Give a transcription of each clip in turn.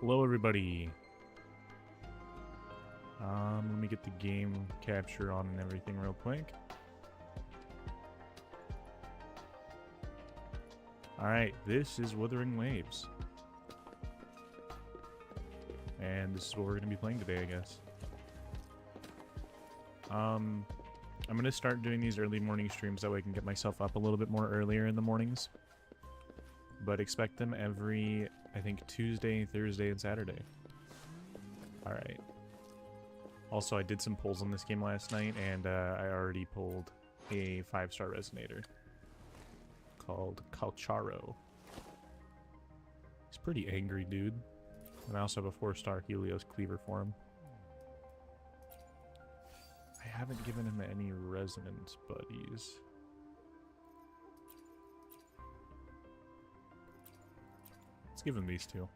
Hello, everybody. Let me get the game capture on and everything real quick. Alright, this is Wuthering Waves. And this is what we're going to be playing today, I guess. I'm going to start doing these early morning streams that way I can get myself up a little bit more earlier in the mornings. But expect them every, I think, Tuesday, Thursday, and Saturday. Alright. Also, I did some polls on this game last night, and I already pulled a 5-star resonator called Calcharo. He's pretty angry, dude. And I also have a 4-star Helios Cleaver for him. I haven't given him any resonance buddies. Let's give him these two.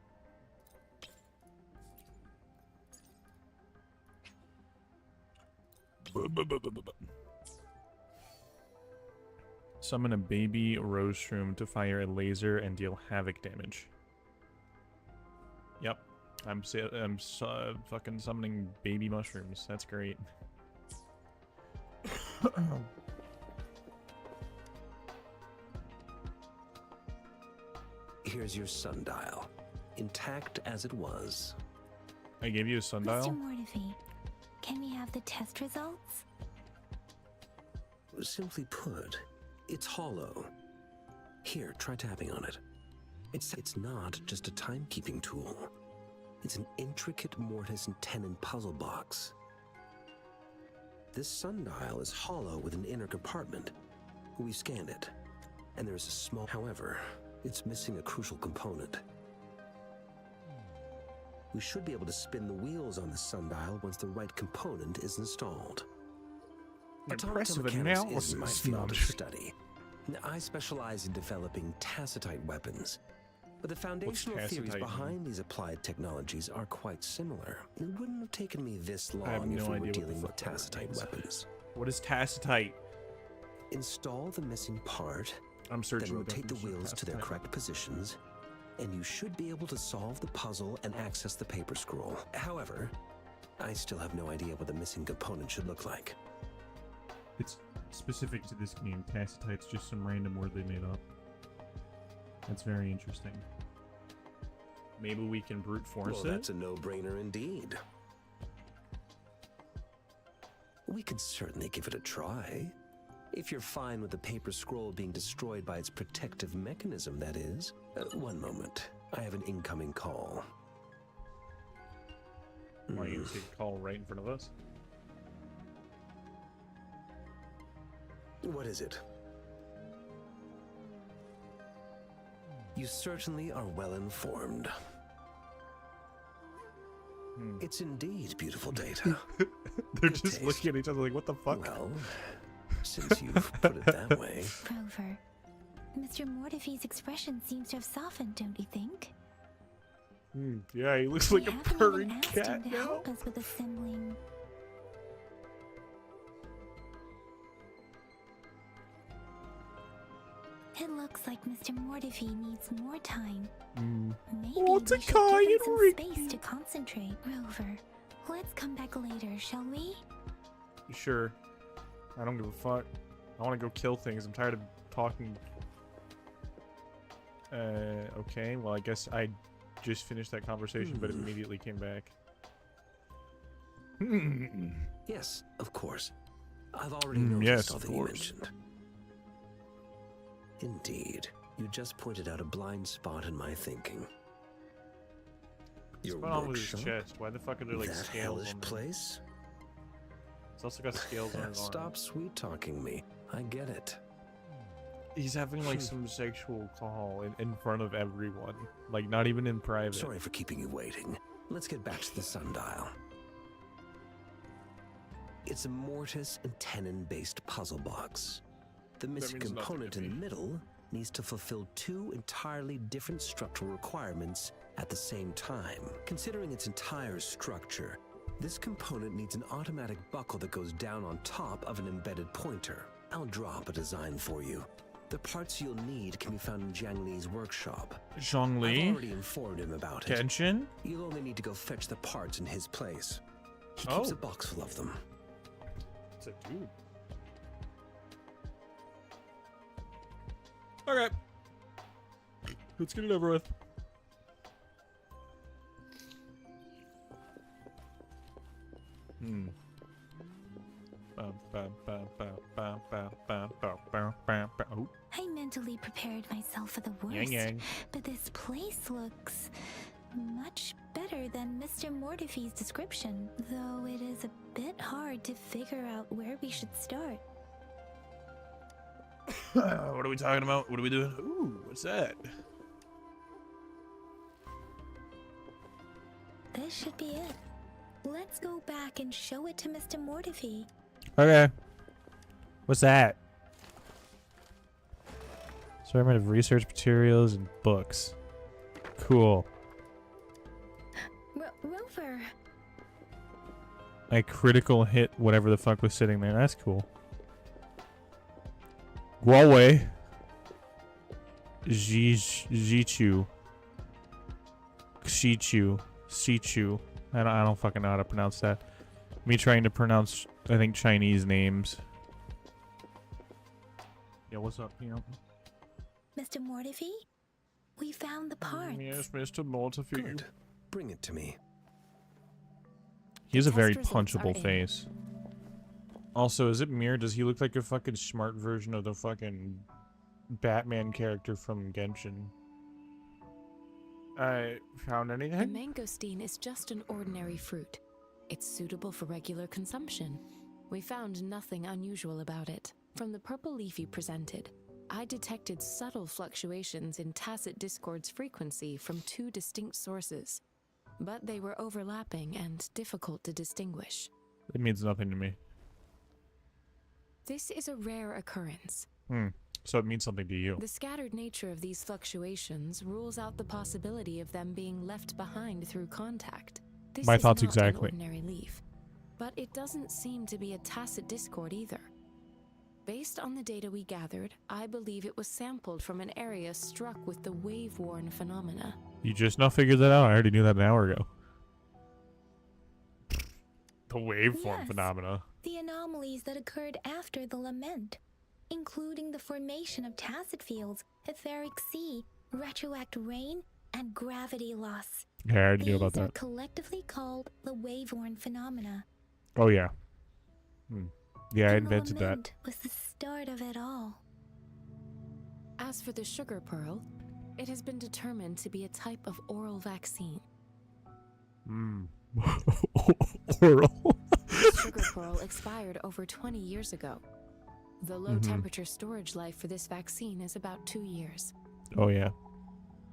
Summon a baby rose shroom to fire a laser and deal havoc damage. Yep, I'm fucking summoning baby mushrooms. That's great. Here's your sundial, intact as it was. I gave you a sundial? Mr. Mortivy, can we have the test results? Simply put, it's hollow. Here, try tapping on it. It's not just a timekeeping tool. It's an intricate mortise and tenon puzzle box. This sundial is hollow with an inner compartment. We scanned it, and there's a small... However, it's missing a crucial component. We should be able to spin the wheels on the sundial once the right component is installed. Impressive Mechanics analysis. isn't my field of study. I specialize in developing tacitite weapons. But the foundational theories behind these applied technologies are quite similar. It wouldn't have taken me this long if we were dealing with tacitite weapons. What is tacitite? Install the missing part, I'm searching. then rotate the wheels to their correct positions, and you should be able to solve the puzzle and access the paper scroll. However, I still have no idea what the missing component should look like. It's specific to this game. Tacitite's just some random word they made up. That's very interesting. Maybe we can brute force it? That's a no-brainer indeed. We could certainly give it a try. If you're fine with the paper scroll being destroyed by its protective mechanism, that is. One moment. I have an incoming call. Why you take a call right in front of us? What is it? You certainly are well informed. It's indeed beautiful data. They're just looking at each other like, what the fuck? Well, since you've put it that way. Rover, Mr. Mortivy's expression seems to have softened, don't you think? Yeah, he looks like a purring cat to now. help us with assembling. It looks like Mr. Mortivy needs more time. Maybe we should give him some space to concentrate. Rover, let's come back later, shall we? Sure. I don't give a fuck. I want to go kill things. I'm tired of talking. Okay. Well, I guess I just finished that conversation, but immediately came back. Yes, of course. I've already noticed all that you mentioned. Indeed. You just pointed out a blind spot in my thinking. Your workshop? Chest. Why the fuck are there like that scales hellish on place? It's also got scales on his arm. Stop sweet-talking me. I get it. He's having like some sexual call in front of everyone. Like not even in private. Sorry for keeping you waiting. Let's get back to the sundial. It's a mortise and tenon-based puzzle box. The missing component in the middle needs to fulfill two entirely different structural requirements at the same time. Considering its entire structure, this component needs an automatic buckle that goes down on top of an embedded pointer. I'll draw up a design for you. The parts you'll need can be found in Jiang Li's workshop. Zhongli? I've already informed him about it. Genshin? You'll only need to go fetch the parts in his place. He keeps a box full of them. It's a dude. Okay. Let's get it over with. Oh. I mentally prepared myself for the worst, Yang yang. but this place looks much better than Mr. Mortify's description, though it is a bit hard to figure out where we should start. What are we talking about? What are we doing? Ooh, what's that? This should be it. Let's go back and show it to Mr. Mortify. Okay. What's that? Assortment of research materials and books. Cool. Rover. I critical hit whatever the fuck was sitting there. That's cool. Huawei. Jichu. Xichu. Sichu. I don't fucking know how to pronounce that. Me trying to pronounce, I think, Chinese names. Yeah, what's up, you know? Mr. Mortify? We found the parts. Yes, Mr. Mortify. Good. Bring it to me. He has a The very test results are punchable in. face. Also, is it Mir? Does he look like a fucking smart version of the fucking Batman character from Genshin? I found The anything? mangosteen is just an ordinary fruit. It's suitable for regular consumption. We found nothing unusual about it. From the purple leaf you presented, I detected subtle fluctuations in tacit discord's frequency from two distinct sources, but they were overlapping and difficult to distinguish. It means nothing to me. This is a rare occurrence. So it means something to you. The scattered nature of these fluctuations rules out the possibility of them being left behind through contact. This My is thoughts not exactly. an ordinary leaf, but it doesn't seem to be a tacit discord either. Based on the data we gathered, I believe it was sampled from an area struck with the wave-worn phenomena. You just now figured that out? I already knew that an hour ago. The waveform Yes. phenomena. The anomalies that occurred after the lament, including the formation of tacit fields, etheric sea, retroact rain, and gravity loss. Yeah, I already knew These about are that. collectively called the wave-worn phenomena. Oh, yeah. Yeah, I And the invented that. lament was the start of it all. As for the sugar pearl, it has been determined to be a type of oral vaccine. Oral. Sugar pearl expired over 20 years ago. The low temperature storage life for this vaccine is about 2 years. Oh, yeah.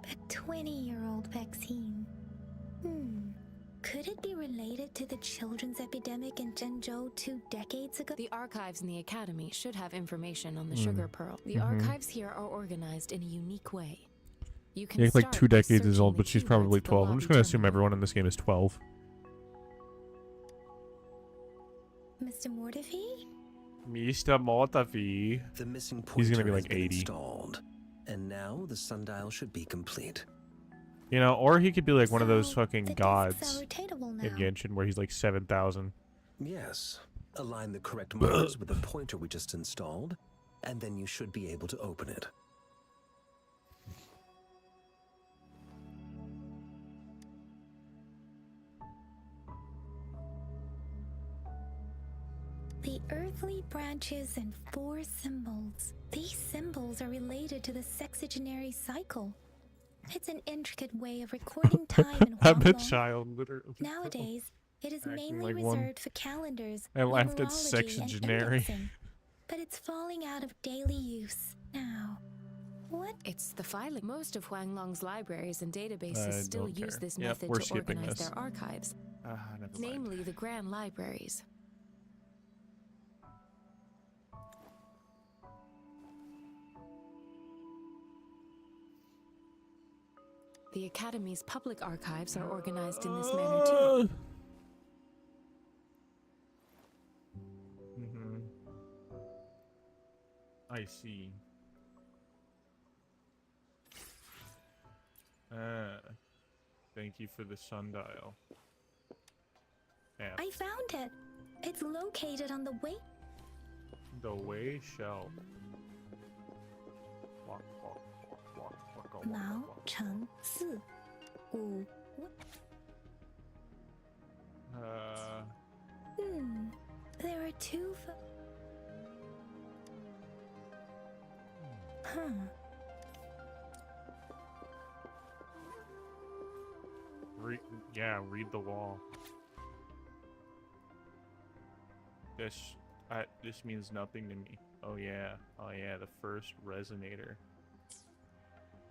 A 20-year-old vaccine. Could it be related to the children's epidemic in Zhengzhou 2 decades ago? The archives in the academy should have information on the sugar pearl. The archives here are organized in a unique way. You can Yeah, like start 2 by decades is searching old, the but she's keywords probably at the 12. I'm just lobby gonna assume terminal. everyone in this game is 12. Mr. Mortify? Mr. Mortify. The missing He's pointer gonna be has like been 80. installed. And now the sundial should be complete. You know, or he could be like one of those So, fucking the discs gods are rotatable now. in Genshin where he's like 7,000. Yes. Align the correct markers with the pointer we just installed, and then you should be able to open it. The earthly branches and 4 symbols. These symbols are related to the sexagenary cycle. It's an intricate way of recording time in I'm a Huanglong. child, literally. Nowadays, it is Acting mainly like one. reserved for calendars, I laughed at numerology, and sexagenary. indexing. But it's falling out of daily use now. What? It's the filing. Most of Huanglong's libraries and databases I still don't use care. this Yep, method we're to skipping organize this. their archives, Never mind. namely the grand libraries. The Academy's public archives are organized in this manner too. I see. Ah, thank you for the sundial. F. I found it. It's located on the way. The way shelf. Walk, walk, walk, walk, walk, walk, Mao walk, walk. Cheng Si Wu. There are two. Huh. Read the wall. This means nothing to me. Oh yeah, the first resonator.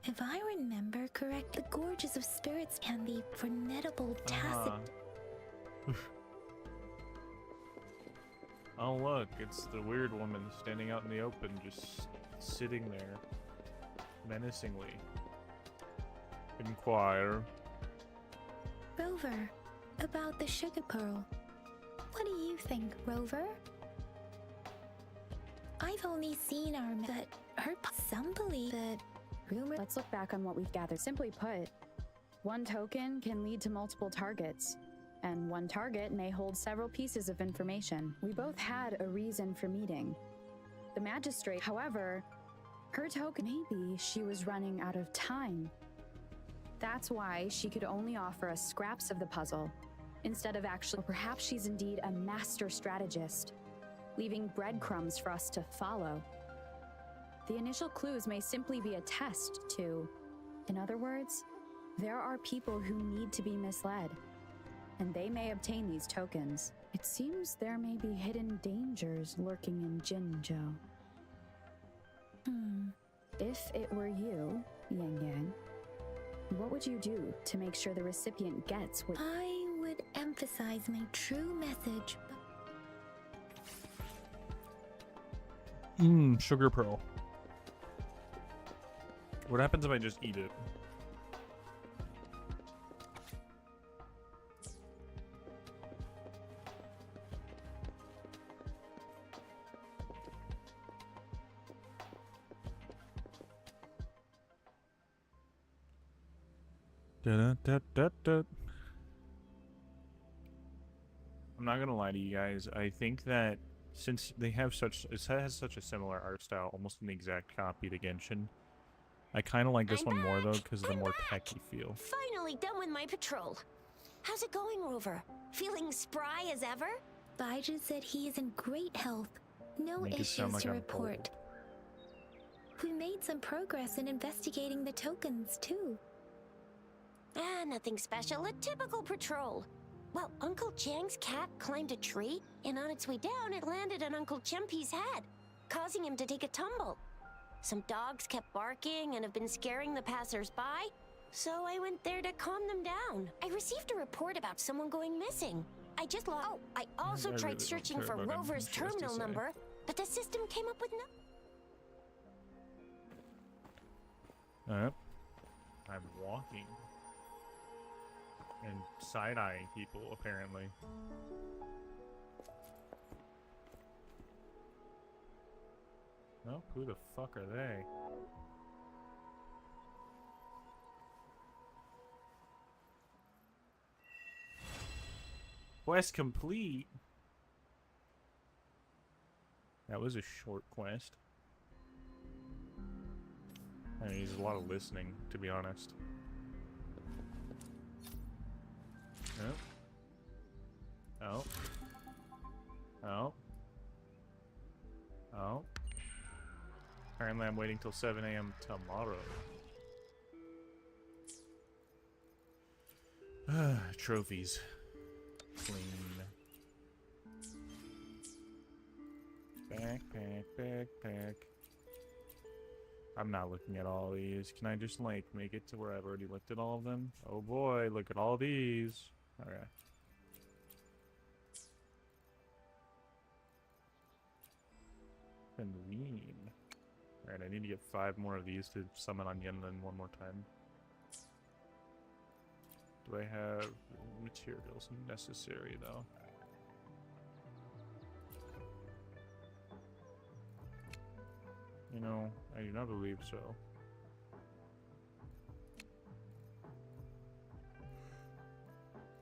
If I remember correct, the gorges of spirits can be formidable tacit. Oh look, it's the weird woman standing out in the open, just sitting there, menacingly. Inquire. Rover, about the sugar pearl. What do you think, Rover? I've only seen but heard some believe that rumor. Let's look back on what we've gathered. Simply put, one token can lead to multiple targets, and one target may hold several pieces of information. We both had a reason for meeting. The magistrate, however, her token, maybe she was running out of time. That's why she could only offer us scraps of the puzzle, instead of actually, or perhaps she's indeed a master strategist, leaving breadcrumbs for us to follow. The initial clues may simply be a test to, in other words, there are people who need to be misled, and they may obtain these tokens. It seems there may be hidden dangers lurking in Jinzhou. If it were you, Yang Yang, what would you do to make sure the recipient gets what... I would emphasize my true message. Sugar pearl. What happens if I just eat it? Da-da-da-da-da. I'm not gonna lie to you guys. I think that since they have it has such a similar art style, almost an exact copy to Genshin, I kind of like this one more though because of the more techy feel. Finally done with my patrol. How's it going, Rover? Feeling spry as ever? Baiju said he is in great health. No Make it sound issues like to I'm report. We made some progress in investigating the tokens too. Nothing special. A typical patrol. Well, Uncle Chang's cat climbed a tree, and on its way down, it landed on Uncle Chempi's head, causing him to take a tumble. Some dogs kept barking and have been scaring the passers-by, so I went there to calm them down. I received a report about someone going missing. I just lost. Oh, I also I tried really don't searching care for about Rover's anything she has to terminal say. number, but the system came up with no. I'm walking. And side-eyeing people, apparently. Oh, who the fuck are they? Quest complete! That was a short quest. I mean, there's a lot of listening, to be honest. Oh. Oh. Oh. Oh. Apparently I'm waiting till 7 a.m. tomorrow. Trophies. Clean. Backpack, backpack. I'm not looking at all these. Can I just, like, make it to where I've already looked at all of them? Oh boy, look at all these. Okay. Convene. Alright, I need to get 5 more of these to summon on Yenlin one more time. Do I have materials necessary, though? You know, I do not believe so.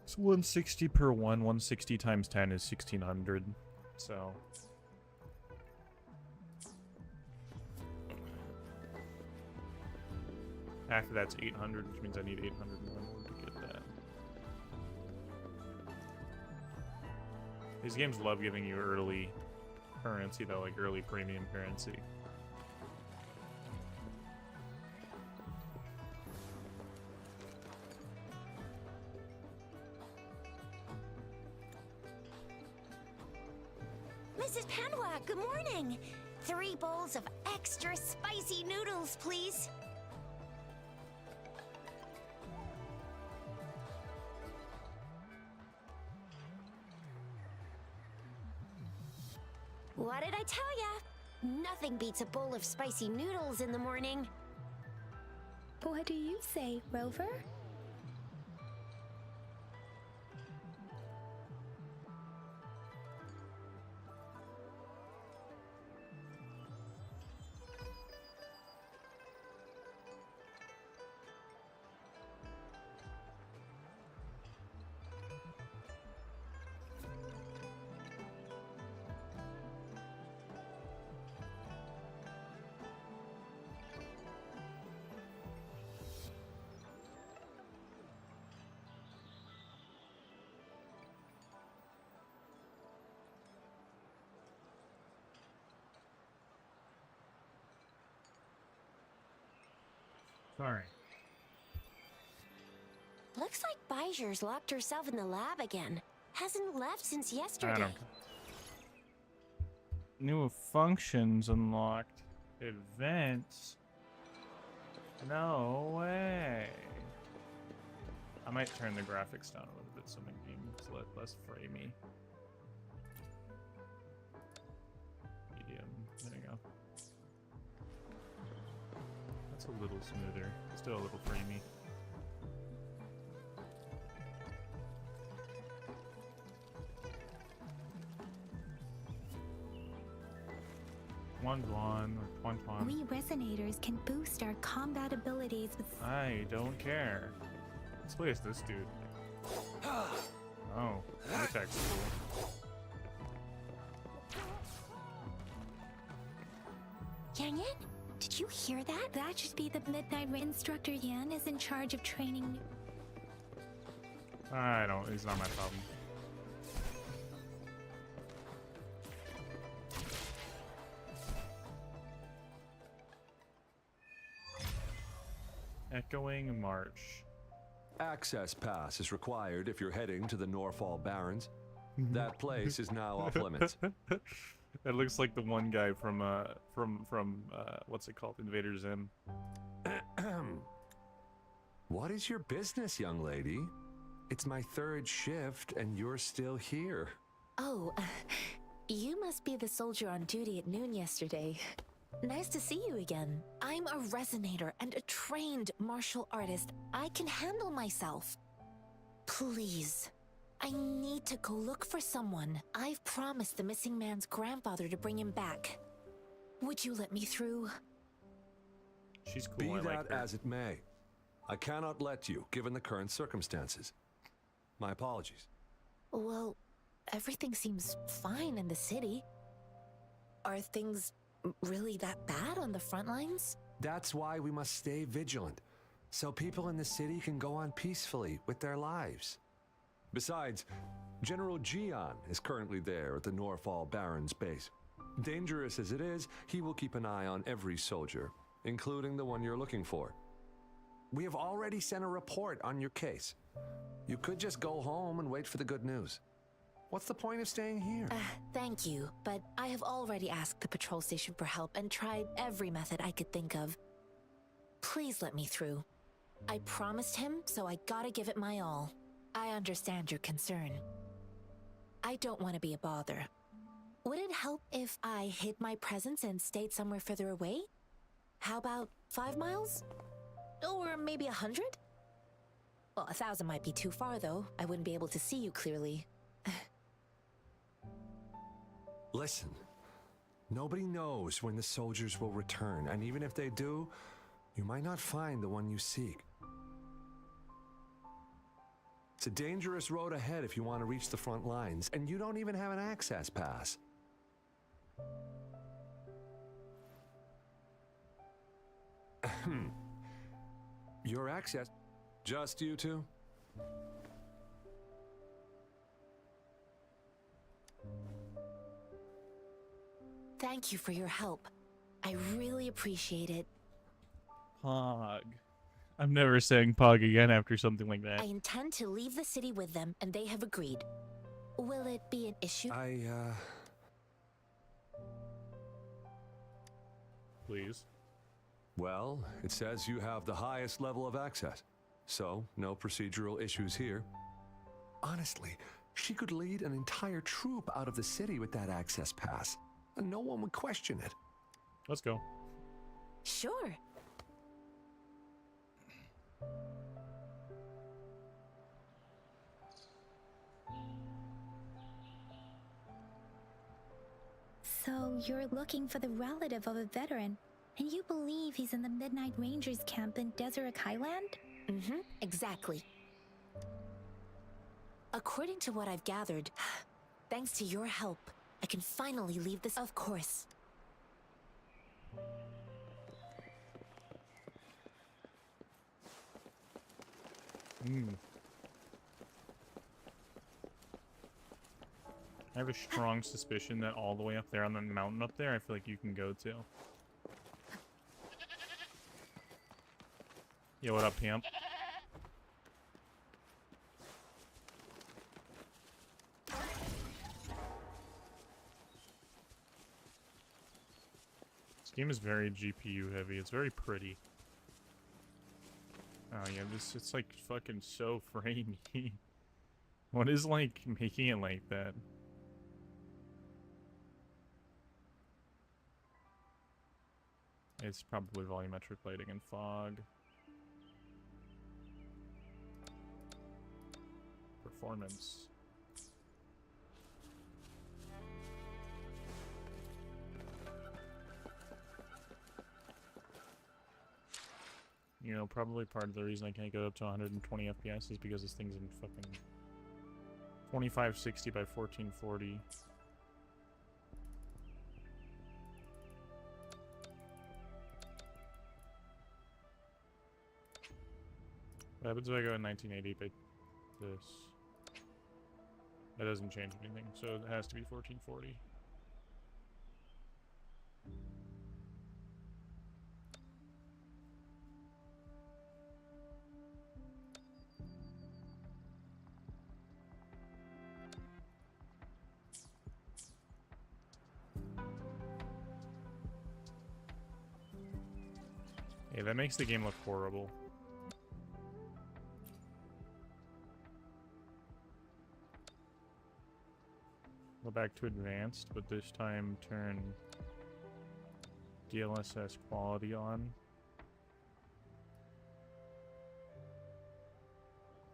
So 160 per one. 160 times 10 is 1600. So. After that's 800, which means I need 800 more in order to get that. These games love giving you early currency, though, like early premium currency. Mrs. Panwa, good morning. 3 bowls of extra spicy noodles, please. What did I tell ya? Nothing beats a bowl of spicy noodles in the morning. What do you say, Rover? Sorry. Looks like Bijur's locked herself in the lab again. Hasn't left since I yesterday. don't. New functions unlocked. Events. No way. I might turn the graphics down a little bit so my game's less framey. Medium. There you go. That's a little smoother. Still a little framey. One. We resonators can boost our combat abilities with. I don't care. Let's play as this dude. Oh, that attack's cool. Yang Yan, did you hear that? That should be the Midnight Instructor Yan is in charge of training. I don't. It's not my problem. Echoing March. Access pass is required if you're heading to the Norfall Barrens. That place is now off limits. That looks like the one guy from what's it called, Invader Zim. What is your business, young lady? It's my 3rd shift and you're still here. Oh, you must be the soldier on duty at noon yesterday. Nice to see you again. I'm a resonator and a trained martial artist. I can handle myself. Please, I need to go look for someone. I've promised the missing man's grandfather to bring him back. Would you let me through? She's cool. Be I like that her. as it may, I cannot let you, given the current circumstances. My apologies. Well, everything seems fine in the city. Are things really that bad on the front lines? That's why we must stay vigilant, so people in the city can go on peacefully with their lives. Besides, General Jian is currently there at the Norfall Barrens base. Dangerous as it is, he will keep an eye on every soldier, including the one you're looking for. We have already sent a report on your case. You could just go home and wait for the good news. What's the point of staying here? Thank you, but I have already asked the patrol station for help and tried every method I could think of. Please let me through. I promised him, so I gotta give it my all. I understand your concern. I don't want to be a bother. Would it help if I hid my presence and stayed somewhere further away? How about 5 miles? Or maybe 100? Well, 1,000 might be too far, though. I wouldn't be able to see you clearly. Listen, nobody knows when the soldiers will return, and even if they do, you might not find the one you seek. It's a dangerous road ahead if you want to reach the front lines, and you don't even have an access pass. Your access... Just you two? Thank you for your help. I really appreciate it. Pog. I'm never saying Pog again after something like that. I intend to leave the city with them, and they have agreed. Will it be an issue? Please. Well, it says you have the highest level of access, so no procedural issues here. Honestly, she could lead an entire troop out of the city with that access pass, and no one would question it. Let's go. Sure. So you're looking for the relative of a veteran, and you believe he's in the Midnight Rangers camp in Deseret Highland? Mm-hmm, exactly. According to what I've gathered, thanks to your help, I can finally leave this. Of course. I have a strong suspicion that all the way up there on the mountain up there, I feel like you can go to. Yo, what up, Pamp? This game is very GPU heavy. It's very pretty. Oh yeah, it's like fucking so framey. What is like making it like that? It's probably volumetric lighting and fog. Performance. You know, probably part of the reason I can't go up to 120 FPS is because this thing's in fucking 2560 by 1440. What happens if I go in 1980 by this? That doesn't change anything, so it has to be 1440. Yeah, that makes the game look horrible. Go back to advanced, but this time turn DLSS quality on.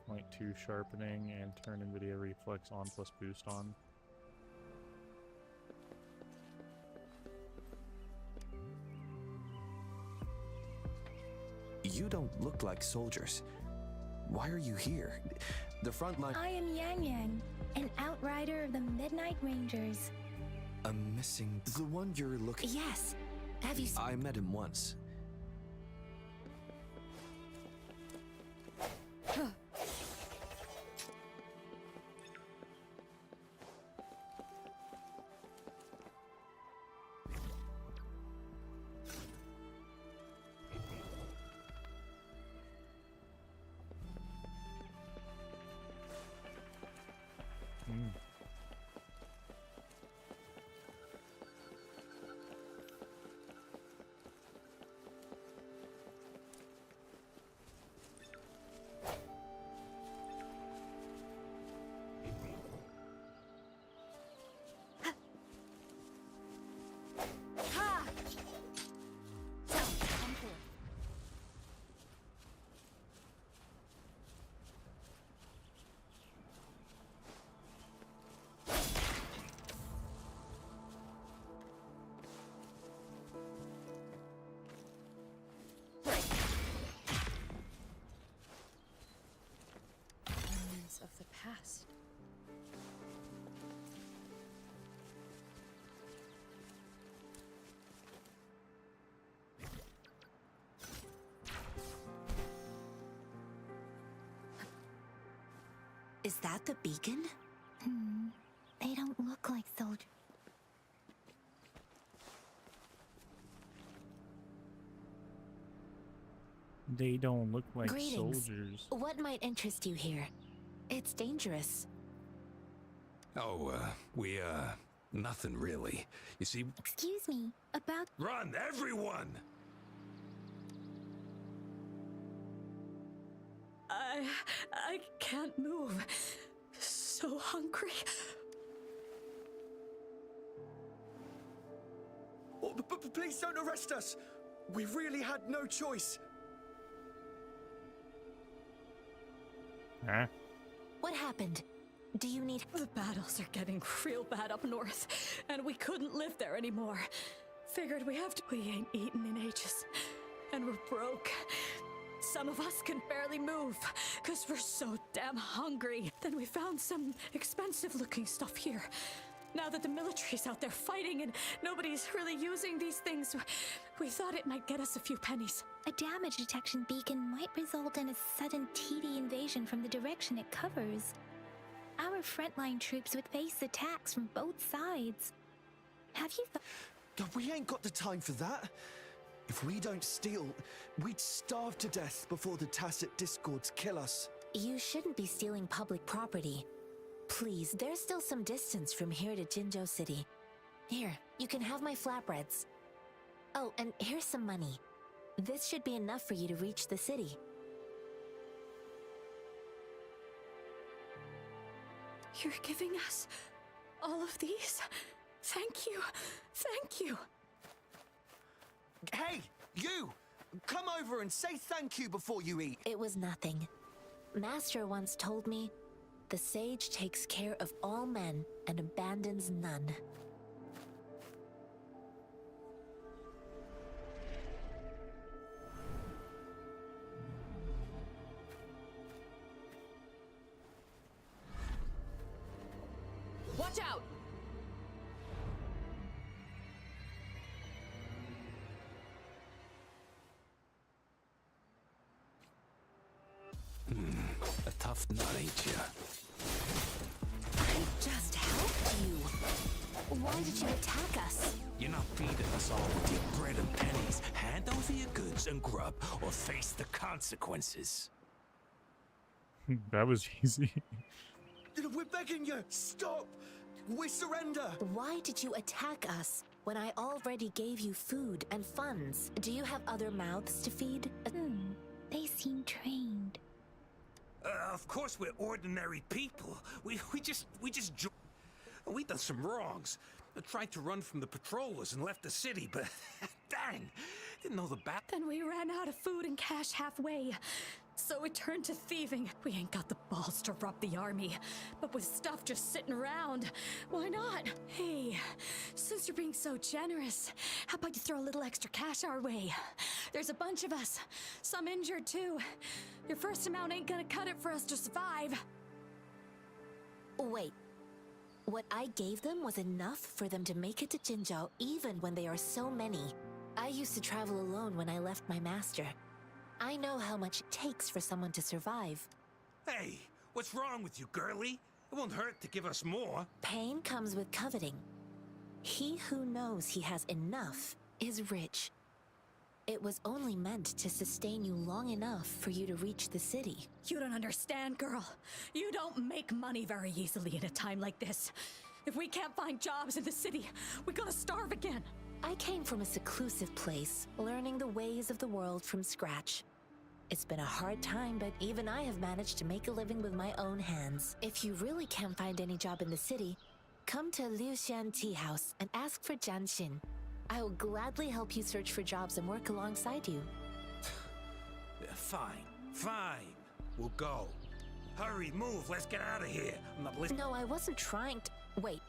Point 2 sharpening and turn NVIDIA reflex on plus boost on. You don't look like soldiers. Why are you here? The front line... I am Yang Yang, an outrider of the Midnight Rangers. I'm missing... The one you're looking... Yes. Have you seen... I met him once. the past. Is that the beacon? They don't look like soldiers. They don't look like Greetings. soldiers. What might interest you here? It's dangerous. Oh, nothing really. You see, Excuse me, about... run, everyone! I can't move. So hungry. Oh, please don't arrest us. We really had no choice. Huh? What happened? Do you need... The battles are getting real bad up north, and we couldn't live there anymore. Figured we have to... We ain't eaten in ages, and we're broke. Some of us can barely move, because we're so damn hungry. Then we found some expensive-looking stuff here. Now that the military's out there fighting and nobody's really using these things, we thought it might get us a few pennies. A damage detection beacon might result in a sudden TD invasion from the direction it covers. Our frontline troops would face attacks from both sides. Have you We ain't got the time for that. If we don't steal, we'd starve to death before the tacit discords kill us. You shouldn't be stealing public property. Please, there's still some distance from here to Jinzhou City. Here, you can have my flatbreads. Oh, and here's some money. This should be enough for you to reach the city. You're giving us all of these? Thank you. Thank you. Hey, you! Come over and say thank you before you eat. It was nothing. Master once told me, the sage takes care of all men and abandons none. Watch out! A tough nut, ain't ya? I just helped you. Why did you attack us? You're not feeding us all with your bread and pennies. Hand over your goods and grub, or face the consequences. That was easy. We're begging you, stop! We surrender! Why did you attack us when I already gave you food and funds? Do you have other mouths to feed? They seem trained. Of course we're ordinary people. We done some wrongs. I tried to run from the patrollers and left the city, but dang, didn't know the bat. Then we ran out of food and cash halfway. So we turned to thieving. We ain't got the balls to rob the army. But with stuff just sitting around, why not? Hey, since you're being so generous, how about you throw a little extra cash our way? There's a bunch of us, some injured too. Your first amount ain't gonna cut it for us to survive. Wait. What I gave them was enough for them to make it to Jinzhou even when they are so many. I used to travel alone when I left my master. I know how much it takes for someone to survive. Hey, what's wrong with you, girlie? It won't hurt to give us more. Pain comes with coveting. He who knows he has enough is rich. It was only meant to sustain you long enough for you to reach the city. You don't understand, girl. You don't make money very easily in a time like this. If we can't find jobs in the city, we're gonna starve again. I came from a seclusive place, learning the ways of the world from scratch. It's been a hard time, but even I have managed to make a living with my own hands. If you really can't find any job in the city, come to Liuxian Tea House and ask for Jian Xin. I will gladly help you search for jobs and work alongside you. Fine, fine. We'll go. Hurry, move, let's get out of here. I'm not listening. No, I wasn't trying to... Wait.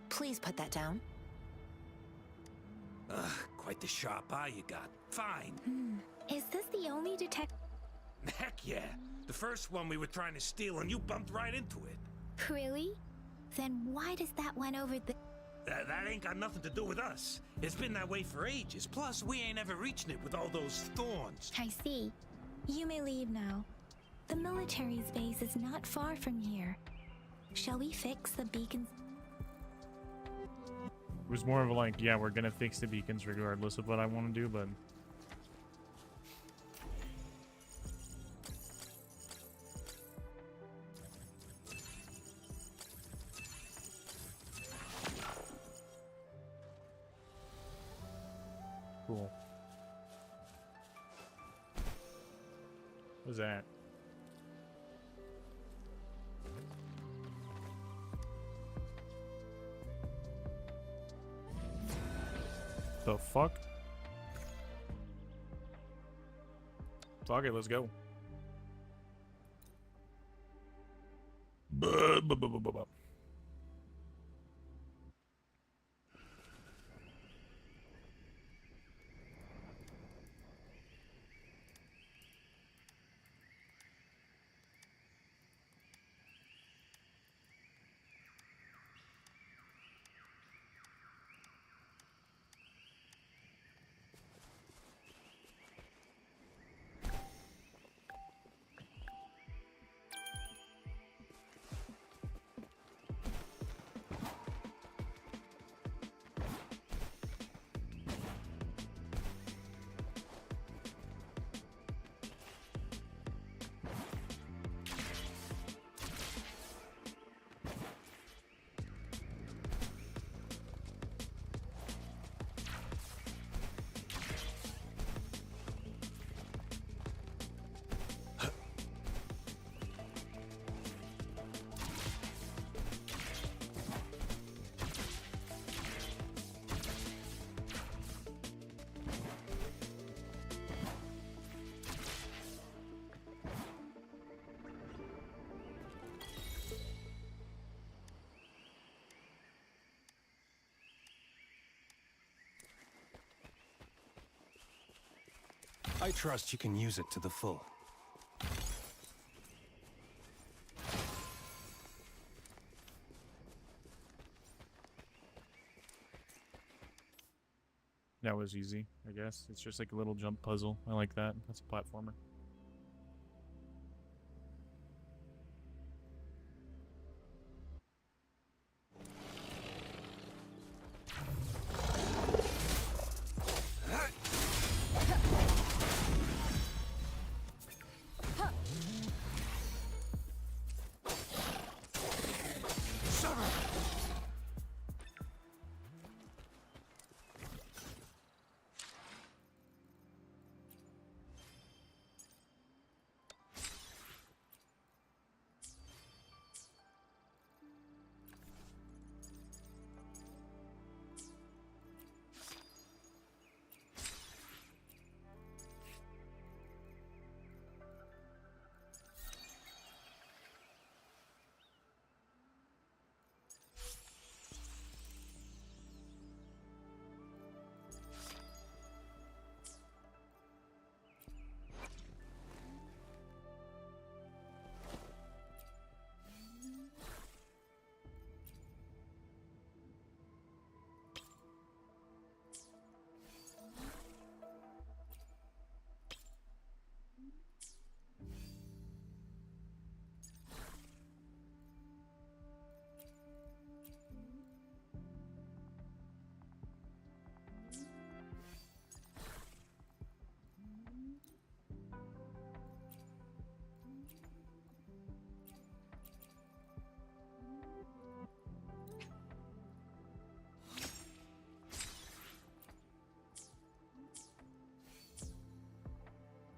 Please put that down. Quite the sharp eye you got. Fine. Is this the only Heck yeah. The first one we were trying to steal and you bumped right into it. Really? Then why does that one over the... That ain't got nothing to do with us. It's been that way for ages. Plus, we ain't ever reaching it with all those thorns. I see. You may leave now. The military's base is not far from here. Shall we fix the beacons? It was more of a like, yeah, we're gonna fix the beacons regardless of what I want to do, but... Cool. What's that? The fuck? Fuck it, let's go. I trust you can use it to the full. That was easy, I guess. It's just like a little jump puzzle. I like that. That's a platformer.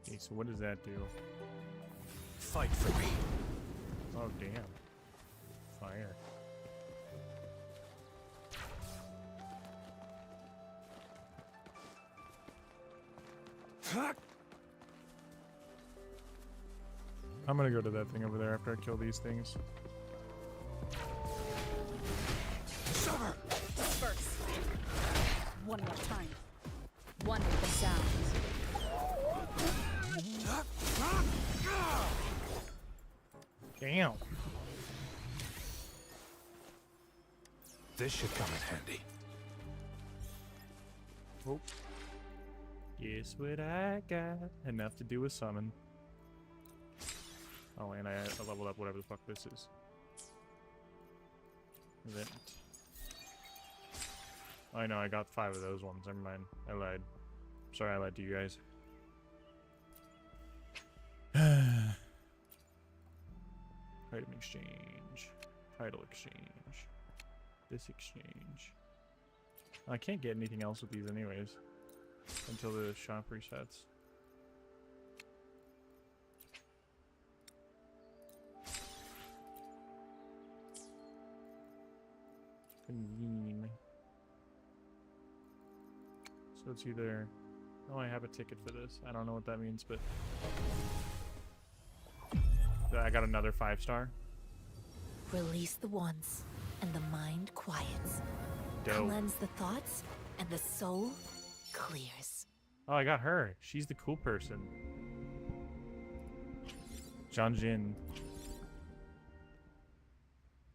Okay, so what does that do? Fight for me. Oh, damn. Fire. I'm gonna go to that thing over there after I kill these things. Disperse. One at a time. One with the sounds. Damn. This should come in handy. Oh. Guess what I got? Enough to do with summon. Oh, and I leveled up whatever the fuck this is. Event. I know, I got 5 of those ones. Never mind. I lied. Sorry I lied to you guys. Item exchange. Title exchange. This exchange. I can't get anything else with these anyways. Until the shop resets. Convene. So it's either... Oh, I have a ticket for this. I don't know what that means, but... I got another 5-star. Release the ones, and the mind quiets. Dope. Cleanse the thoughts, and the soul clears. Oh, I got her. She's the cool person. Zhanjin.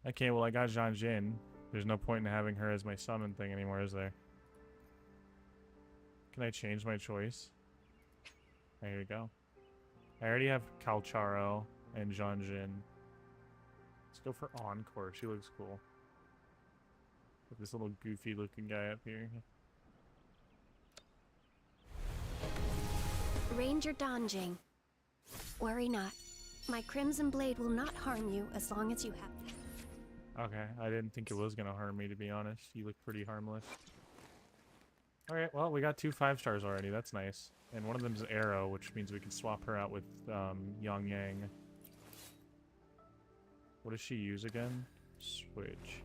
Okay, well, I got Zhanjin. There's no point in having her as my summon thing anymore, is there? Can I change my choice? There you go. I already have Kalcharo and Zhanjin. Let's go for Encore. She looks cool. With this little goofy looking guy up here. Ranger Donjing. Worry not. My Crimson Blade will not harm you as long as you have... Okay, I didn't think it was gonna harm me, to be honest. You look pretty harmless. Alright, well, we got 2 5-stars already. That's nice. And one of them is Arrow, which means we can swap her out with Yang Yang. What does she use again? Switch.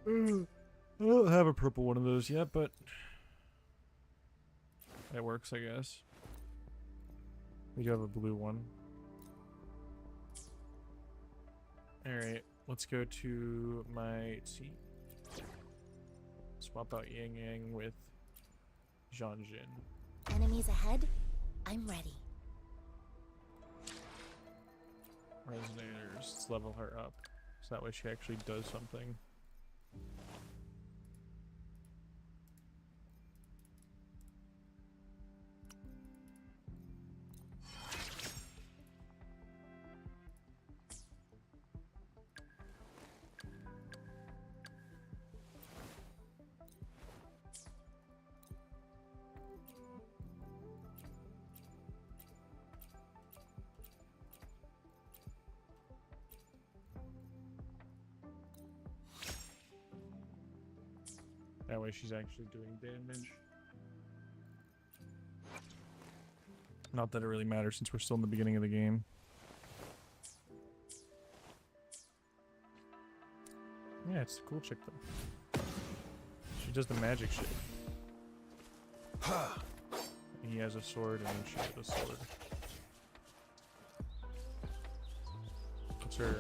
I don't have a purple one of those yet, but it works, I guess. We do have a blue one. Alright, let's go to my seat. Swap out Yang Yang with Zhanjin. Enemies ahead? I'm ready. Resonators. Let's level her up. So that way she actually does something. That way she's actually doing damage. Not that it really matters since we're still in the beginning of the game. Yeah, it's a cool chick though. She does the magic shit. He has a sword and then she has a sword. What's her...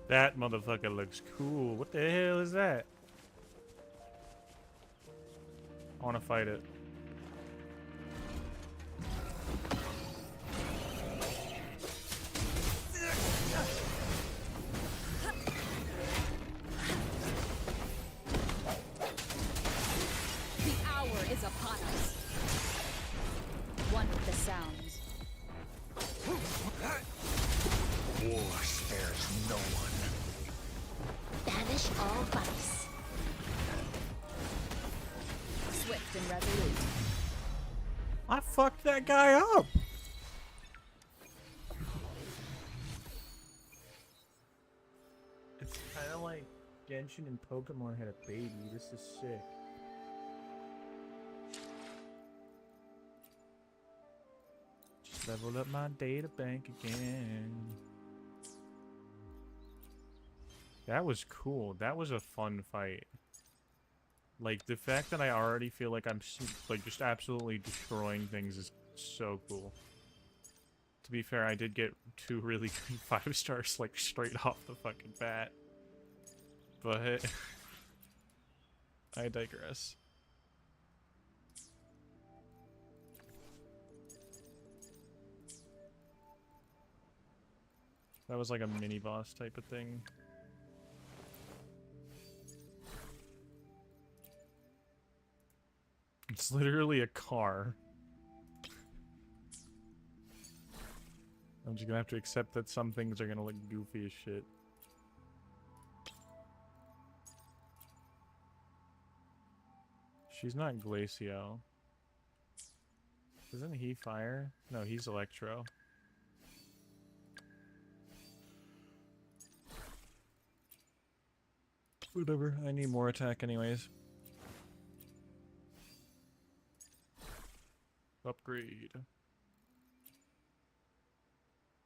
That motherfucker looks cool. What the hell is that? I want to fight it. The hour is upon us. One with the sounds. War spares no one. Banish all vice. Swift and resolute. I fucked that guy up. It's kind of like Genshin and Pokemon had a baby. This is sick. Just leveled up my data bank again. That was cool. That was a fun fight. Like, the fact that I already feel like I'm, like, just absolutely destroying things is so cool. To be fair, I did get 2 really good 5 stars, like, straight off the fucking bat. But... I digress. That was like a mini-boss type of thing. It's literally a car. I'm just gonna have to accept that some things are gonna look goofy as shit. She's not Glacio. Isn't he fire? No, he's Electro. Whatever, I need more attack anyways. Upgrade.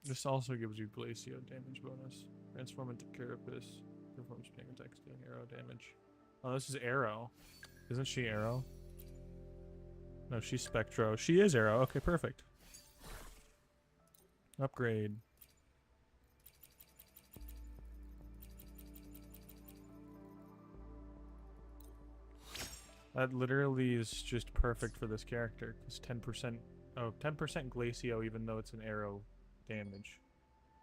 This also gives you Glacio damage bonus. Transform into Carapace. Perform spinning attacks dealing arrow damage. Oh, this is Arrow. Isn't she Arrow? No, she's Spectro. She is Arrow. Okay, perfect. Upgrade. That literally is just perfect for this character. It's 10%. Oh, 10% Glacio, even though it's an arrow damage.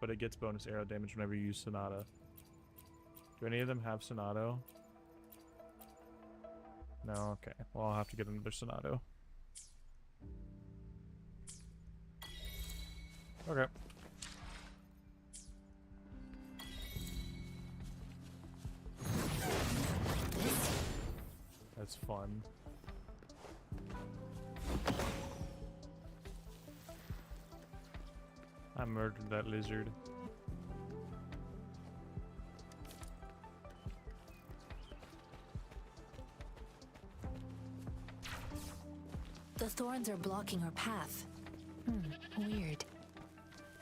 But it gets bonus arrow damage whenever you use Sonata. Do any of them have Sonato? No, okay. Well, I'll have to get another Sonato. Okay. That's fun. I murdered that lizard. The thorns are blocking our path. Weird.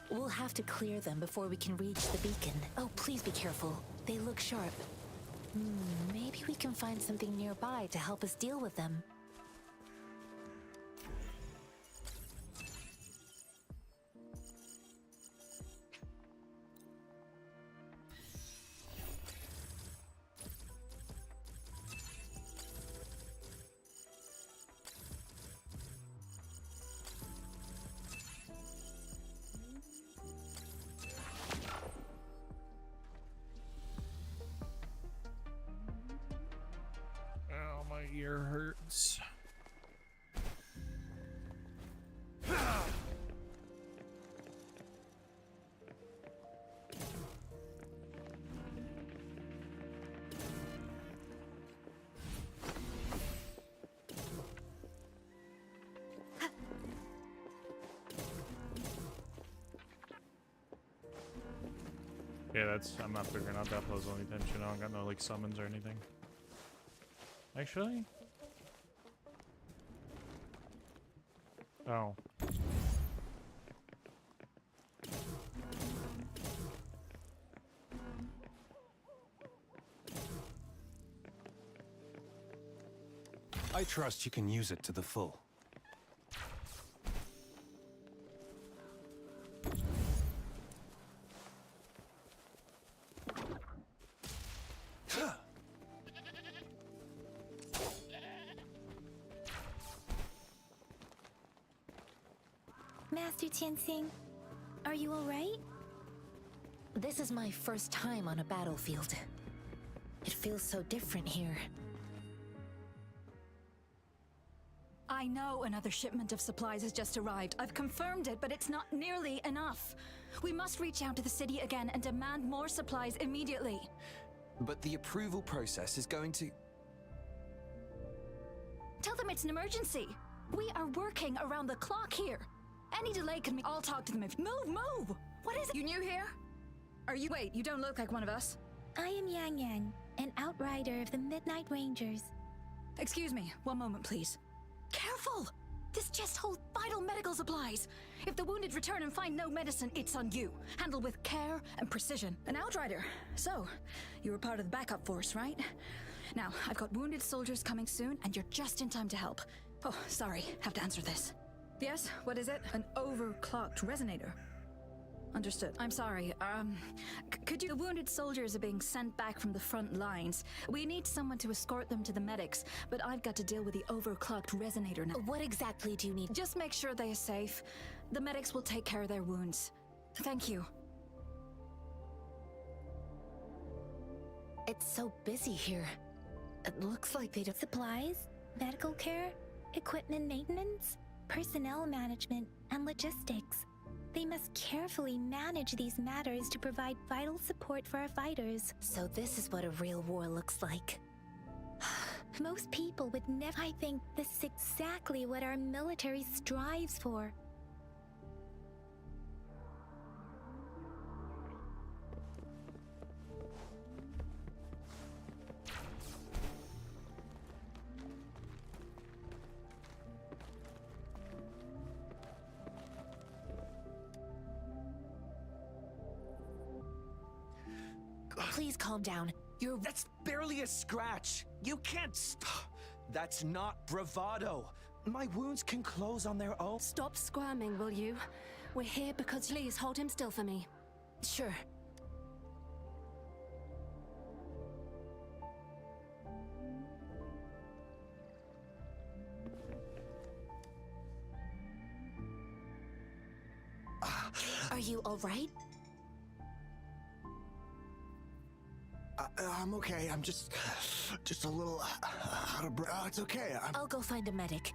We'll have to clear them before we can reach the beacon. Oh, please be careful. They look sharp. Maybe we can find something nearby to help us deal with them. Ow, my ear hurts. Yeah, that's, I'm not figuring out that puzzle anytime soon. I don't got no, like, summons or anything. Actually? Oh. I trust you can use it to the full. Master Tianxing, are you alright? This is my first time on a battlefield. It feels so different here. I know another shipment of supplies has just arrived. I've confirmed it, but it's not nearly enough. We must reach out to the city again and demand more supplies immediately. But the approval process is going to... Tell them it's an emergency. We are working around the clock here. Any delay can be... I'll talk to them if... Move! What is it? You new here? Are you... Wait, you don't look like one of us. I am Yang Yang, an outrider of the Midnight Rangers. Excuse me, one moment, please. Careful! This This chest holds vital medical supplies. If the wounded return and find no medicine, it's on you. Handled with care and precision. An outrider. So, you were part of the backup force, right? Now, I've got wounded soldiers coming soon, and you're just in time to help. Oh, sorry, have to answer this. Yes, what is it? An overclocked resonator. Understood. I'm sorry. Could you... The wounded soldiers are being sent back from the front lines. We need someone to escort them to the medics, but I've got to deal with the overclocked resonator now. What exactly do you need? Just make sure they are safe. The medics will take care of their wounds. Thank you. It's so busy here. It looks like they don't... Supplies, medical care, equipment maintenance, personnel management, and logistics. They must carefully manage these matters to provide vital support for our fighters. So this is what a real war looks like. Most people would never... I think this is exactly what our military strives for. Please calm down. That's barely a scratch. You can't That's not bravado. My wounds can close on their own. Stop squirming, will you? We're here because... Please, hold him still for me. Sure. Are you all right? I'm okay. I'm just a little out of breath. It's okay. I'll go find a medic.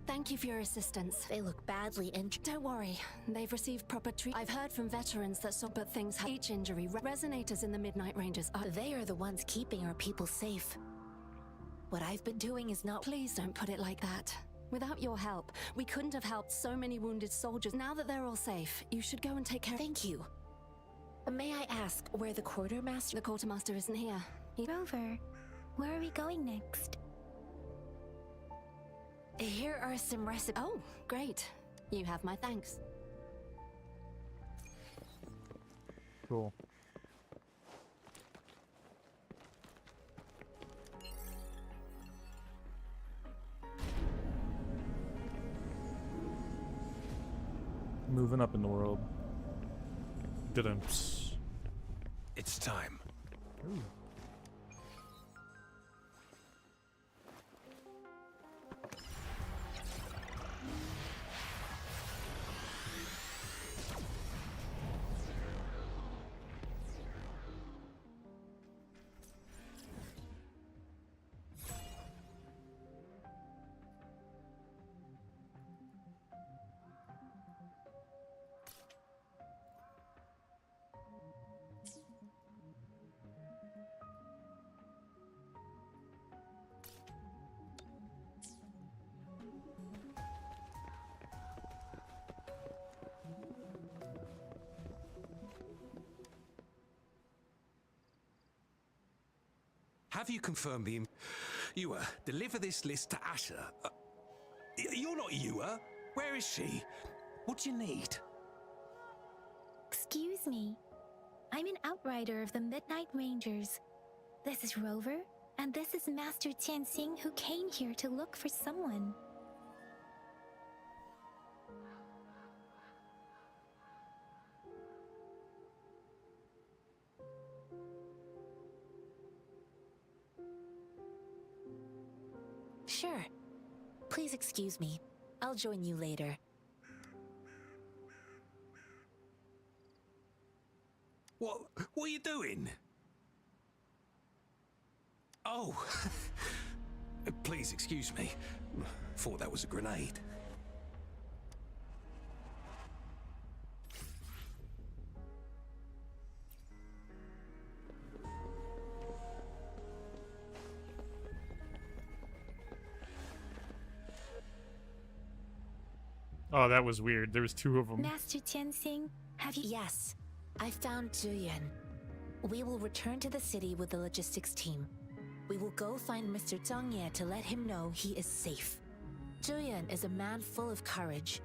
Thank you for your assistance. They look badly injured. Don't worry, they've received proper treatment. I've heard from veterans that but things have each injury. Resonators in the Midnight Rangers are... They are the ones keeping our people safe. What I've been doing is not... Please don't put it like that. Without your help, we couldn't have helped so many wounded soldiers. Now that they're all safe, you should go and take care... Thank you. May I ask where the quartermaster... The quartermaster isn't here. Rover, where are we going next? Here are some recipes. Oh, great. You have my thanks. Cool. Moving up in the world. Didn't. It's time. Ooh. Have you confirmed the... Ewa, deliver this list to Asher. You're not Ewa. Where is she? What do you need? Excuse me. I'm an outrider of the Midnight Rangers. This is Rover, and this is Master Tianxing, who came here to look for someone. Sure. Please excuse me. I'll join you later. What are you doing? Oh. Please excuse me. Thought that was a grenade. Oh, that was weird. There was two of them. Master Tianxing, have you? Yes, I found Julian. We will return to the city with the logistics team. We will go find Mr. Zhang Ye to let him know he is safe. Julian is a man full of courage.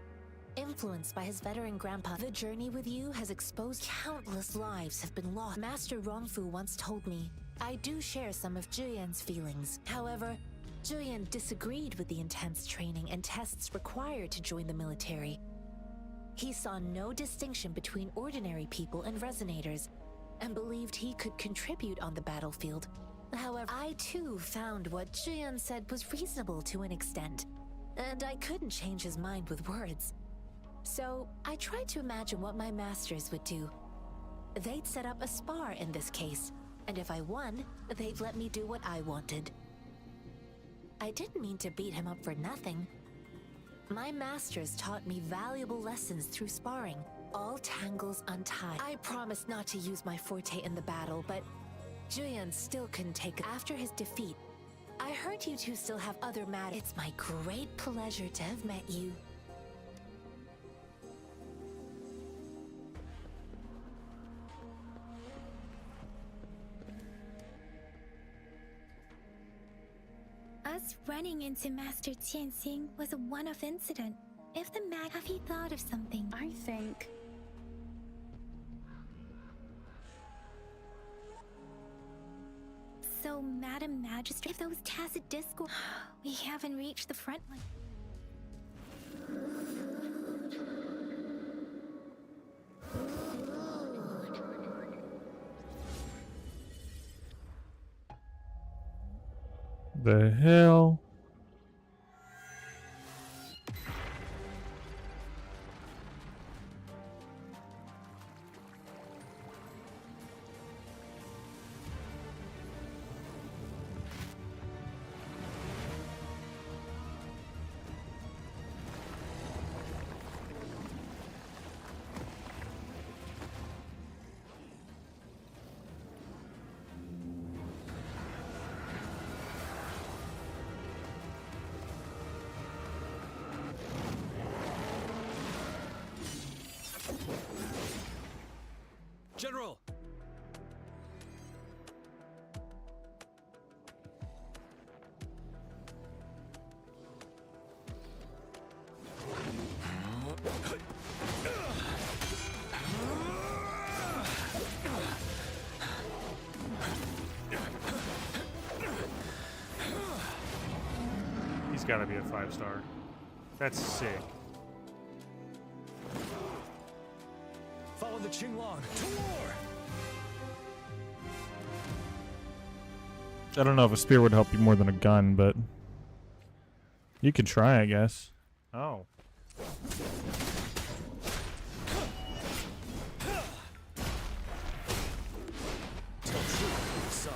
Influenced by his veteran grandpa, the journey with you has exposed countless lives have been lost. Master Rongfu once told me, I do share some of Julian's feelings. However, Julian disagreed with the intense training and tests required to join the military. He saw no distinction between ordinary people and resonators, and believed he could contribute on the battlefield. However, I too found what Julian said was reasonable to an extent, and I couldn't change his mind with words. So I tried to imagine what my masters would do. They'd set up a spar in this case, and if I won, they'd let me do what I wanted. I didn't mean to beat him up for nothing. My masters taught me valuable lessons through sparring. All tangles untied. I promised not to use my forte in the battle, but Julian still couldn't take it. After his defeat, I heard you two still have other matters. It's my great pleasure to have met you. Us running into Master Tianxing was a one-off incident. If the mag, have you thought of something? I think. So, Madam Magistrate, if those tacit discord, we haven't reached the front line. The hell? General! He's gotta be a 5-star. That's sick. Follow the Qinglong to war! I don't know if a spear would help you more than a gun, but you could try, I guess. Oh. Tell truth to the side.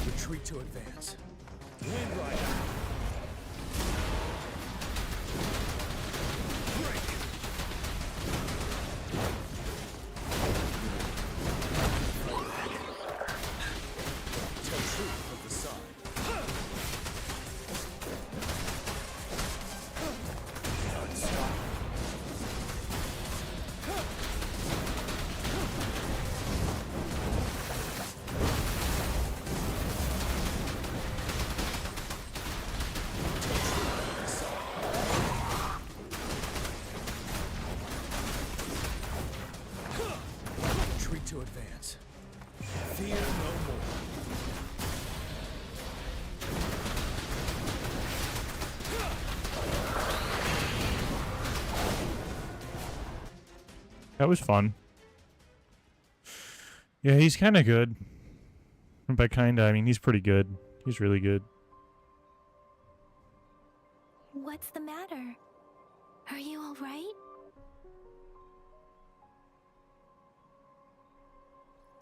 Retreat to advance. Wind Rider. Break. Tell truth of the side. That was fun. Yeah, he's kind of good. And by kinda, I mean he's pretty good. He's really good. What's the matter? Are you all right?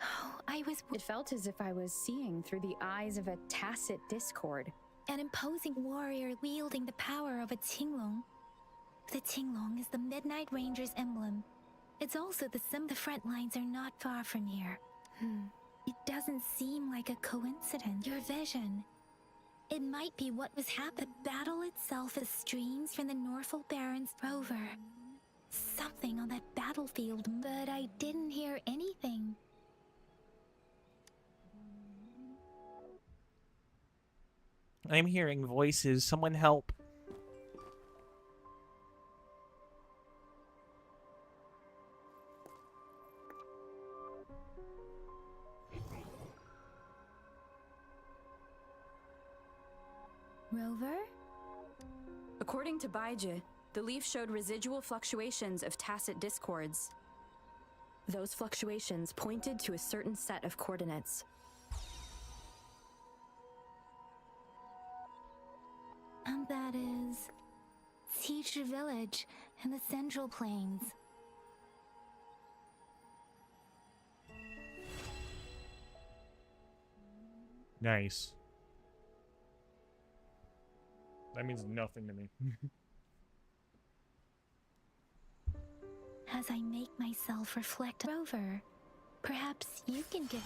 Oh, It felt as if I was seeing through the eyes of a tacit discord. An imposing warrior wielding the power of a Tinglong. The Tinglong is the Midnight Ranger's emblem. It's also the symbol. The front lines are not far from here. It doesn't seem like a coincidence. Your vision. It might be what was happening. The battle itself is streams from the Norfolk Barrens rover. Something on that battlefield, but I didn't hear anything. I'm hearing voices. Someone help. Rover? According to Baiji, the leaf showed residual fluctuations of tacit discords. Those fluctuations pointed to a certain set of coordinates. And that is Teacher Village in the Central Plains. Nice. That means nothing to me. As I make myself reflect, Rover, perhaps you can give.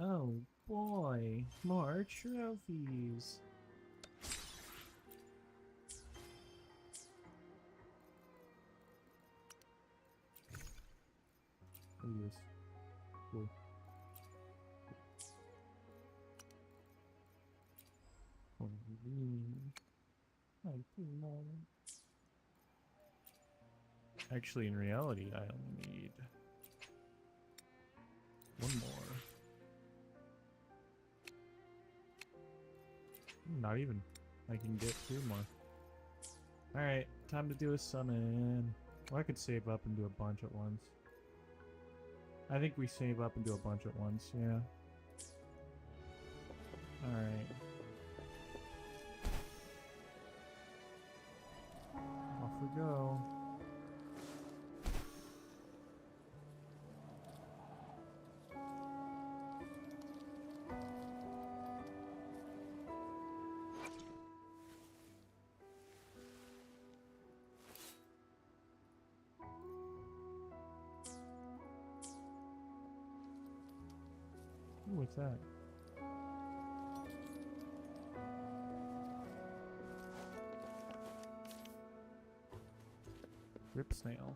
Oh boy, more trophies. Oh yes. Cool. Actually, in reality, I only need one more. Not even. I can get 2 more. Alright, time to do a summon. Well, I could save up and do a bunch at once. I think we save up and do a bunch at once, yeah. Alright. Off we go. Ooh, what's that? Rip snail.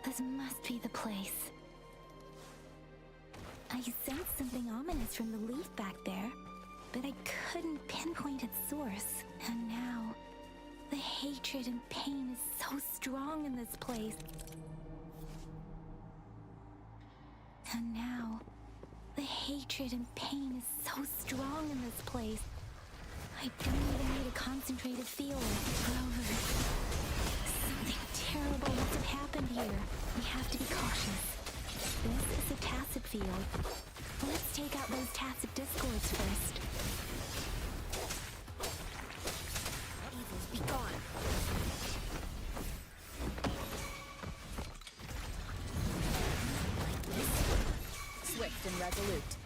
This must be the place. I sensed something ominous from the leaf back there, but I couldn't pinpoint its source. And now, the hatred and pain is so strong in this place. And now, the hatred and pain is so strong in this place. I don't even need a concentrated feeling. Grover, something terrible must have happened here. We have to be cautious. This is a tacit field. Let's take out those tacit discords first. Evils be gone. Swift and resolute.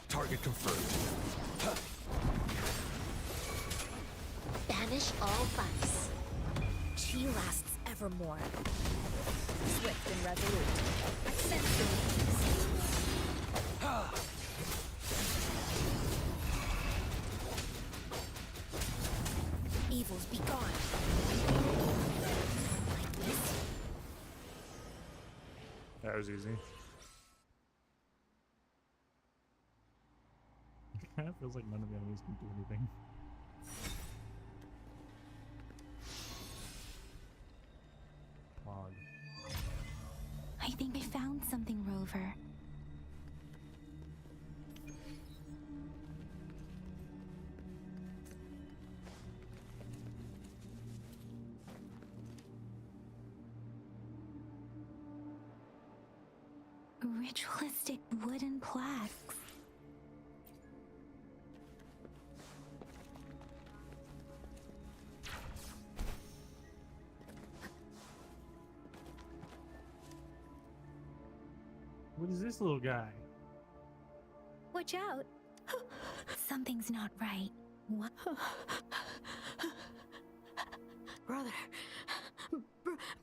Target confirmed. Banish all vice. She lasts ever. for more. Swift and resolute. I sense your weakness. Evils be gone. That was easy. It feels like none of the enemies can do anything. Pog. I think I found something, Rover. Ritualistic wooden plaques. What is this little guy? Watch out! Something's not right. What? Brother.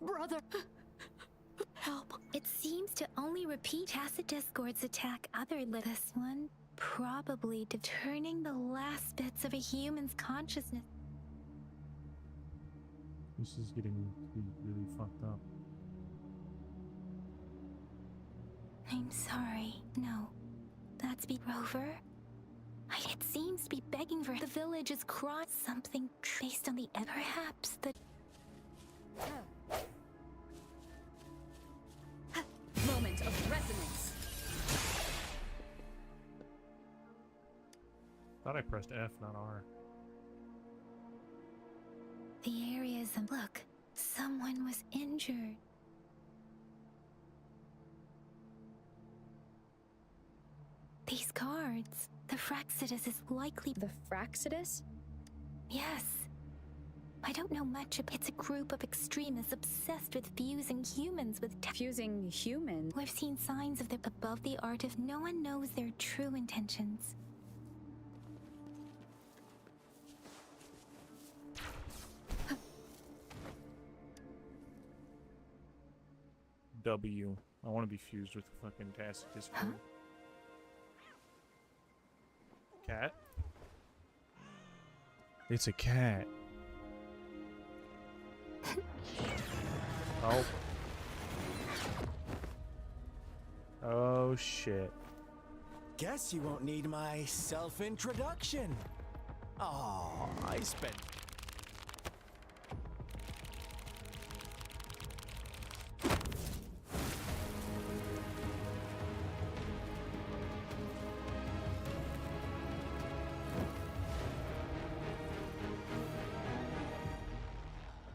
Brother. Help. It seems to only repeat Tacit Discord's attack other this one, probably turning the last bits of a human's consciousness. This is getting to be really fucked up. I'm sorry. No. That's be Rover. It seems to be begging for the village is crying something based on the perhaps the Moment of resonance. Thought I pressed F, not R. the areas and look, someone was injured. These cards, the Fraxidus is likely The Fraxidus? Yes. I don't know much. It's a group of extremists obsessed with fusing humans with Fusing humans? We've seen signs of them above the art if no one knows their true intentions. W. I want to be fused with the fucking Tacit Discord. Cat? It's a cat. Oh. Oh shit. Guess you won't need my self-introduction. Oh, I spent...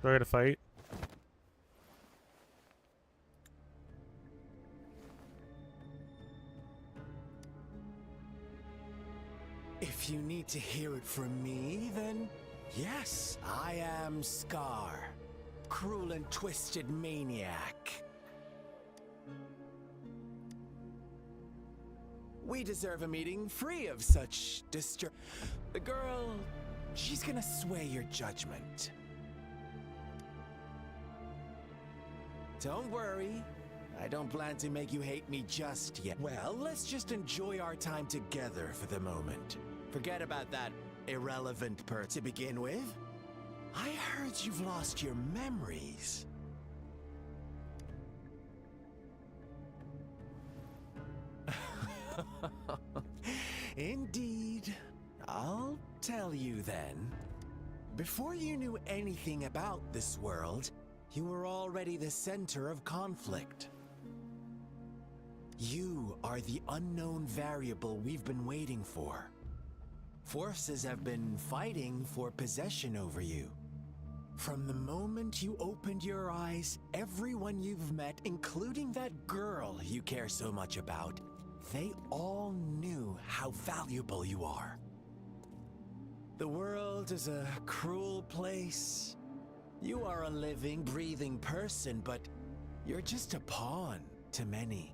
Do I gotta fight? If you need to hear it from me, then yes, I am Scar, cruel and twisted maniac. We deserve a meeting free of such The girl, she's gonna sway your judgment. Don't worry, I don't plan to make you hate me just yet. Well, let's just enjoy our time together for the moment. Forget about that irrelevant to begin with. I heard you've lost your memories. Indeed. I'll tell you then. Before you knew anything about this world, you were already the center of conflict. You are the unknown variable we've been waiting for. Forces have been fighting for possession over you. From the moment you opened your eyes, everyone you've met, including that girl you care so much about, they all knew how valuable you are. The world is a cruel place. You are a living, breathing person, but you're just a pawn to many.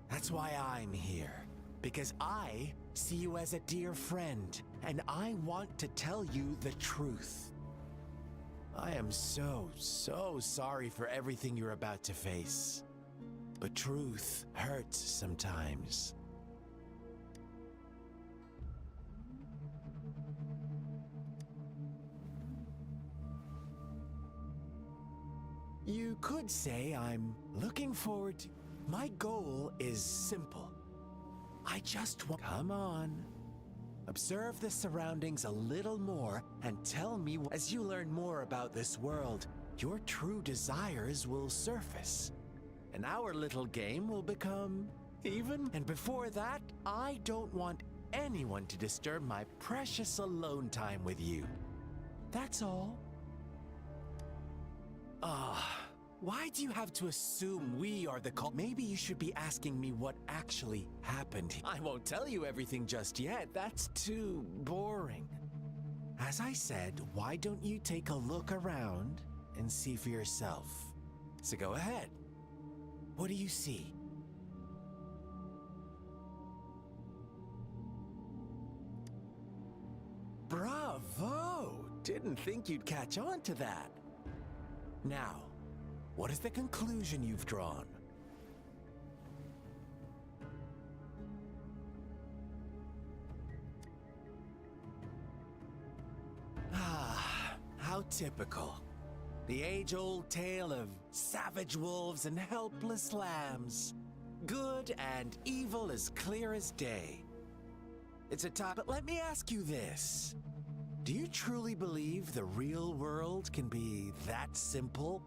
That's why I'm here, because I see you as a dear friend, and I want to tell you the truth. I am so sorry for everything you're about to face. But truth hurts sometimes. You could say I'm looking forward to... My goal is simple. I just want... Come on. Observe the surroundings a little more and tell me as you learn more about this world, your true desires will surface. And our little game will become even. And before that, I don't want anyone to disturb my precious alone time with you. That's all. Why do you have to assume we are the call? Maybe you should be asking me what actually happened. I won't tell you everything just yet. That's too boring. As I said, why don't you take a look around and see for yourself? So go ahead. What do you see? Bravo! Didn't think you'd catch on to that. Now, what is the conclusion you've drawn? How typical. The age-old tale of savage wolves and helpless lambs. Good and evil as clear as day. It's a topic, but let me ask you this. Do you truly believe the real world can be that simple?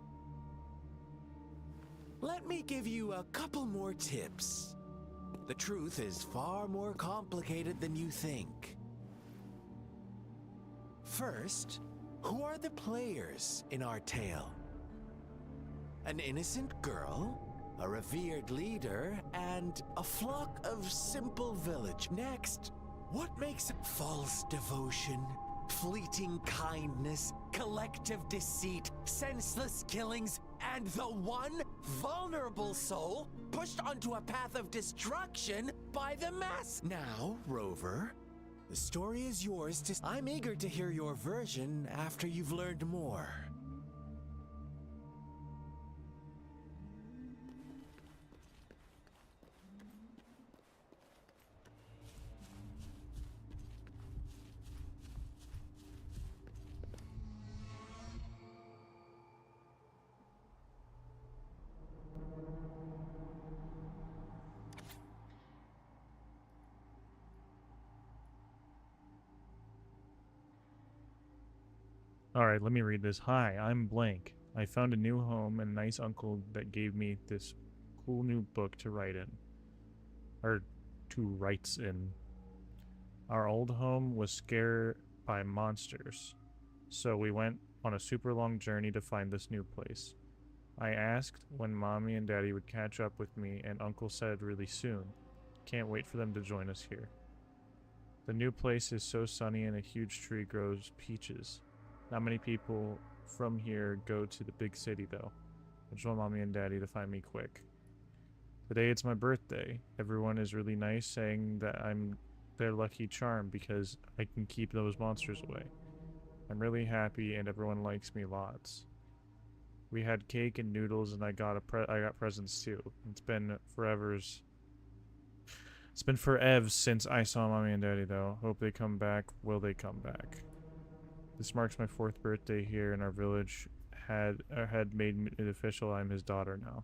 Let me give you a couple more tips. The truth is far more complicated than you think. First, who are the players in our tale? An innocent girl, a revered leader, and a flock of simple village. Next, what makes false devotion, fleeting kindness, collective deceit, senseless killings, and the one vulnerable soul pushed onto a path of destruction by the mass? Now, Rover, the story is yours to... I'm eager to hear your version after you've learned more. Alright, let me read this. Hi, I'm blank. I found a new home and a nice uncle that gave me this cool new book to write in. Or to writes in. Our old home was scared by monsters, so we went on a super long journey to find this new place. I asked when Mommy and Daddy would catch up with me, and Uncle said really soon. Can't wait for them to join us here. The new place is so sunny and a huge tree grows peaches. Not many people from here go to the big city though. I just want Mommy and Daddy to find me quick. Today it's my birthday. Everyone is really nice, saying that I'm their lucky charm because I can keep those monsters away. I'm really happy and everyone likes me lots. We had cake and noodles and I got presents too. It's been forever since I saw Mommy and Daddy though. Hope they come back. Will they come back? This marks my 4th birthday here in our village. Had made it official I'm his daughter now.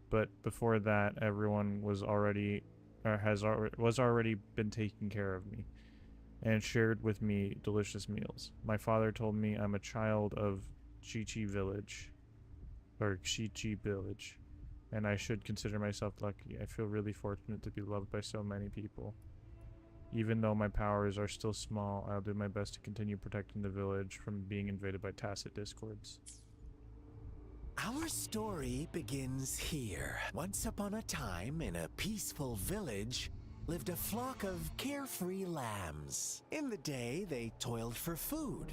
But before that, everyone was already been taking care of me and shared with me delicious meals. My father told me I'm a child of Chi-Chi village, and I should consider myself lucky. I feel really fortunate to be loved by so many people. Even though my powers are still small, I'll do my best to continue protecting the village from being invaded by tacit discords. Our story begins here. Once upon a time, in a peaceful village, lived a flock of carefree lambs. In the day, they toiled for food,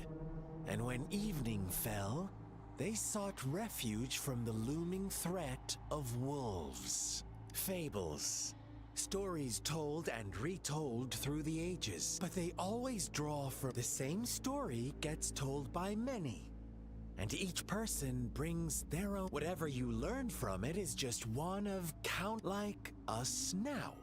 and when evening fell, they sought refuge from the looming threat of wolves. Fables. Stories told and retold through the ages, but they always draw from the same story gets told by many. and each person brings their own. Whatever you learned from it is just one of count like us now.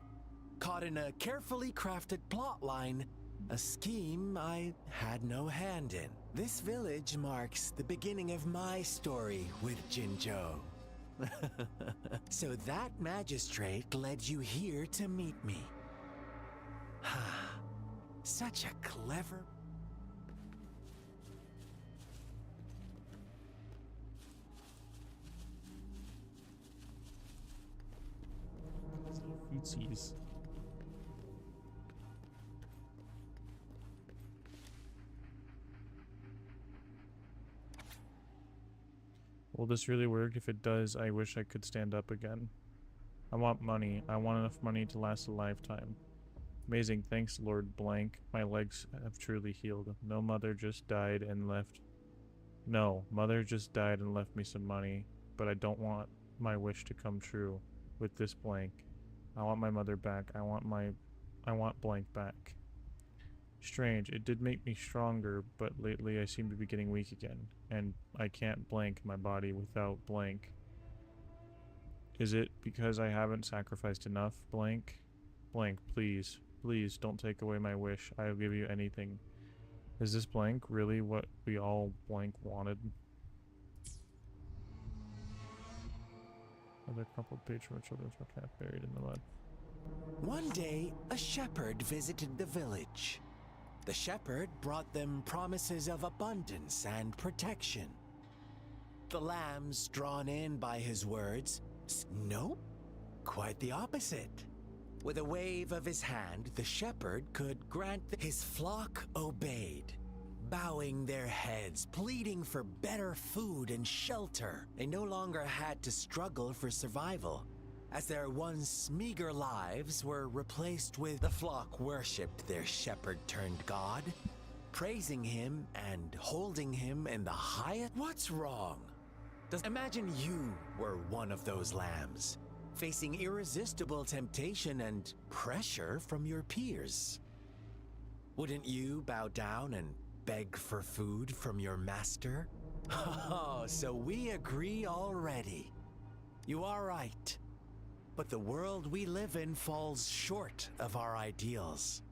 Caught in a carefully crafted plotline, a scheme I had no hand in. This village marks the beginning of my story with Jinzhou. So that magistrate led you here to meet me. Such a clever... Footsies. Will this really work? If it does, I wish I could stand up again. I want money. I want enough money to last a lifetime. Amazing. Thanks, Lord Blank. My legs have truly healed. No, mother just died and left... No, mother just died and left me some money. But I don't want my wish to come true with this blank. I want my mother back. I want blank back. Strange. It did make me stronger, but lately I seem to be getting weak again. And I can't blank my body without blank. Is it because I haven't sacrificed enough? Blank? Blank, please. Please don't take away my wish. I'll give you anything. Is this blank really what we all blank wanted? Other crumpled page from children's book half buried in the mud. One day, a shepherd visited the village. The shepherd brought them promises of abundance and protection. The lambs, drawn in by his words, nope, quite the opposite. With a wave of his hand, the shepherd could grant his flock obeyed, bowing their heads, pleading for better food and shelter. They no longer had to struggle for survival, as their once meager lives were replaced with the flock worshipped their shepherd-turned-god, praising him and holding him in the highest. What's wrong? Imagine you were one of those lambs, facing irresistible temptation and pressure from your peers. Wouldn't you bow down and beg for food from your master? Oh, so we agree already. You are right. But the world we live in falls short of our ideals.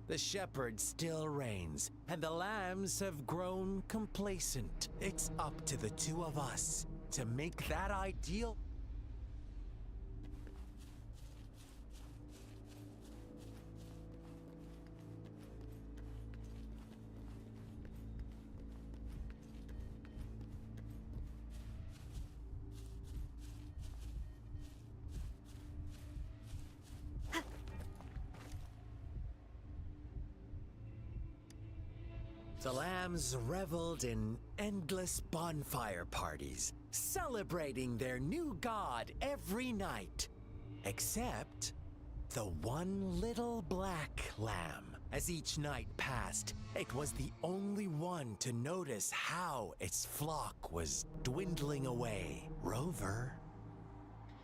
The shepherd still reigns, and the lambs have grown complacent. It's up to the two of us to make that ideal. The lambs reveled in endless bonfire parties, celebrating their new god every night. Except the one little black lamb. As each night passed, it was the only one to notice how its flock was dwindling away. Rover,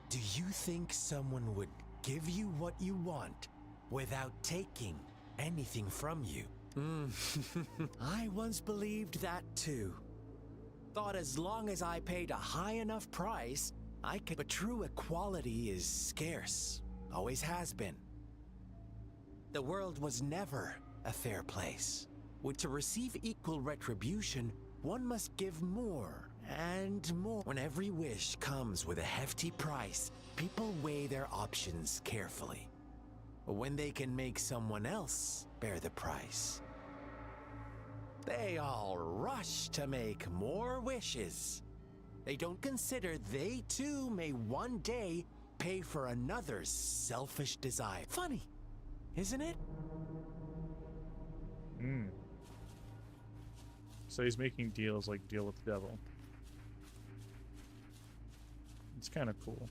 do you think someone would give you what you want without taking anything from you? I once believed that too. Thought as long as I paid a high enough price, I could. But true equality is scarce. Always has been. The world was never a fair place. To receive equal retribution, one must give more and more. When every wish comes with a hefty price, people weigh their options carefully. When they can make someone else bear the price, they all rush to make more wishes. They don't consider they too may one day pay for another's selfish desire. Funny, isn't it? So he's making deals like deal with the devil. It's kind of cool.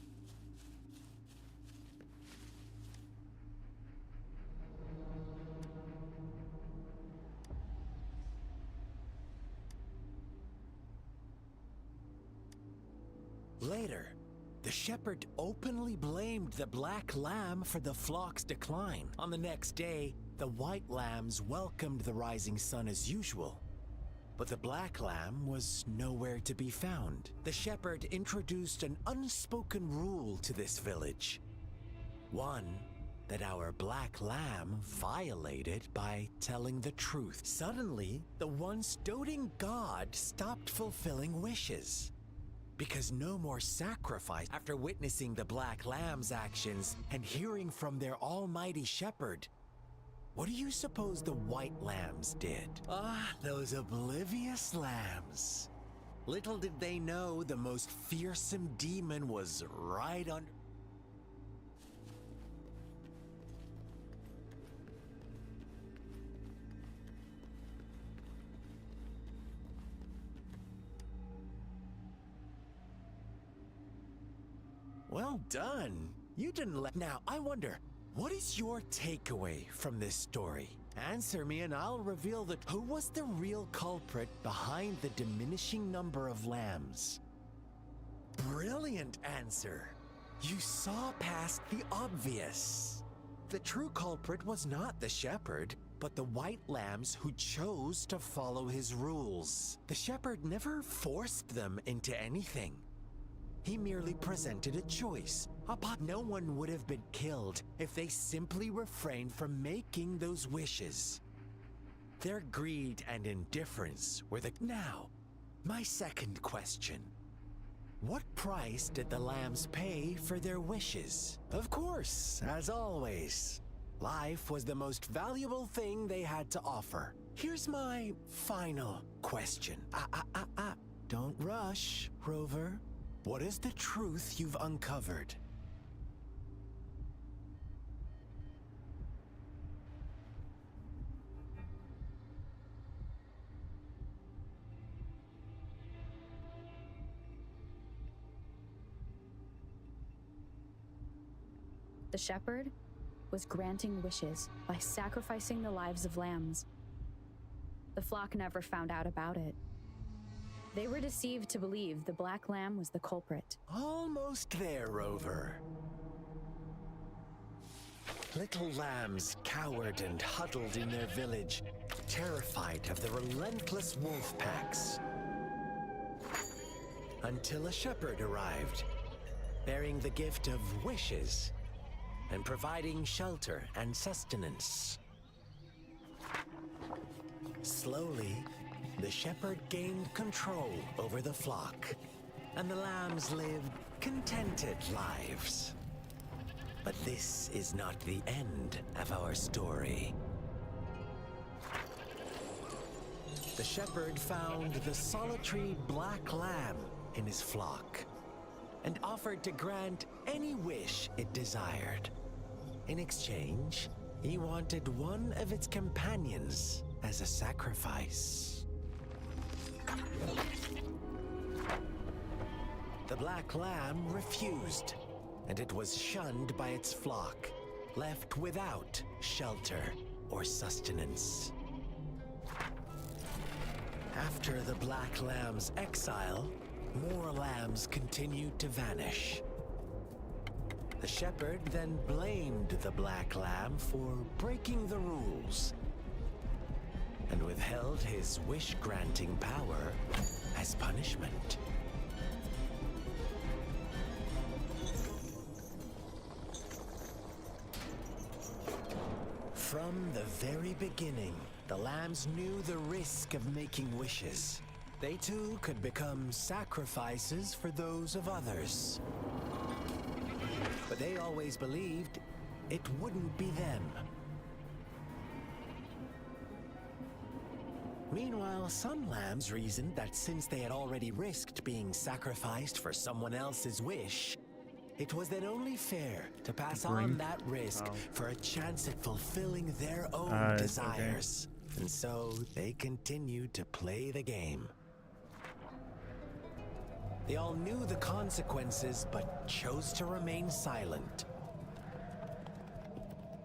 Later, the shepherd openly blamed the black lamb for the flock's decline. On the next day, the white lambs welcomed the rising sun as usual. But the black lamb was nowhere to be found. The shepherd introduced an unspoken rule to this village. One that our black lamb violated by telling the truth. Suddenly, the once doting god stopped fulfilling wishes. Because no more sacrifice. After witnessing the black lamb's actions and hearing from their almighty shepherd, what do you suppose the white lambs did? Ah, those oblivious lambs. Little did they know the most fearsome demon was right under... Well done. You didn't let... Now, I wonder, what is your takeaway from this story? Answer me and I'll reveal that who was the real culprit behind the diminishing number of lambs? Brilliant answer. You saw past the obvious. The true culprit was not the shepherd, but the white lambs who chose to follow his rules. The shepherd never forced them into anything. He merely presented a choice. No one would have been killed if they simply refrained from making those wishes. Their greed and indifference were the... Now, my second question. What price did the lambs pay for their wishes? Of course, as always, life was the most valuable thing they had to offer. Here's my final question. Don't rush, Rover. What is the truth you've uncovered? The shepherd was granting wishes by sacrificing the lives of lambs. The flock never found out about it. They were deceived to believe the black lamb was the culprit. Almost there, Rover. Little lambs cowered and huddled in their village, terrified of the relentless wolf packs. Until a shepherd arrived, bearing the gift of wishes and providing shelter and sustenance. Slowly, the shepherd gained control over the flock, and the lambs lived contented lives. But this is not the end of our story. The shepherd found the solitary black lamb in his flock and offered to grant any wish it desired. In exchange, he wanted one of its companions as a sacrifice. The black lamb refused, and it was shunned by its flock, left without shelter or sustenance. After the black lamb's exile, more lambs continued to vanish. The shepherd then blamed the black lamb for breaking the rules and withheld his wish-granting power as punishment. From the very beginning, the lambs knew the risk of making wishes. They too could become sacrifices for those of others. But they always believed it wouldn't be them. Meanwhile, some lambs reasoned that since they had already risked being sacrificed for someone else's wish, it was then only fair to pass on that risk for a chance at fulfilling their own desires. Okay. And so they continued to play the game. They all knew the consequences, but chose to remain silent.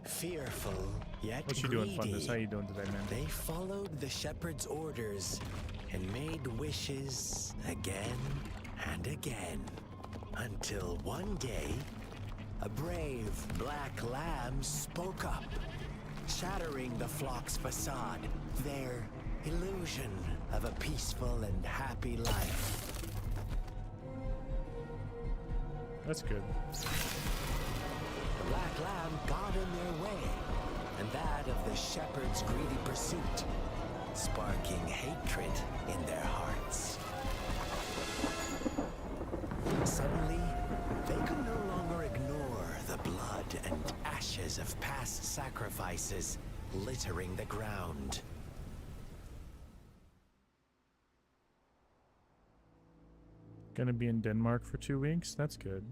Fearful, yet what you greedy, doing, Fundus? How you doing today, man? They followed the shepherd's orders and made wishes again and again. Until one day, a brave black lamb spoke up, shattering the flock's facade, their illusion of a peaceful and happy life. That's good. The Black Lamb got in their way, and that of the shepherd's greedy pursuit, sparking hatred in their hearts. Suddenly, they could no longer ignore the blood and ashes of past sacrifices littering the ground. Gonna be in Denmark for 2 weeks? That's good.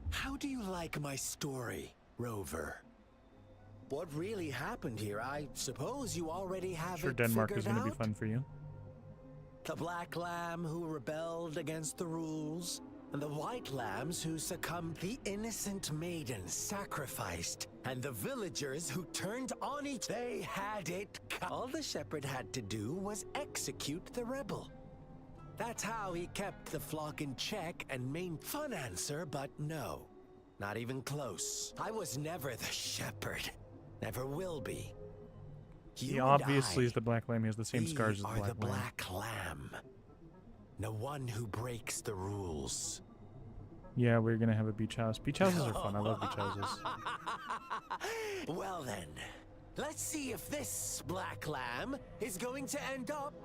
How do you like my story, Rover? What really happened here? I suppose you already have Sure, it Denmark is figured gonna be out? fun for you. The Black Lamb who rebelled against the rules, and the White Lambs who succumbed, the innocent maidens sacrificed, and the villagers who turned on each. They had it. All the shepherd had to do was execute the rebel. That's how he kept the flock in check and fun answer, but no. Not even close. I was never the shepherd. Never will be. He You obviously and is the Black Lamb. He has the same we scars as the are Black the Lamb. Black Lamb. The one who breaks the rules. Yeah, we're gonna have a beach house. Beach houses are fun. I love beach houses. Well then, let's see if this Black Lamb is going to end up.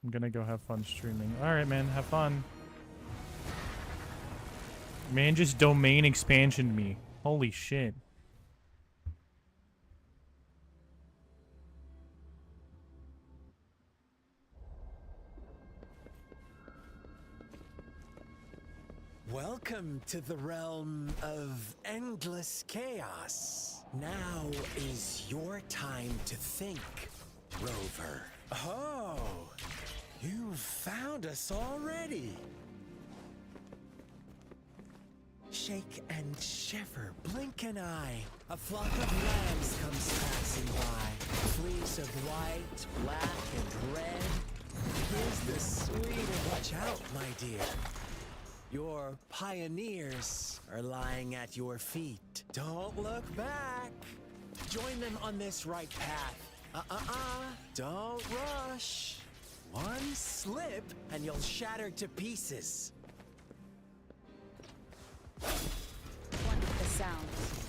I'm gonna go have fun streaming. Alright, man. Have fun. Man just domain expansioned me. Holy shit. Welcome to the realm of endless chaos. Now is your time to think, Rover. Oh, you found us already. Shake and shiver, blink an eye. A flock of lambs comes passing by. Fleece of white, black, and red. Here's the sweet. Watch out, my dear. Your pioneers are lying at your feet. Don't look back. Join them on this right path. Don't rush. One slip and you'll shatter to pieces. Wonderful sounds.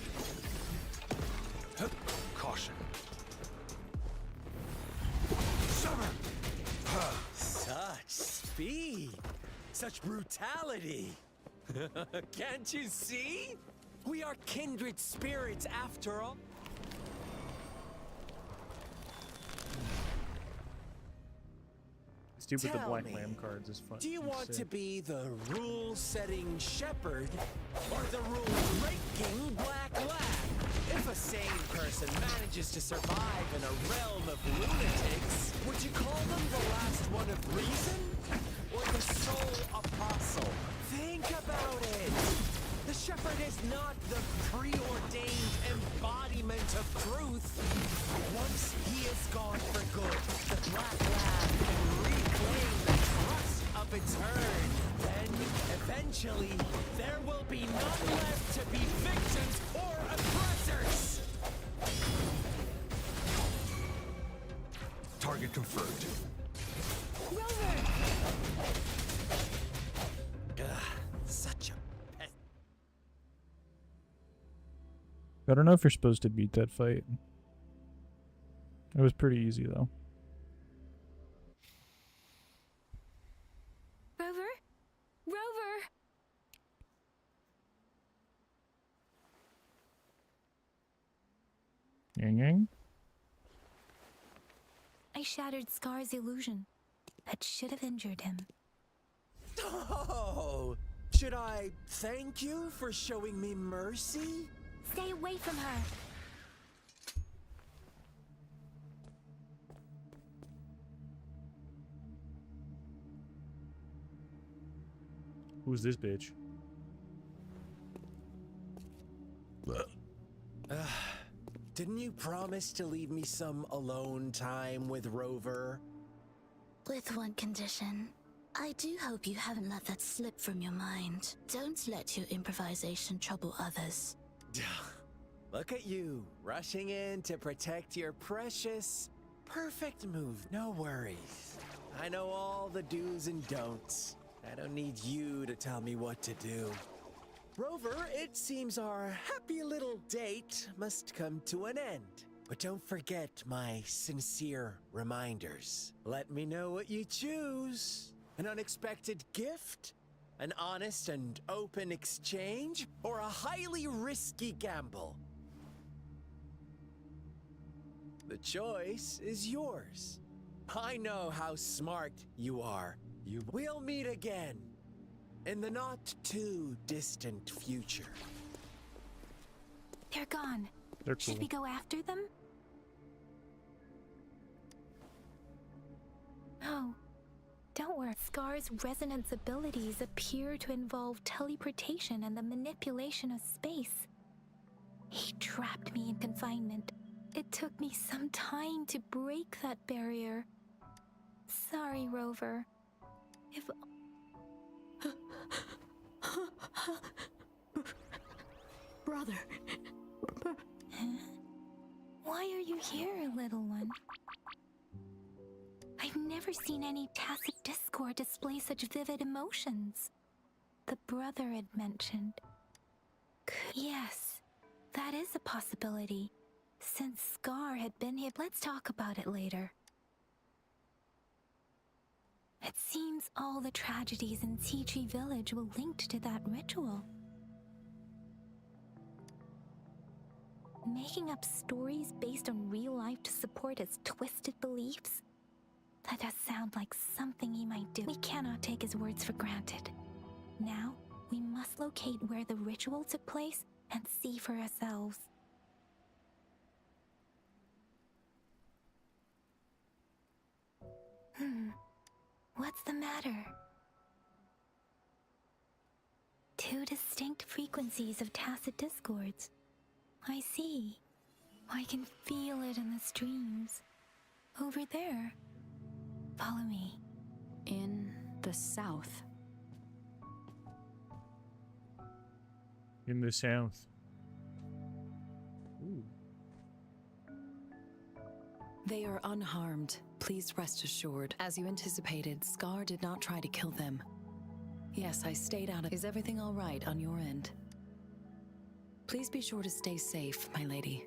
Caution. Summer! Such speed! Such brutality! Can't you see? We are kindred spirits after all. This dude with the Tell Black me, Lamb cards is fun. Do you He's want to sick. be the rule-setting shepherd or the rule-breaking Black Lamb? If a sane person manages to survive in a realm of lunatics, would you call them the last one of reason? Or the sole apostle? Think about it! The shepherd is not the preordained embodiment of truth. Once he is gone for good, the Black Lamb can reclaim the trust of its herd. Then, eventually, there will be none left to be victims or aggressors. Target confirmed. Such a pest. I don't know if you're supposed to beat that fight. It was pretty easy though. Rover? Rover! Yang yang. I shattered Scar's illusion. That should have injured him. Oh, should I thank you for showing me mercy? Stay away from her! Who's this bitch? Didn't you promise to leave me some alone time with Rover? With one condition. I do hope you haven't let that slip from your mind. Don't let your improvisation trouble others. Look at you, rushing in to protect your precious perfect move, no worries. I know all the do's and don'ts. I don't need you to tell me what to do. Rover, it seems our happy little date must come to an end. But don't forget my sincere reminders. Let me know what you choose. An unexpected gift? An honest and open exchange? Or a highly risky gamble? The choice is yours. I know how smart you are. We'll meet again in the not too distant future. They're gone. They're Should cool. we go after them? No. Don't worry. Scar's resonance abilities appear to involve teleportation and the manipulation of space. He trapped me in confinement. It took me some time to break that barrier. Sorry, Rover. If... Brother. Huh? Why are you here, little one? I've never seen any tacit discord display such vivid emotions. The brother had mentioned. Yes, that is a possibility. Since Scar had been here, let's talk about it later. It seems all the tragedies in Tea Tree Village were linked to that ritual. Making up stories based on real life to support his twisted beliefs? That does sound like something he might do. We cannot take his words for granted. Now, we must locate where the ritual took place and see for ourselves. What's the matter? Two distinct frequencies of tacit discords. I see. I can feel it in the streams. Over there. Follow me. In the south. In the south. Ooh. They are unharmed. Please rest assured. As you anticipated, Scar did not try to kill them. Yes, I stayed out of... Is everything all right on your end? Please be sure to stay safe, my lady.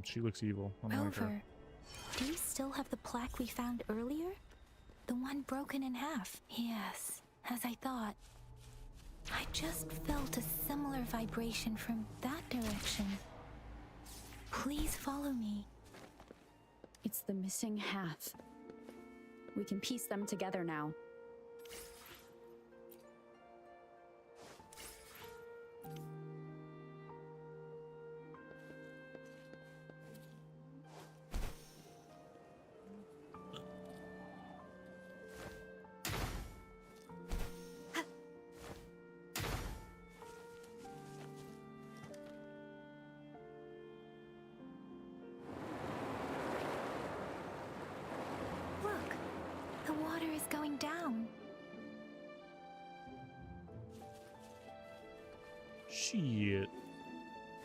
She looks evil. I don't like her. Rover, do you still have the plaque we found earlier? The one broken in half? Yes, as I thought. I just felt a similar vibration from that direction. Please follow me. It's the missing half. We can piece them together now. Look, the water is going down. Shit.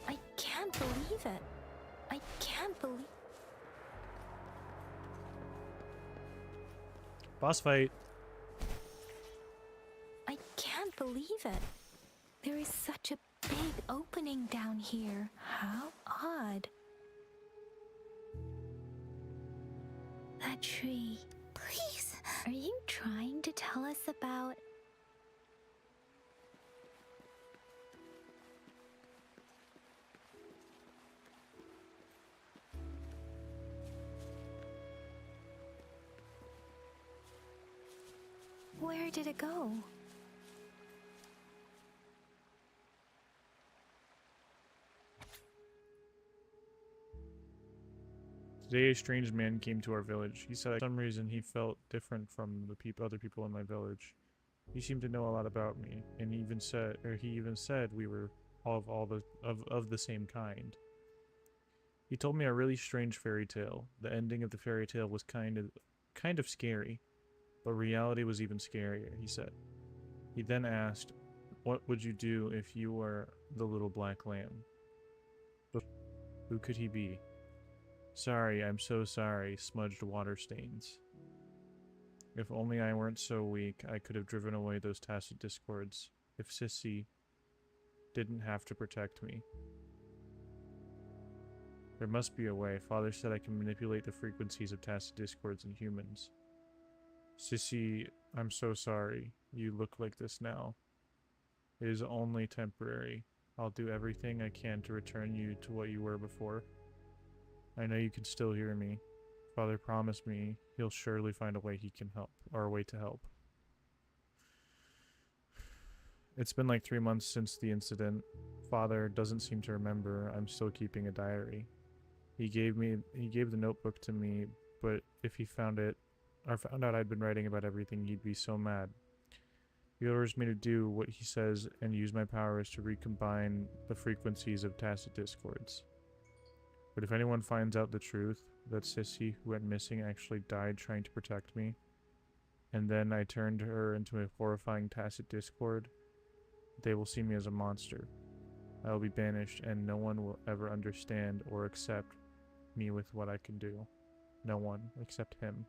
I can't believe it. I can't believe... Boss fight. I can't believe it. There is such a big opening down here. How odd. That tree. Please. Are you trying to tell us about... Where did it go? Today, a strange man came to our village. He said for some reason he felt different from the other people in my village. He seemed to know a lot about me, and he even said we were all of the same kind. He told me a really strange fairy tale. The ending of the fairy tale was kind of scary, but reality was even scarier, he said. He then asked, "What would you do if you were the little black lamb?" Who could he be? Sorry, I'm so sorry, smudged water stains. If only I weren't so weak, I could have driven away those tacit discords. If Sissy didn't have to protect me. There must be a way. Father said I can manipulate the frequencies of tacit discords in humans. Sissy, I'm so sorry. You look like this now. It is only temporary. I'll do everything I can to return you to what you were before. I know you can still hear me. Father promised me he'll surely find a way he can help, or a way to help. It's been like 3 months since the incident. Father doesn't seem to remember. I'm still keeping a diary. He gave the notebook to me, but if he found out I'd been writing about everything, he'd be so mad. He orders me to do what he says and use my powers to recombine the frequencies of tacit discords. But if anyone finds out the truth, that Sissy who went missing actually died trying to protect me, and then I turned her into a horrifying tacit discord, they will see me as a monster. I will be banished, and no one will ever understand or accept me with what I can do. No one, except him.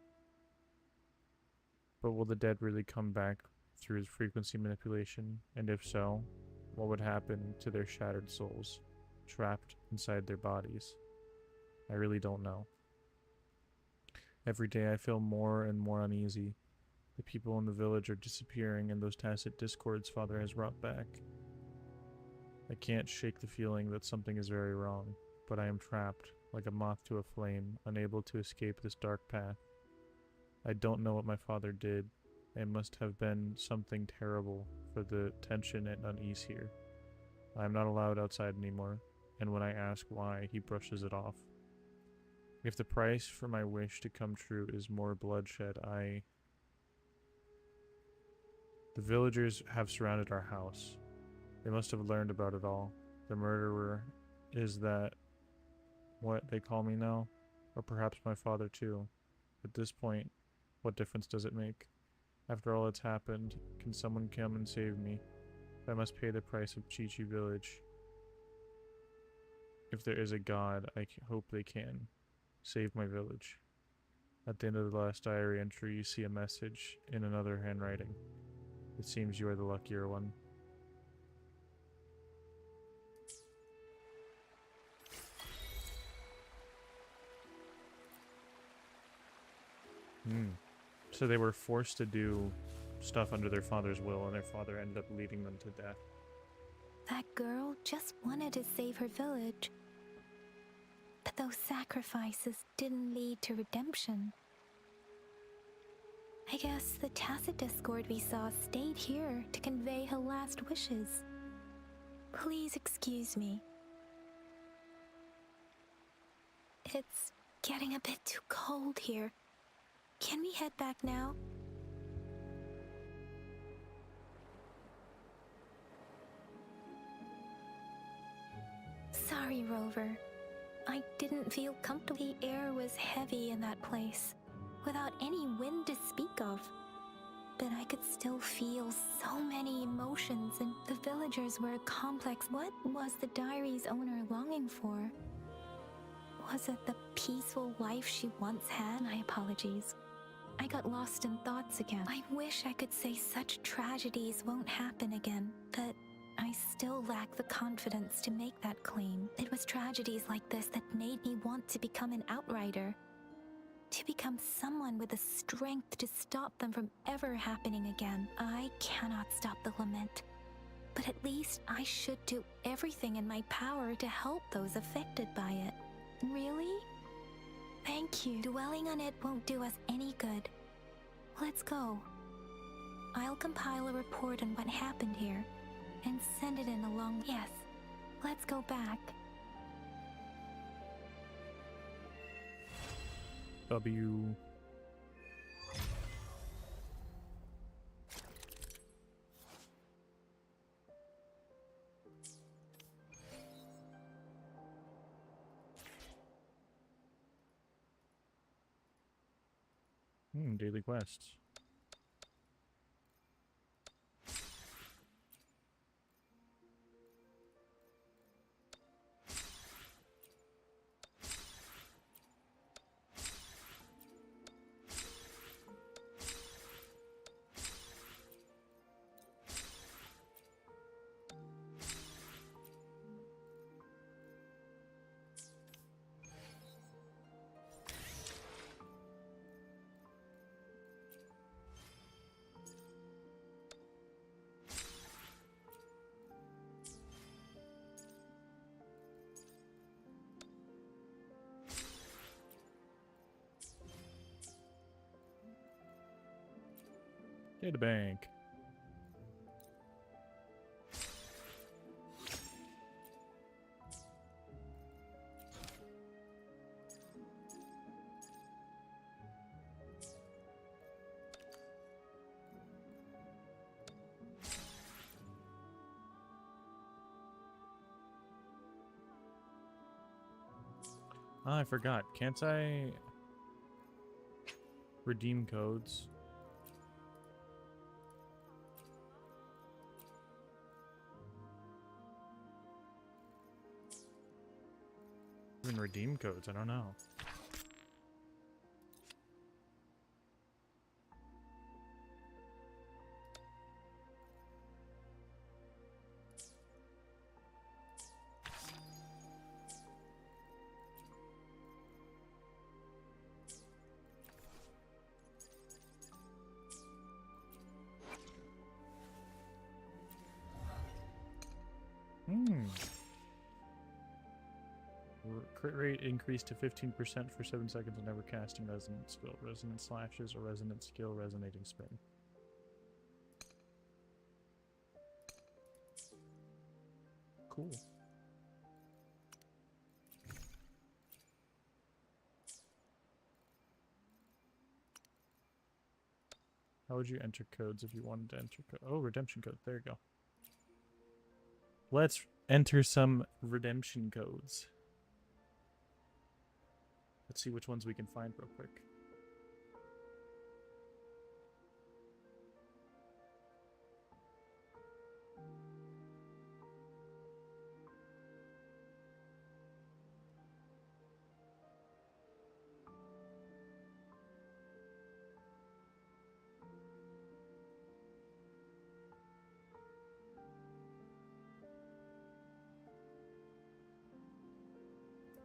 But will the dead really come back through frequency manipulation? And if so, what would happen to their shattered souls, trapped inside their bodies? I really don't know. Every day I feel more and more uneasy. The people in the village are disappearing, and those tacit discords Father has brought back. I can't shake the feeling that something is very wrong, but I am trapped, like a moth to a flame, unable to escape this dark path. I don't know what my father did. It must have been something terrible for the tension and unease here. I am not allowed outside anymore, and when I ask why, he brushes it off. If the price for my wish to come true is more bloodshed, The villagers have surrounded our house. They must have learned about it all. The murderer, is that what they call me now? Or perhaps my father too. At this point, what difference does it make? After all that's happened, can someone come and save me? I must pay the price of Chi-Chi Village. If there is a god, I hope they can. Save my village. At the end of the last diary entry, you see a message in another handwriting. It seems you are the luckier one. So they were forced to do stuff under their father's will, and their father ended up leading them to death. That girl just wanted to save her village. But those sacrifices didn't lead to redemption. I guess the tacit discord we saw stayed here to convey her last wishes. Please excuse me. It's getting a bit too cold here. Can we head back now? Sorry, Rover. I didn't feel comfortable. The air was heavy in that place, without any wind to speak of. But I could still feel so many emotions, and the villagers were complex. What was the diary's owner longing for? Was it the peaceful life she once had? My apologies. I got lost in thoughts again. I wish I could say such tragedies won't happen again, but I still lack the confidence to make that claim. It was tragedies like this that made me want to become an outrider. To become someone with the strength to stop them from ever happening again. I cannot stop the lament, but at least I should do everything in my power to help those affected by it. Really? Thank you. Dwelling on it won't do us any good. Let's go. I'll compile a report on what happened here and send it in along. Yes, let's go back. W. Daily quests. Data bank. Oh, I forgot. Can't I redeem codes? Even redeem codes, I don't know. Crit rate increased to 15% for 7 seconds whenever casting resonant skill, resonant slashes, or resonant skill resonating spin. Cool. How would you enter codes if you wanted to enter code? Oh, redemption code. There you go. Let's enter some redemption codes. Let's see which ones we can find real quick.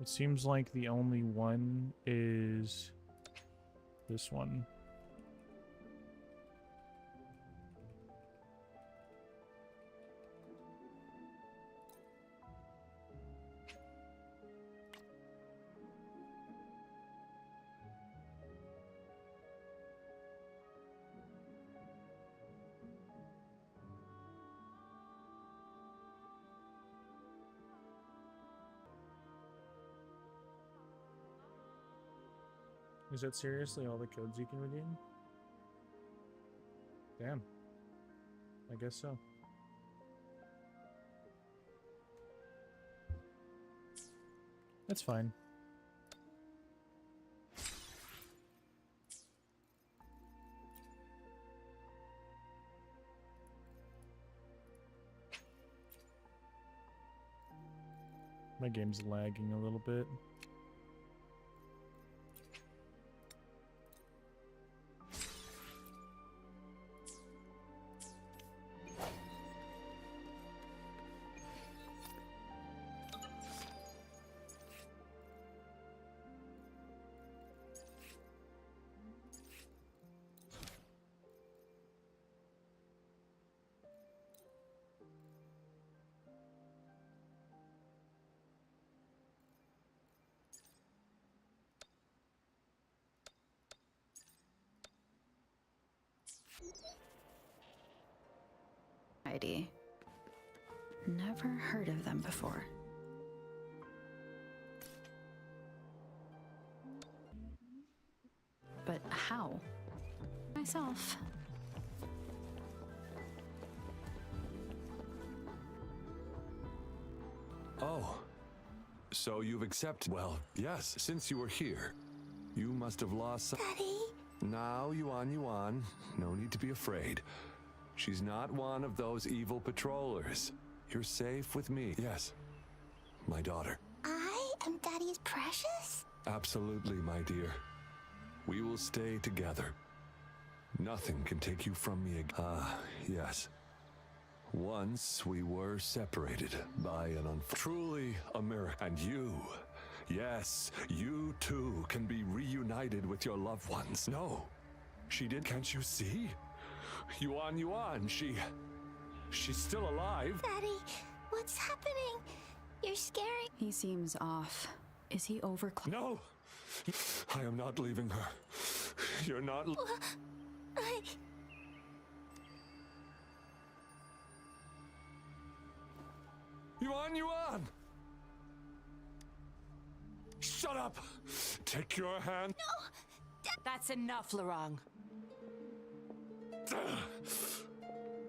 It seems like the only one is this one. Is that seriously all the codes you can redeem? Damn. I guess so. That's fine. My game's lagging a little bit. Never heard of them before. But how? Myself. Oh. So you've accepted. Well, yes, since you were here. You must have lost some. Daddy? Now, Yuan. No need to be afraid. She's not one of those evil patrollers. You're safe with me. Yes, my daughter. I am Daddy's precious? Absolutely, my dear. We will stay together. Nothing can take you from me again. Ah, yes. Once we were separated by an truly a miracle. And you, yes, you too can be reunited with your loved ones. No, she did. Can't you see? Yuan, she's still alive. Daddy, what's happening? You're scary. He seems off. Is he No! I am not leaving her. You're not... on, Yuan! Shut up! Take your hand. That's enough, Lorong.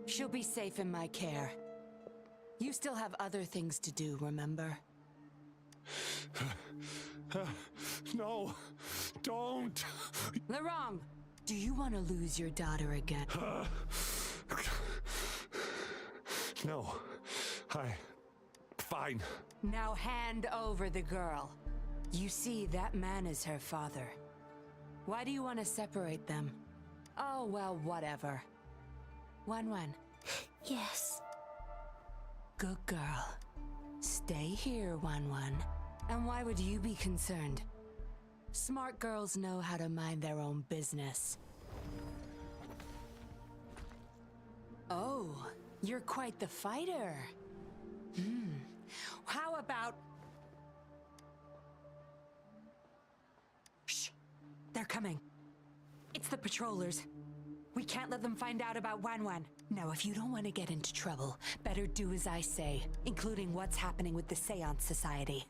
She'll be safe in my care. You still have other things to do, remember? No, don't! Lorong, do you want to lose your daughter again? No, fine. Now hand over the girl. You see, that man is her father. Why do you want to separate them? Oh, well, whatever. Wan. Yes. Good girl. Stay here, Wan. And why would you be concerned? Smart girls know how to mind their own business. Oh, you're quite the fighter. How about... Shh! They're coming. It's the patrollers. We can't let them find out about Wan. Now, if you don't want to get into trouble, better do as I say, including what's happening with the Seance Society.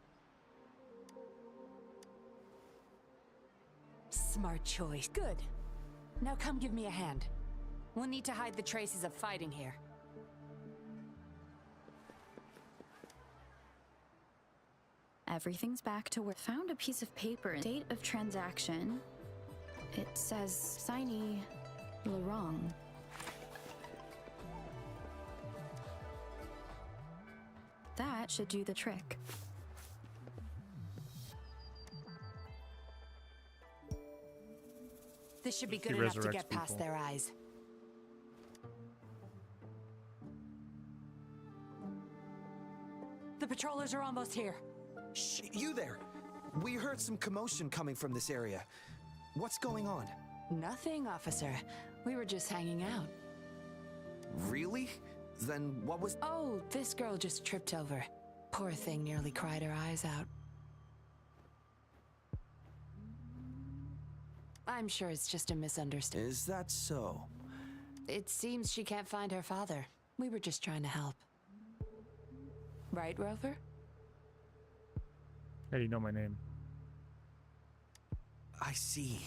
Smart choice. Good. Now come give me a hand. We'll need to hide the traces of fighting here. Everything's back to where. Found a piece of paper. Date of transaction. It says signee Lorong. That should do the trick. This should be He good enough to resurrects get past people. their eyes. The patrollers are almost here. Shh, you there! We heard some commotion coming from this area. What's going on? Nothing, officer. We were just hanging out. Really? Then what was... Oh, this girl just tripped over. Poor thing nearly cried her eyes out. I'm sure it's just a misunderstanding. Is that so? It seems she can't find her father. We were just trying to help. Right, Rover? How do you know my name? I see.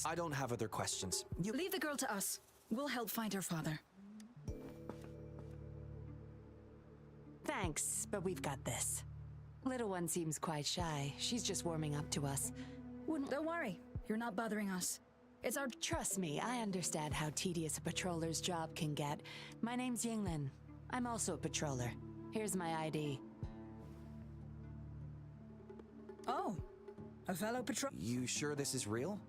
I don't have other questions. You... Leave the girl to us. We'll help find her father. Thanks, but we've got this. Little one seems quite shy. She's just warming up to us. Don't worry. You're not bothering us. It's our... Trust me, I understand how tedious a patroller's job can get. My name's Yinglin. I'm also a patroller. Here's my ID. Oh, a fellow patrol... You sure this is real?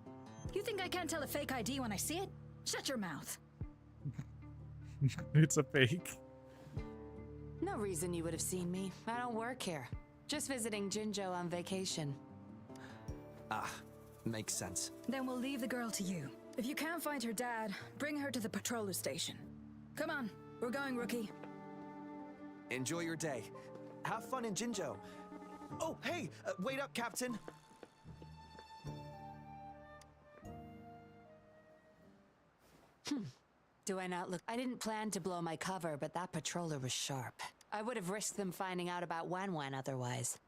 You think I can't tell a fake ID when I see it? Shut your mouth. It's a fake. No reason you would have seen me. I don't work here. Just visiting Jinzhou on vacation. Ah, makes sense. Then we'll leave the girl to you. If you can't find her dad, bring her to the patroller station. Come on, we're going, rookie. Enjoy your day. Have fun in Jinzhou. Oh, hey! Wait up, Captain! Do I not look... I didn't plan to blow my cover, but that patroller was sharp. I would have risked them finding out about Wan otherwise.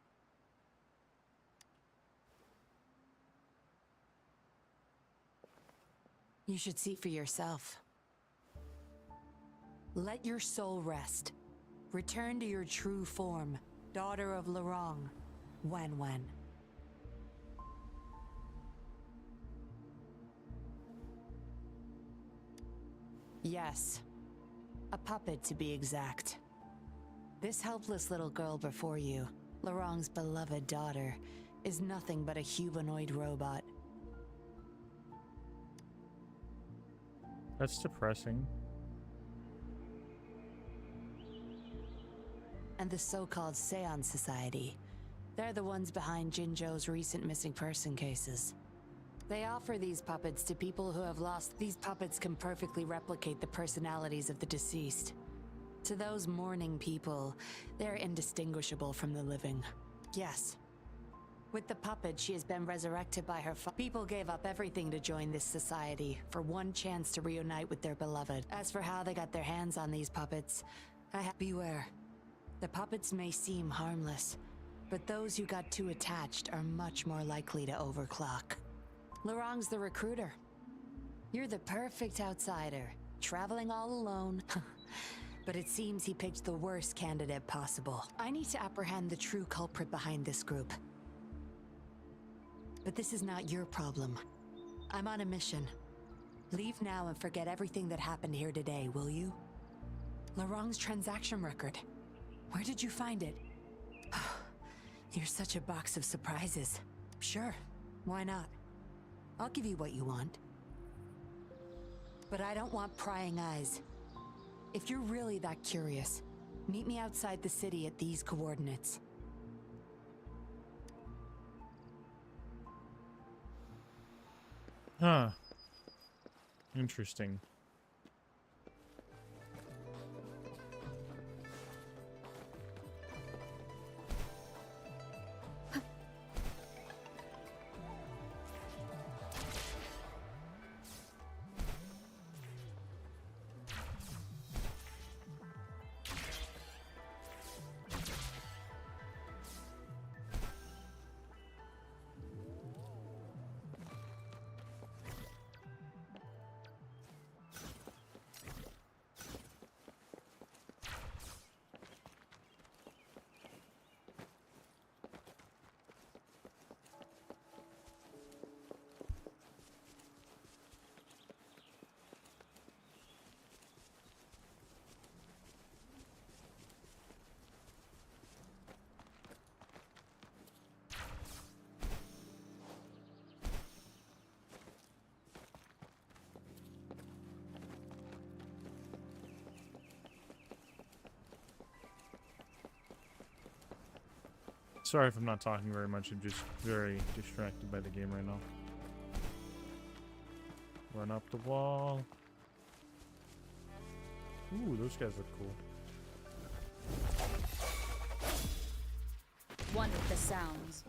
You should see for yourself. Let your soul rest. Return to your true form, daughter of Lorong, Wan. Yes. A puppet, to be exact. This helpless little girl before you, Lorong's beloved daughter, is nothing but a humanoid robot. That's depressing. And the so-called Seance Society. They're the ones behind Jinzhou's recent missing person cases. They offer these puppets to people who have lost. These puppets can perfectly replicate the personalities of the deceased. To those mourning people, they're indistinguishable from the living. Yes. With the puppet, she has been resurrected by her people gave up everything to join this society for one chance to reunite with their beloved. As for how they got their hands on these puppets, beware. The puppets may seem harmless, but those who got too attached are much more likely to overclock. Lorang's the recruiter. You're the perfect outsider, traveling all alone. But it seems he picked the worst candidate possible. I need to apprehend the true culprit behind this group. But this is not your problem. I'm on a mission. Leave now and forget everything that happened here today, will you? Lorang's transaction record. Where did you find it? You're such a box of surprises. Sure, why not? I'll give you what you want. But I don't want prying eyes. If you're really that curious, meet me outside the city at these coordinates. Huh. Interesting. Sorry if I'm not talking very much. I'm just very distracted by the game right now. Run up the wall. Ooh, those guys look cool. One with the sounds.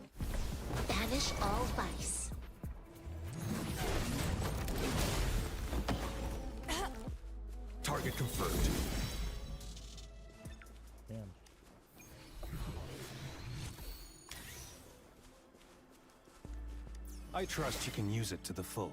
Banish all vice. Target confirmed. Damn. I trust you can use it to the full.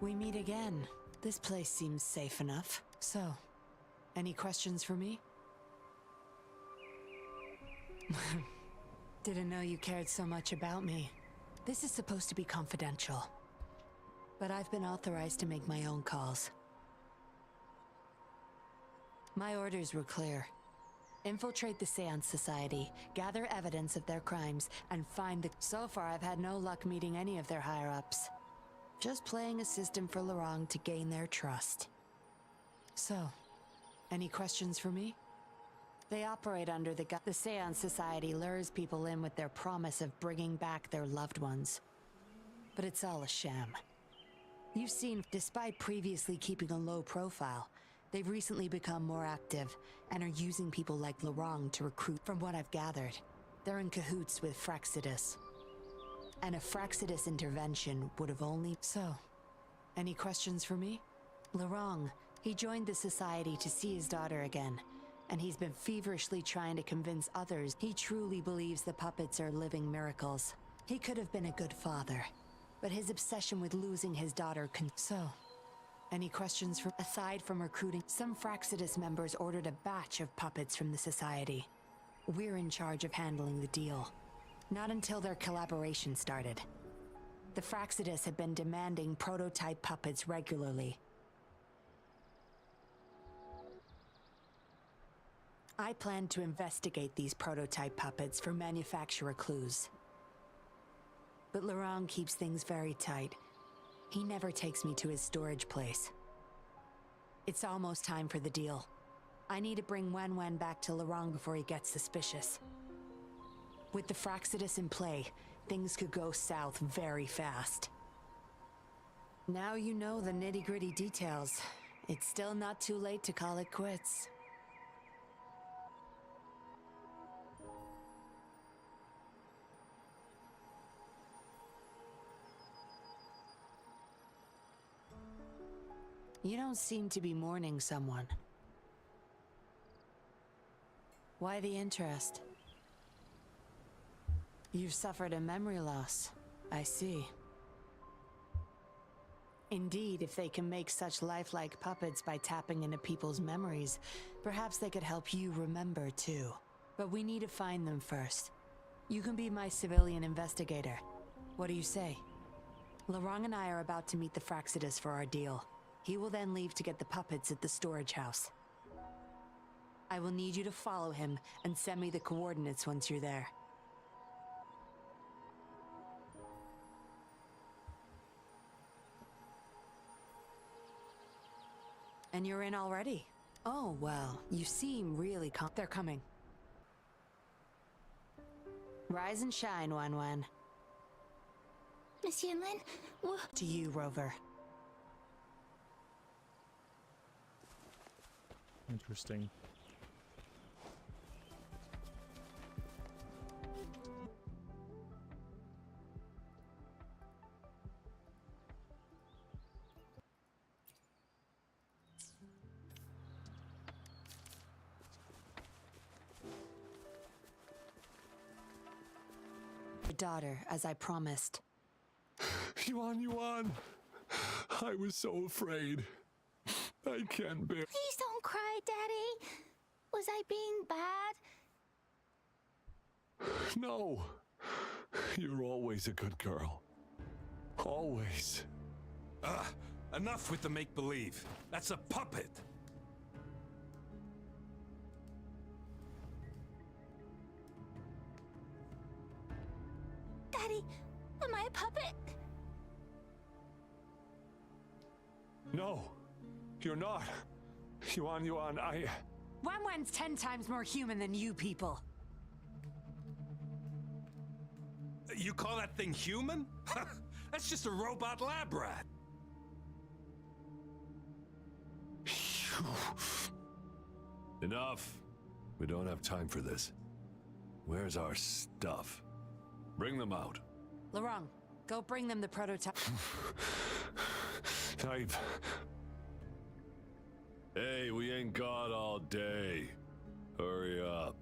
We meet again. This place seems safe enough. So, any questions for me? Didn't know you cared so much about me. This is supposed to be confidential. But I've been authorized to make my own calls. My orders were clear. Infiltrate the Seance Society, gather evidence of their crimes, and find the... So far, I've had no luck meeting any of their higher-ups. Just playing a system for Lorang to gain their trust. So, any questions for me? They operate under the Seance Society lures people in with their promise of bringing back their loved ones. But it's all a sham. You've seen, despite previously keeping a low profile, they've recently become more active and are using people like Lorang to recruit. From what I've gathered, they're in cahoots with Fraxidus. And a Fraxidus intervention would have only... So, any questions for me? Lorang, he joined the Society to see his daughter again, and he's been feverishly trying to convince others he truly believes the puppets are living miracles. He could have been a good father, but his obsession with losing his daughter So, any questions from... Aside from recruiting, some Fraxidus members ordered a batch of puppets from the Society. We're in charge of handling the deal. Not until their collaboration started. The Fraxidus had been demanding prototype puppets regularly. I plan to investigate these prototype puppets for manufacturer clues. but Laurent keeps things very tight. He never takes me to his storage place. It's almost time for the deal. I need to bring Wen back to Laurent before he gets suspicious. With the Fraxidus in play, things could go south very fast. Now you know the nitty-gritty details. It's still not too late to call it quits. You don't seem to be mourning someone. Why the interest? You've suffered a memory loss, I see. Indeed, if they can make such lifelike puppets by tapping into people's memories, perhaps they could help you remember too. But we need to find them first. You can be my civilian investigator. What do you say? Laurent and I are about to meet the Fraxidus for our deal. He will then leave to get the puppets at the storage house. I will need you to follow him and send me the coordinates once you're there. And you're in already? Oh, well, you seem really they're coming. Rise and shine, Wen. Monsieur Lin, To you, Rover. Interesting. Your daughter, as I promised. Yuan. I was so afraid. I can't bear. please don't cry, Daddy. Was I being bad? No. You're always a good girl. Always. Enough with the make-believe. That's a puppet. Daddy, am I a puppet? No. You're not. Yuan, Wen's 10 times more human than you people. You call that thing human? That's just a robot lab rat. Enough. We don't have time for this. Where's our stuff? Bring them out. Laurent, go bring them the prototype. Hey, we ain't got all day. Hurry up.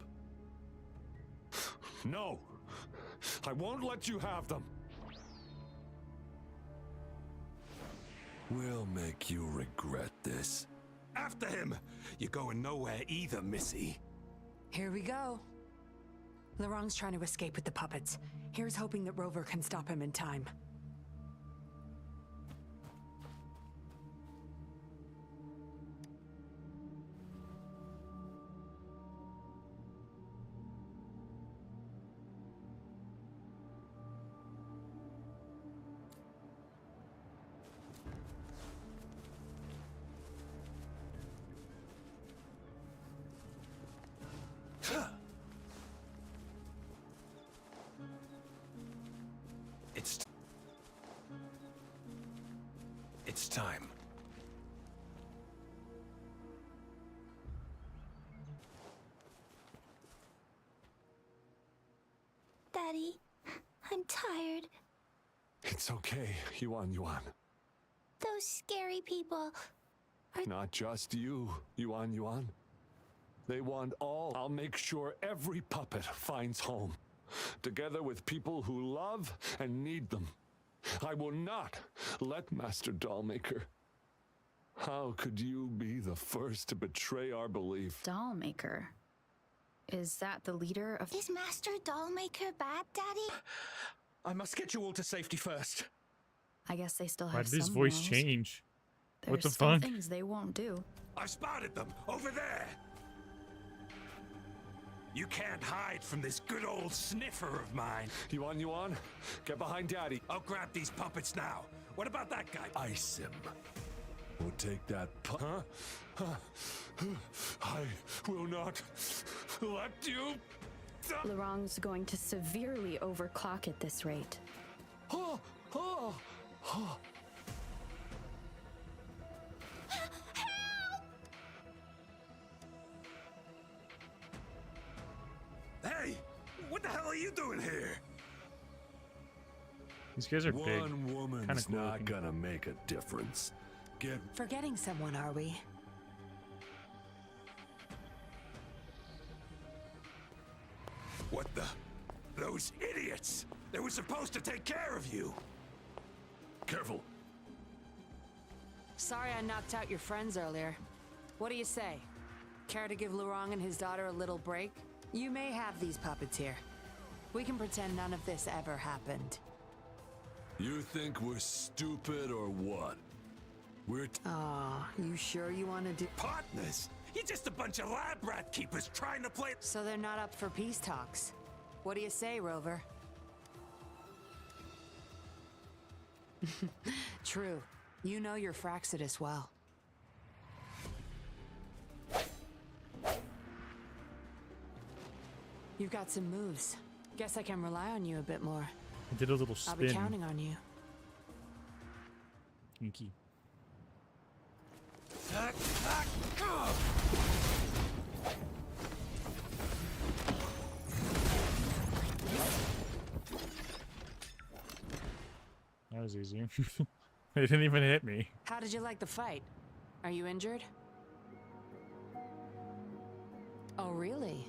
No! I won't let you have them! We'll make you regret this. After him! You're going nowhere either, Missy. Here we go. Laurent's trying to escape with the puppets. Here's hoping that Rover can stop him in time. It's time. Daddy, I'm tired. It's okay, Yuan. Those scary people are... Not just you, Yuan. They want all. I'll make sure every puppet finds home, together with people who love and need them. I will not let Master Dollmaker. How could you be the first to betray our belief? Dollmaker? Is that the leader of... Is Master Dollmaker bad, Daddy? I must get you all to safety first. I guess they still Why have did his some voice morals. change? There's What the still fuck? things they won't do. I spotted them over there. You can't hide from this good old sniffer of mine. Yuan, get behind Daddy. I'll grab these puppets now. What about that guy? Ice him. We'll take that I will not let you. Laurent's going to severely overclock at this rate. Hey, what the hell are you doing here? These guys are big. One woman's cool not looking. gonna make a difference. Get Forgetting someone, are we? What the? Those idiots! They were supposed to take care of you! careful. Sorry I knocked out your friends earlier. What do you say? Care to give Laurent and his daughter a little break? You may have these puppets here. We can pretend none of this ever happened. You think we're stupid or what? We're Aw, you sure you want to do— Partners? You're just a bunch of lab rat keepers trying to play— So they're not up for peace talks. What do you say, Rover? True. You know your Fraxidus well. You've got some moves. Guess I can rely on you a bit more. I did a little spin. I'll be counting on you. Inky. That was easy. They didn't even hit me. How did you like the fight? Are you injured? Oh, really?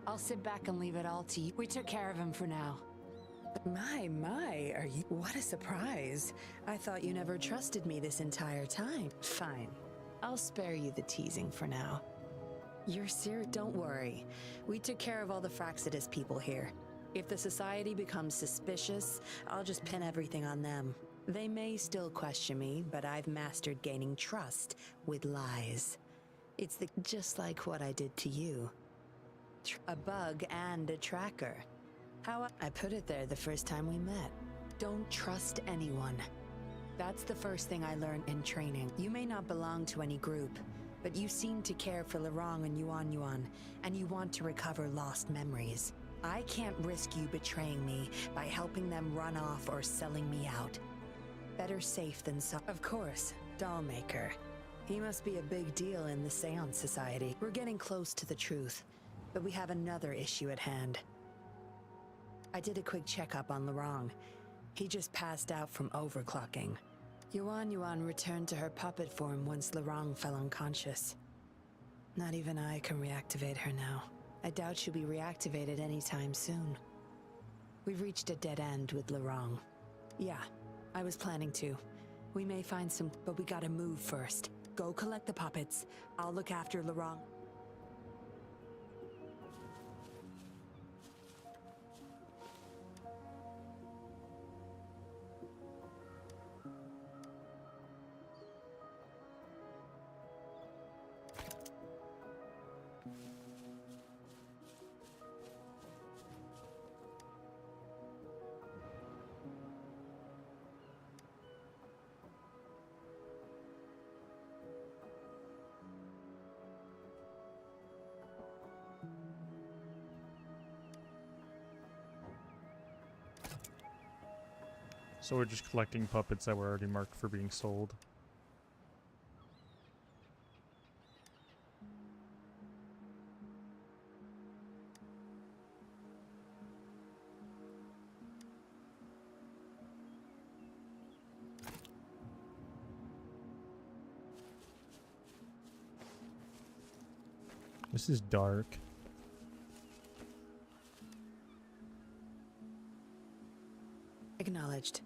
I'll sit back and leave it all to you. We took care of him for now. My, are you— What a surprise. I thought you never trusted me this entire time. Fine. I'll spare you the teasing for now. You're serious? Don't worry. We took care of all the Fraxidus people here. If the society becomes suspicious, I'll just pin everything on them. They may still question me, but I've mastered gaining trust with lies. It's just like what I did to you. A bug and a tracker. How I put it there the first time we met. Don't trust anyone. That's the first thing I learned in training. You may not belong to any group, but you seem to care for Laurent and Yuan, and you want to recover lost memories. I can't risk you betraying me by helping them run off or selling me out. Better safe than sorry. Of course, Dollmaker. He must be a big deal in the Seance Society. We're getting close to the truth, but we have another issue at hand. I did a quick checkup on Laurent. He just passed out from overclocking. Yuan returned to her puppet form once Laurent fell unconscious. Not even I can reactivate her now. I doubt she'll be reactivated anytime soon. We've reached a dead end with Laurent. Yeah, I was planning to. We may find some, but we gotta move first. Go collect the puppets. I'll look after Laurent. So we're just collecting puppets that were already marked for being sold. This is dark. Acknowledged.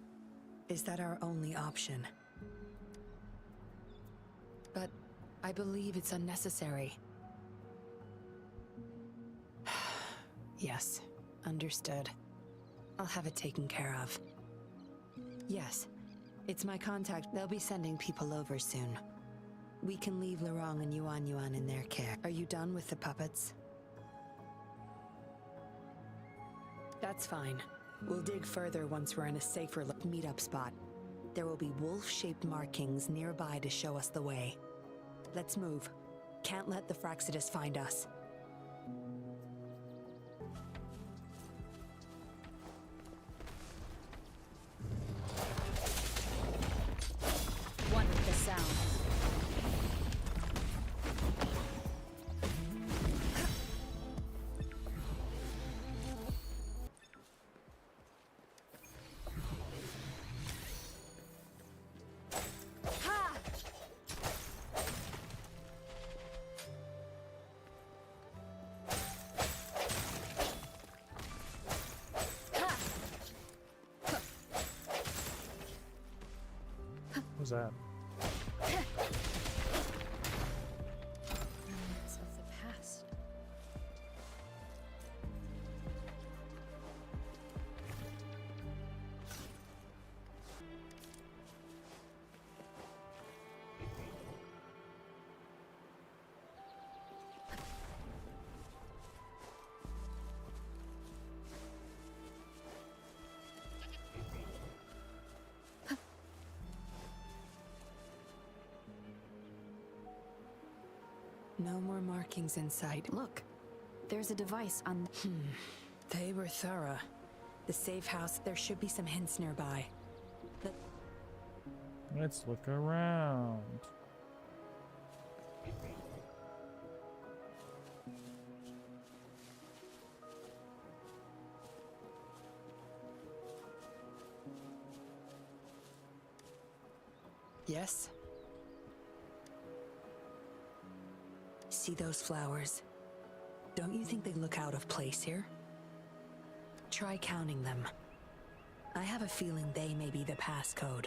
Is that our only option? But I believe it's unnecessary. Yes, understood. I'll have it taken care of. Yes, it's my contact. They'll be sending people over soon. We can leave Laurent and Yuan in their care. Are you done with the puppets? That's fine. We'll dig further once we're in a safer meetup spot. There will be wolf-shaped markings nearby to show us the way. Let's move. Can't let the Fraxidus find us. One with the sound. What was that? Of the past. No more markings in sight. Look, there's a device on. They were thorough. The safe house, there should be some hints nearby. Let's look around. Yes? See those flowers? Don't you think they look out of place here? Try counting them. I have a feeling they may be the passcode.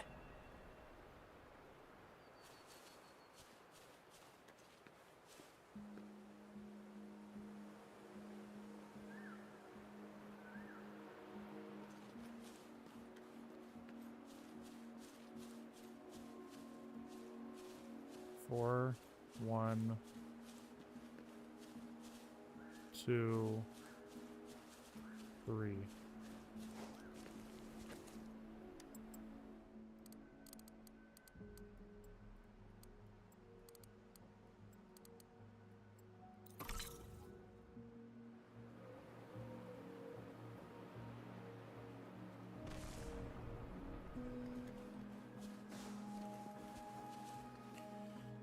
Four, 1, 2, 3.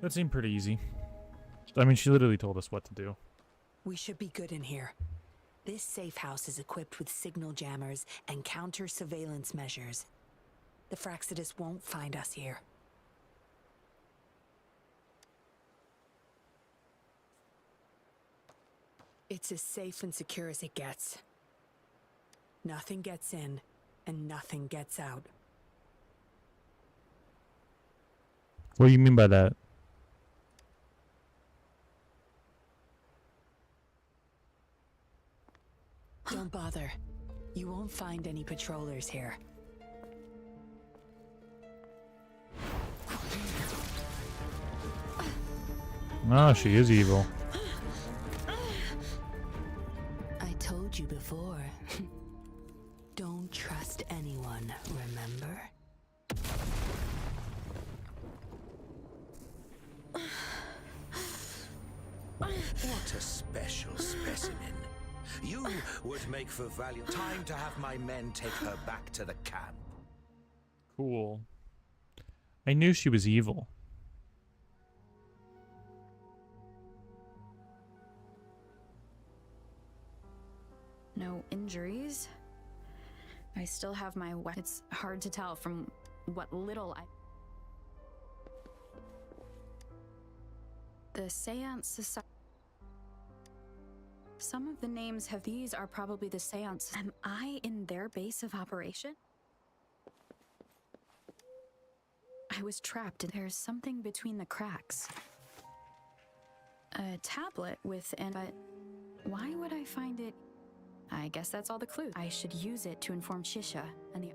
That seemed pretty easy. I mean, she literally told us what to do. We should be good in here. This safe house is equipped with signal jammers and counter surveillance measures. The Fraxidus won't find us here. It's as safe and secure as it gets. Nothing gets in, and nothing gets out. What do you mean by that? Don't bother. You won't find any patrollers here. Oh, she is evil. I told you before. Don't trust anyone, remember? What a special specimen. You would make for valiant. Time to have my men take her back to the camp. Cool. I knew she was evil. No injuries. I still have my weapon. It's hard to tell from what little I. The Seance Society. Some of the names have these are probably the Seance. Am I in their base of operation? I was trapped. There's something between the cracks. A tablet with an. But why would I find it? I guess that's all the clue. I should use it to inform Shisha and the.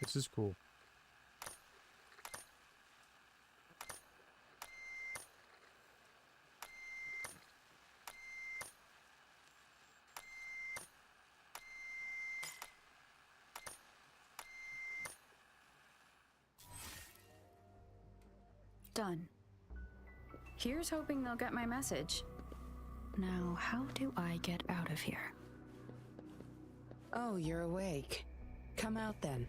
This is cool. Done. Here's hoping they'll get my message. Now, how do I get out of here? Oh, you're awake. Come out then.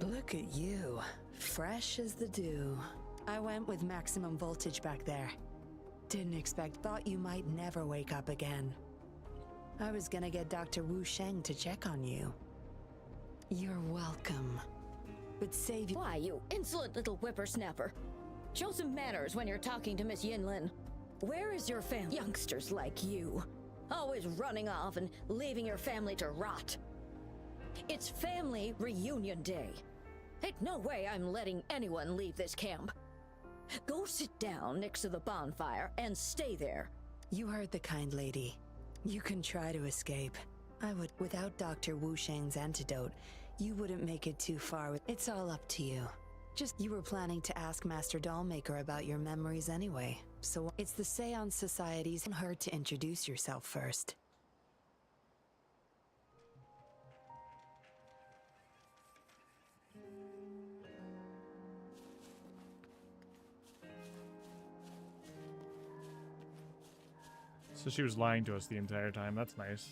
Look at you. Fresh as the dew. I went with maximum voltage back there. Didn't expect, thought you might never wake up again. I was gonna get Dr. Wu Sheng to check on you. You're welcome. But save you. Why, you insolent little whippersnapper? Show some manners when you're talking to Miss Yinlin. Where is your family? Youngsters like you. Always running off and leaving your family to rot. It's family reunion day. Ain't no way I'm letting anyone leave this camp. Go sit down next to the bonfire and stay there. You heard the kind lady. You can try to escape. I would. Without Dr. Wu Sheng's antidote, you wouldn't make it too far. It's all up to you. Just, you were planning to ask Master Dollmaker about your memories anyway. So it's the Seance Society's on her to introduce yourself first. So she was lying to us the entire time. That's nice.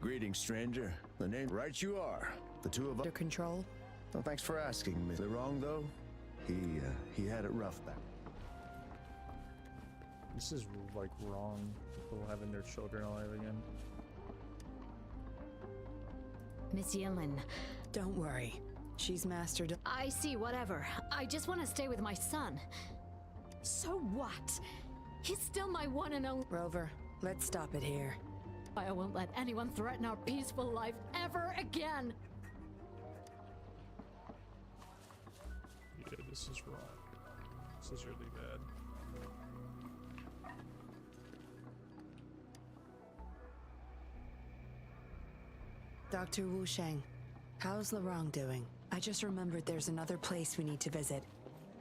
Greetings, stranger. The name right you are. The two of us. Under control? Well, thanks for asking, Miss. Wrong though. He had it rough back. This is like wrong. People having their children all over again. Miss Yinlin. Don't worry. She's mastered. I see, whatever. I just want to stay with my son. So what? He's still my one and only. Rover, let's stop it here. I won't let anyone threaten our peaceful life ever again. Yeah, this is wrong. This is really bad. Dr. Wu Sheng, how's Larong doing? I just remembered there's another place we need to visit.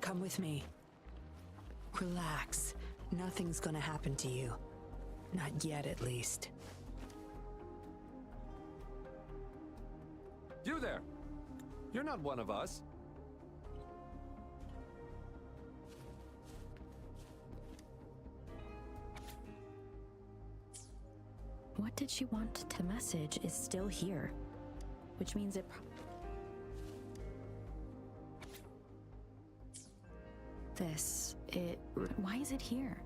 Come with me. Relax. Nothing's gonna happen to you. Not yet, at least. You there! You're not one of us. What did she want? The message is still here, which means it. Why is it here?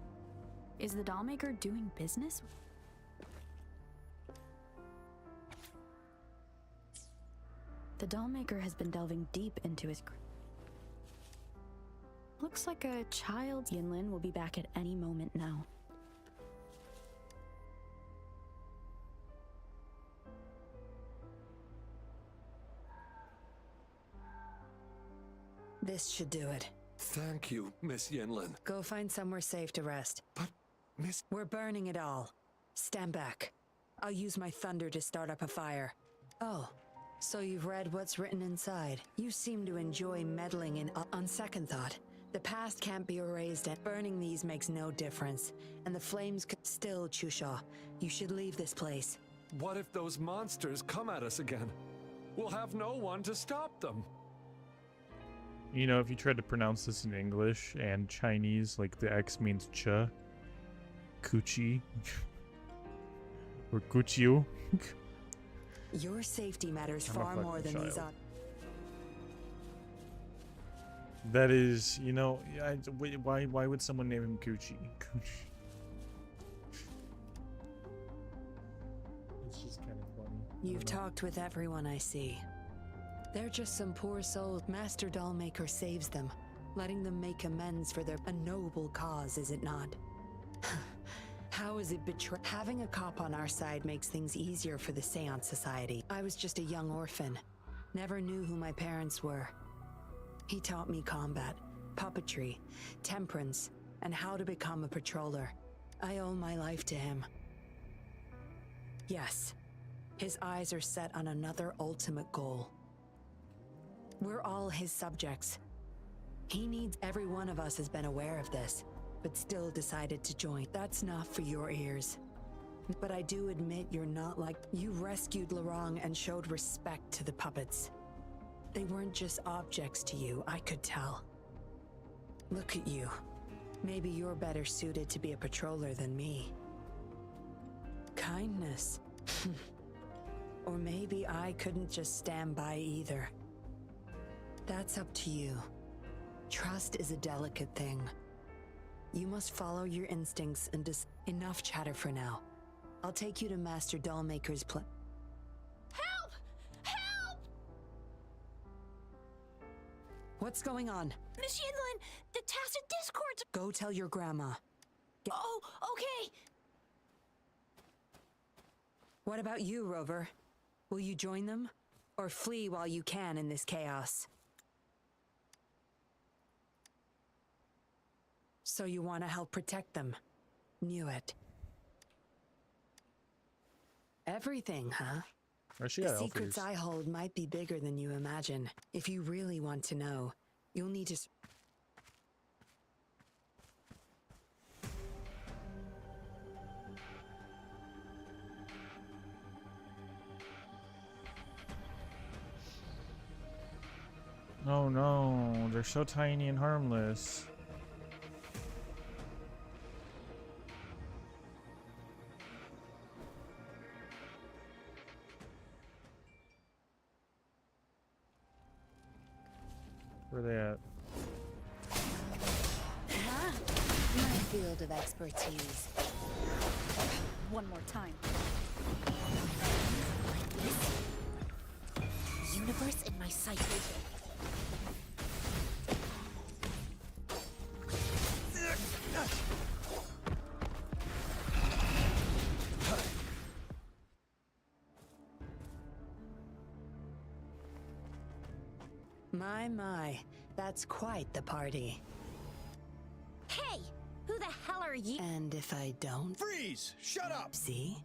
Is the dollmaker doing business? The dollmaker has been delving deep into his. Looks like a child. Yinlin will be back at any moment now. This should do it. Thank you, Miss Yinlin. Go find somewhere safe to rest. But, Miss... We're burning it all. Stand back. I'll use my thunder to start up a fire. Oh, so you've read what's written inside. You seem to enjoy meddling in... On second thought, the past can't be erased and burning these makes no difference. And the flames could still, Chusha. You should leave this place. What if those monsters come at us again? We'll have no one to stop them. You know, if you tried to pronounce this in English and Chinese, like the X means cha, Kuchi, or Kuchiu. Your safety matters far more than these other. That is, you know, why would someone name him Kuchi? It's just kind of funny. You've talked with everyone I see. They're just some poor souls. Master Dollmaker saves them, letting them make amends for a noble cause, is it not? How is it betrayed? Having a cop on our side makes things easier for the Seance Society. I was just a young orphan. Never knew who my parents were. He taught me combat, puppetry, temperance, and how to become a patroller. I owe my life to him. Yes, his eyes are set on another ultimate goal. We're all his subjects. He needs every one of us has been aware of this, but still decided to join. That's not for your ears. But I do admit you're not like... You rescued Lorong and showed respect to the puppets. They weren't just objects to you, I could tell. Look at you. Maybe you're better suited to be a patroller than me. Kindness. Or maybe I couldn't just stand by either. That's up to you. Trust is a delicate thing. You must follow your instincts and enough chatter for now. I'll take you to Master Dollmaker's Help! Help! What's going on? Miss Yinlin, the Tacit Discords... Go tell your grandma. Oh, okay. What about you, Rover? Will you join them? Or flee while you can in this chaos? So you want to help protect them? Knew it. Everything, huh? The secrets I hold might be bigger than you imagine. If you really want to know, you'll need to... Oh no, they're so tiny and harmless. Where are they at? My field of expertise. One more time. Universe in my sight. My, that's quite the party. Hey, who the hell are you? And if I don't... Freeze! Shut up! See?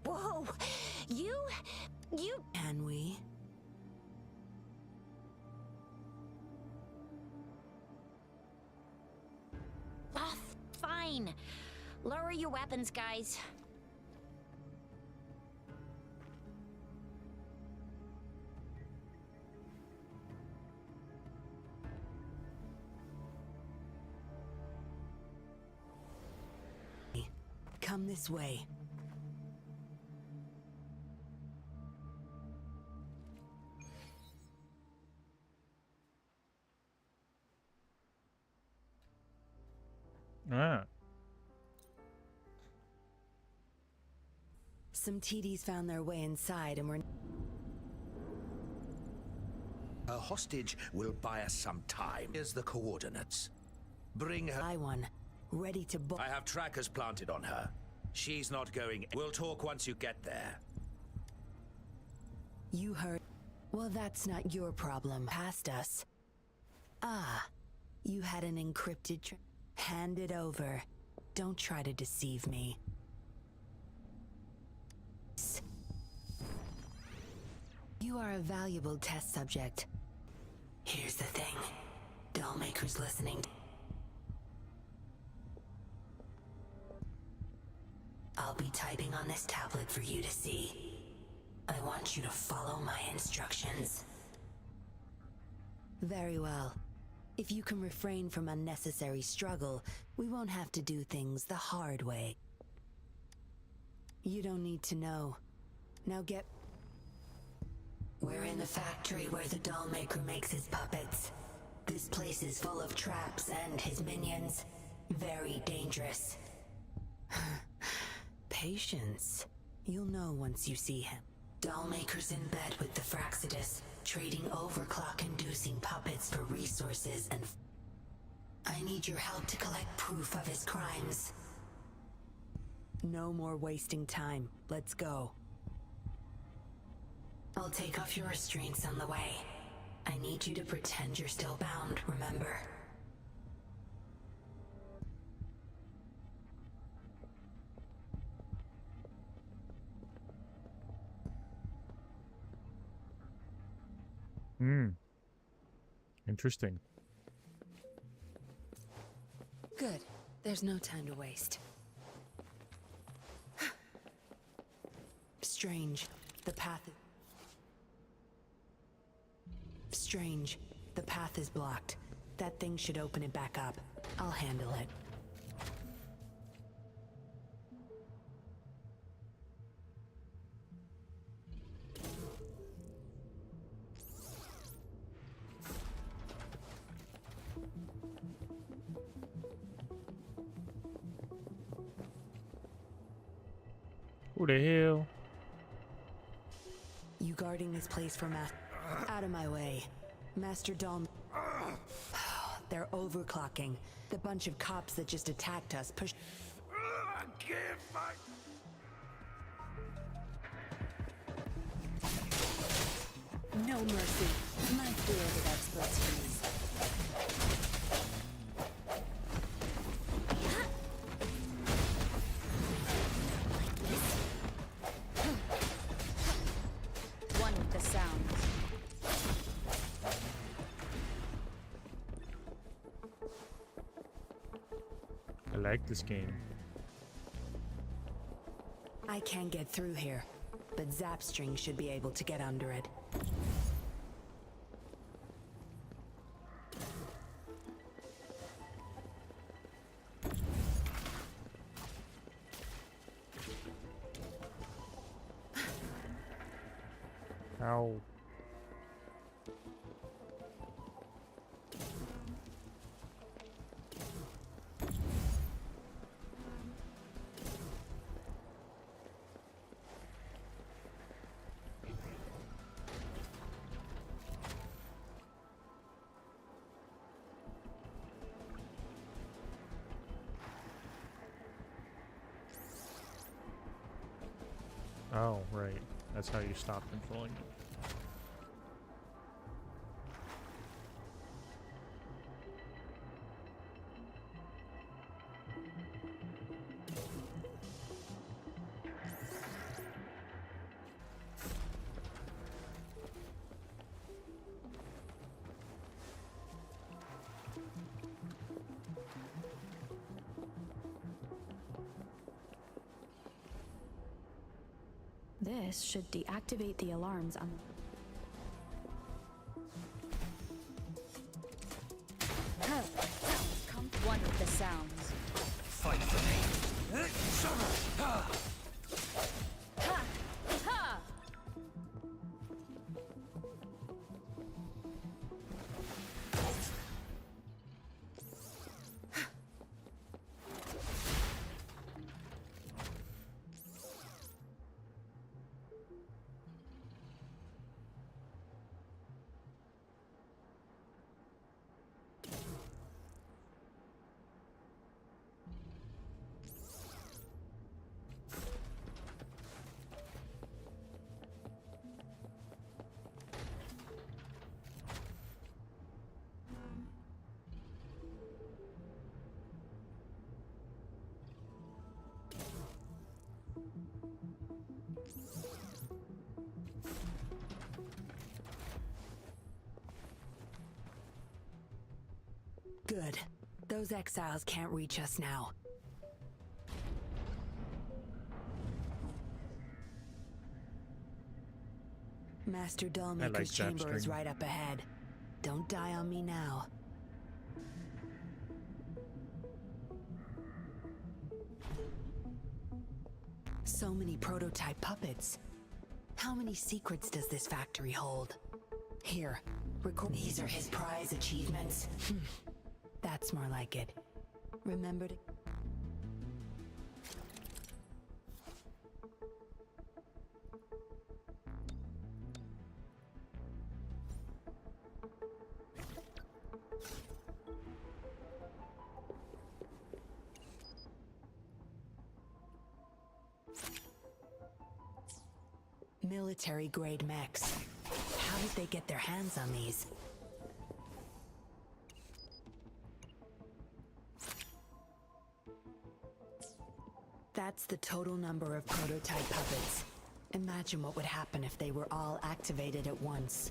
Whoa, you... Can we? Oh, fine. Lower your weapons, guys. Come this way. Ah. Some TDs found their way inside and were... A hostage will buy us some time. Here's the coordinates. Bring her... one. Ready to I have trackers planted on her. She's not going... We'll talk once you get there. You heard... Well, that's not your problem. Past us. Ah, you had an encrypted... Hand it over. Don't try to deceive me. You are a valuable test subject. Here's the thing. Dollmaker's listening. I'll be typing on this tablet for you to see. I want you to follow my instructions. Very well. If you can refrain from unnecessary struggle, we won't have to do things the hard way. You don't need to know. Now get... We're in the factory where the Dollmaker makes his puppets. This place is full of traps and his minions. Very dangerous. Patience. You'll know once you see him. Dollmaker's in bed with the Fraxidus, trading overclock-inducing puppets for resources and... I need your help to collect proof of his crimes. No more wasting time. Let's go. I'll take off your restraints on the way. I need you to pretend you're still bound, remember? Interesting. Good. There's no time to waste. Strange. The path... Strange. The path is blocked. That thing should open it back up. I'll handle it. Who the hell? You guarding this place for out of my way. Master Dom. They're overclocking. The bunch of cops that just attacked us push. I can't fight. No mercy. My field of expertise. One with the sounds. I like this game. I can't get through here, but Zapstring should be able to get under it. Ow. Oh, right. That's how you stop controlling it. This should deactivate the alarms on... Come one with the sounds. Fight for me. Ha! Ha! Good. Those exiles can't reach us now. Master Dollmaker's chamber is right up ahead. Don't die on me now. So many prototype puppets. How many secrets does this factory hold? Here, record. These are his prize achievements. That's more like it. Remember to... Military-grade mechs. How did they get their hands on these? That's the total number of prototype puppets. Imagine what would happen if they were all activated at once.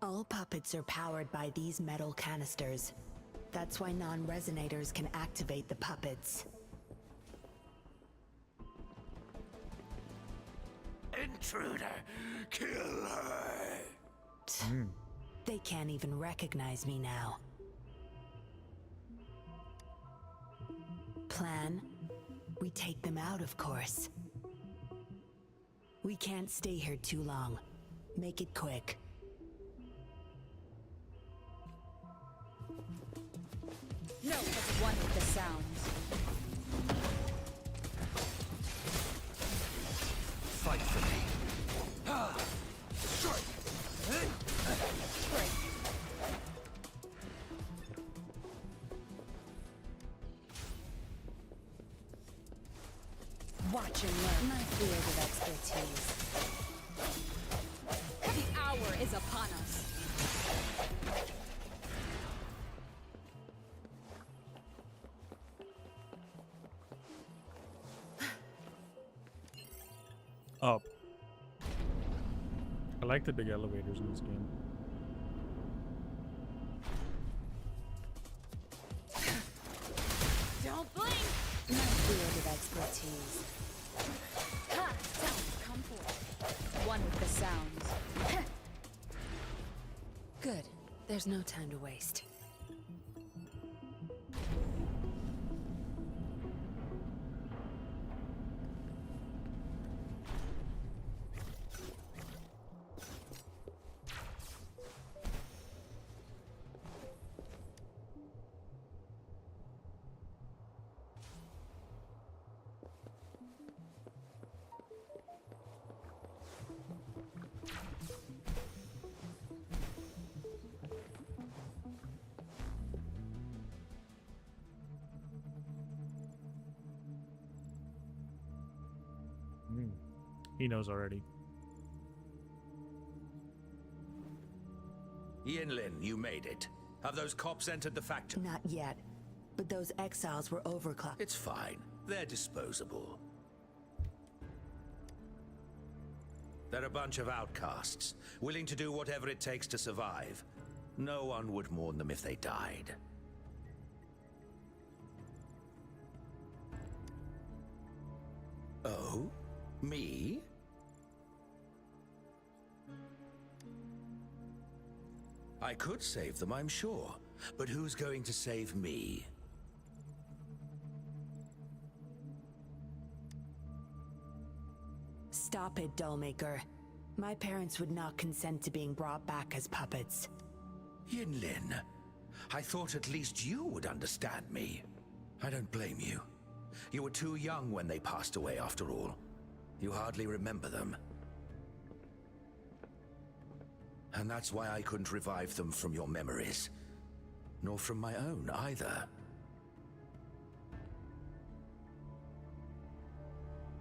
All puppets are powered by these metal canisters. That's why non-resonators can activate the puppets. Intruder! Kill her! They can't even recognize me now. Plan? We take them out, of course. We can't stay here too long. Make it quick. No, as one with the sounds. Fight for me. Ah! Strike! Break. Watch and learn. My field of expertise. The hour is upon us. Up. I like the big elevators in this game. Don't blink! My field of expertise. Ha! Sounds come forth. One with the sounds. Good. There's no time to waste. He knows already. Yinlin, you made it. Have those cops entered the factory? Not yet. But those exiles were overclocked. It's fine. They're disposable. They're a bunch of outcasts, willing to do whatever it takes to survive. No one would mourn them if they died. Oh? Me? I could save them, I'm sure. But who's going to save me? Stop it, Dollmaker. My parents would not consent to being brought back as puppets. Yinlin, I thought at least you would understand me. I don't blame you. You were too young when they passed away, after all. You hardly remember them. And that's why I couldn't revive them from your memories. Nor from my own, either.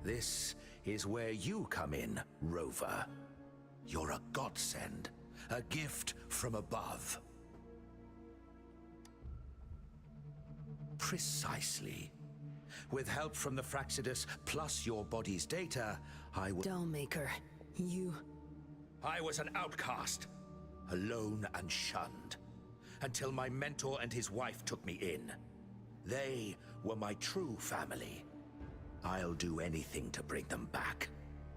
This is where you come in, Rover. You're a godsend. A gift from above. Precisely. With help from the Fraxidus, plus your body's data, I would... Dollmaker, you... I was an outcast, alone and shunned, until my mentor and his wife took me in. They were my true family. I'll do anything to bring them back,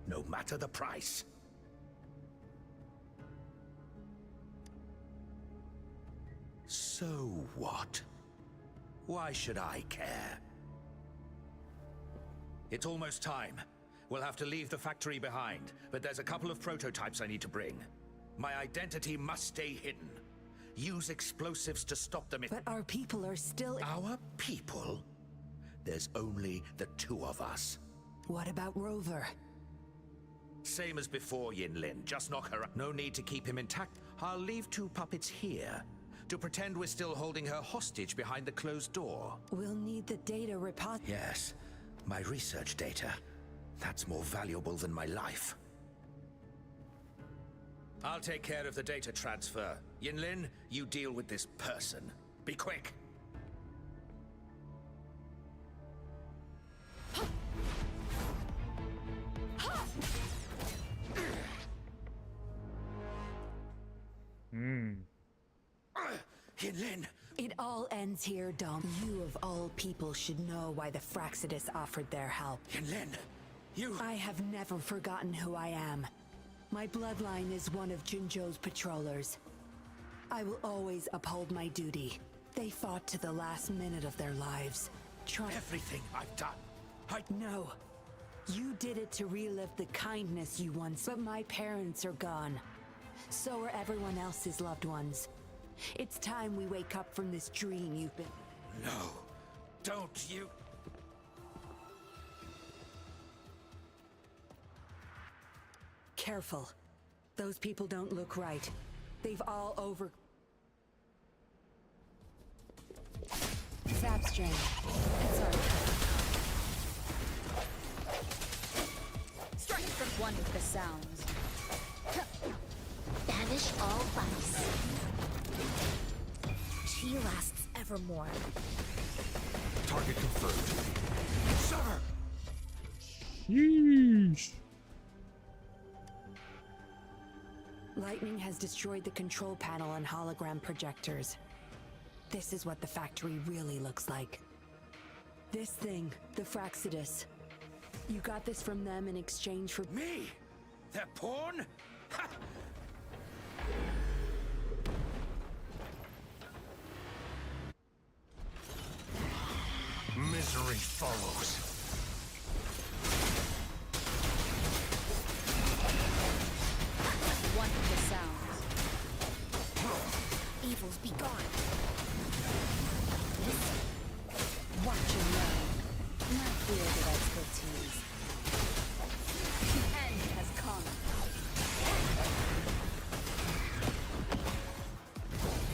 no matter the price. So what? Why should I care? It's almost time. We'll have to leave the factory behind, but there's a couple of prototypes I need to bring. My identity must stay hidden. Use explosives to stop them if— But our people are still— Our people? There's only the two of us. What about Rover? Same as before, Yinlin. Just knock her up. No need to keep him intact. I'll leave two puppets here To pretend we're still holding her hostage behind the closed door? We'll need the data repository. Yes, my research data. That's more valuable than my life. I'll take care of the data transfer. Yinlin, you deal with this person. Be quick. Yinlin! It all ends here, Dom. You of all people should know why the Fraxidus offered their help. Yinlin, you... I have never forgotten who I am. My bloodline is one of Jinzhou's patrollers. I will always uphold my duty. They fought to the last minute of their lives. Everything I've done, No. You did it to relive the kindness you once... But my parents are gone. So are everyone else's loved ones. It's time we wake up from this dream you've been... No. Don't you... Careful. Those people don't look right. They've all over... Zap strain. Sorry. Strike from one with the sounds. Banish all vice. She lasts evermore. Target confirmed. Sir! Yeesh. Lightning has destroyed the control panel and hologram projectors. This is what the factory really looks like. This thing, the Fraxidus. You got this from them in exchange for... Me? Their pawn? Ha! Misery follows. One with the sounds. Evils be gone. Watch and learn. My field of expertise. The end has come.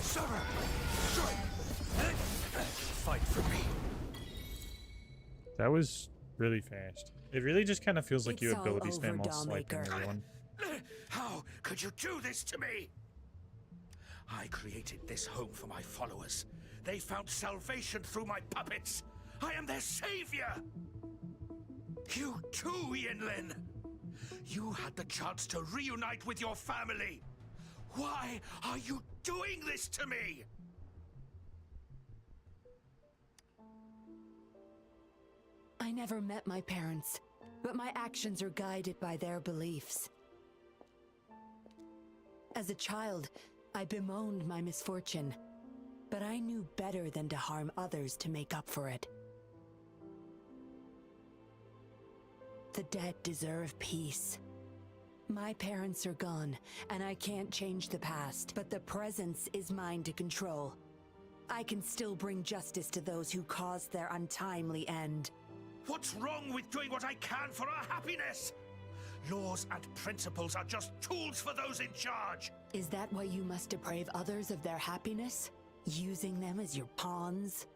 Sir! Fight for me. That was really fast. It really just kind of feels like you It's ability all spam over, while swiping Dollmaker. everyone. How could you do this to me? I created this home for my followers. They found salvation through my puppets. I am their savior. You too, Yinlin. You had the chance to reunite with your family. Why are you doing this to me? I never met my parents, but my actions are guided by their beliefs. As a child, I bemoaned my misfortune, but I knew better than to harm others to make up for it. The dead deserve peace. My parents are gone, and I can't change the past, but the present is mine to control. I can still bring justice to those who caused their untimely end. What's wrong with doing what I can for our happiness? Laws and principles are just tools for those in charge. Is that why you must deprive others of their happiness? Using them as your pawns?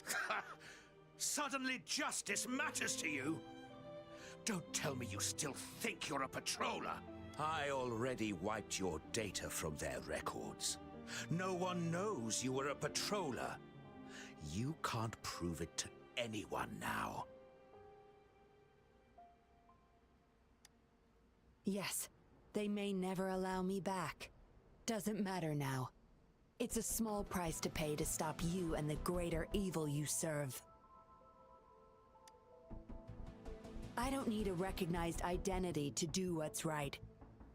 Suddenly justice matters to you? Don't tell me you still think you're a patroller. I already wiped your data from their records. No one knows you were a patroller. You can't prove it to anyone now. Yes, they may never allow me back. Doesn't matter now. It's a small price to pay to stop you and the greater evil you serve. I don't need a recognized identity to do what's right.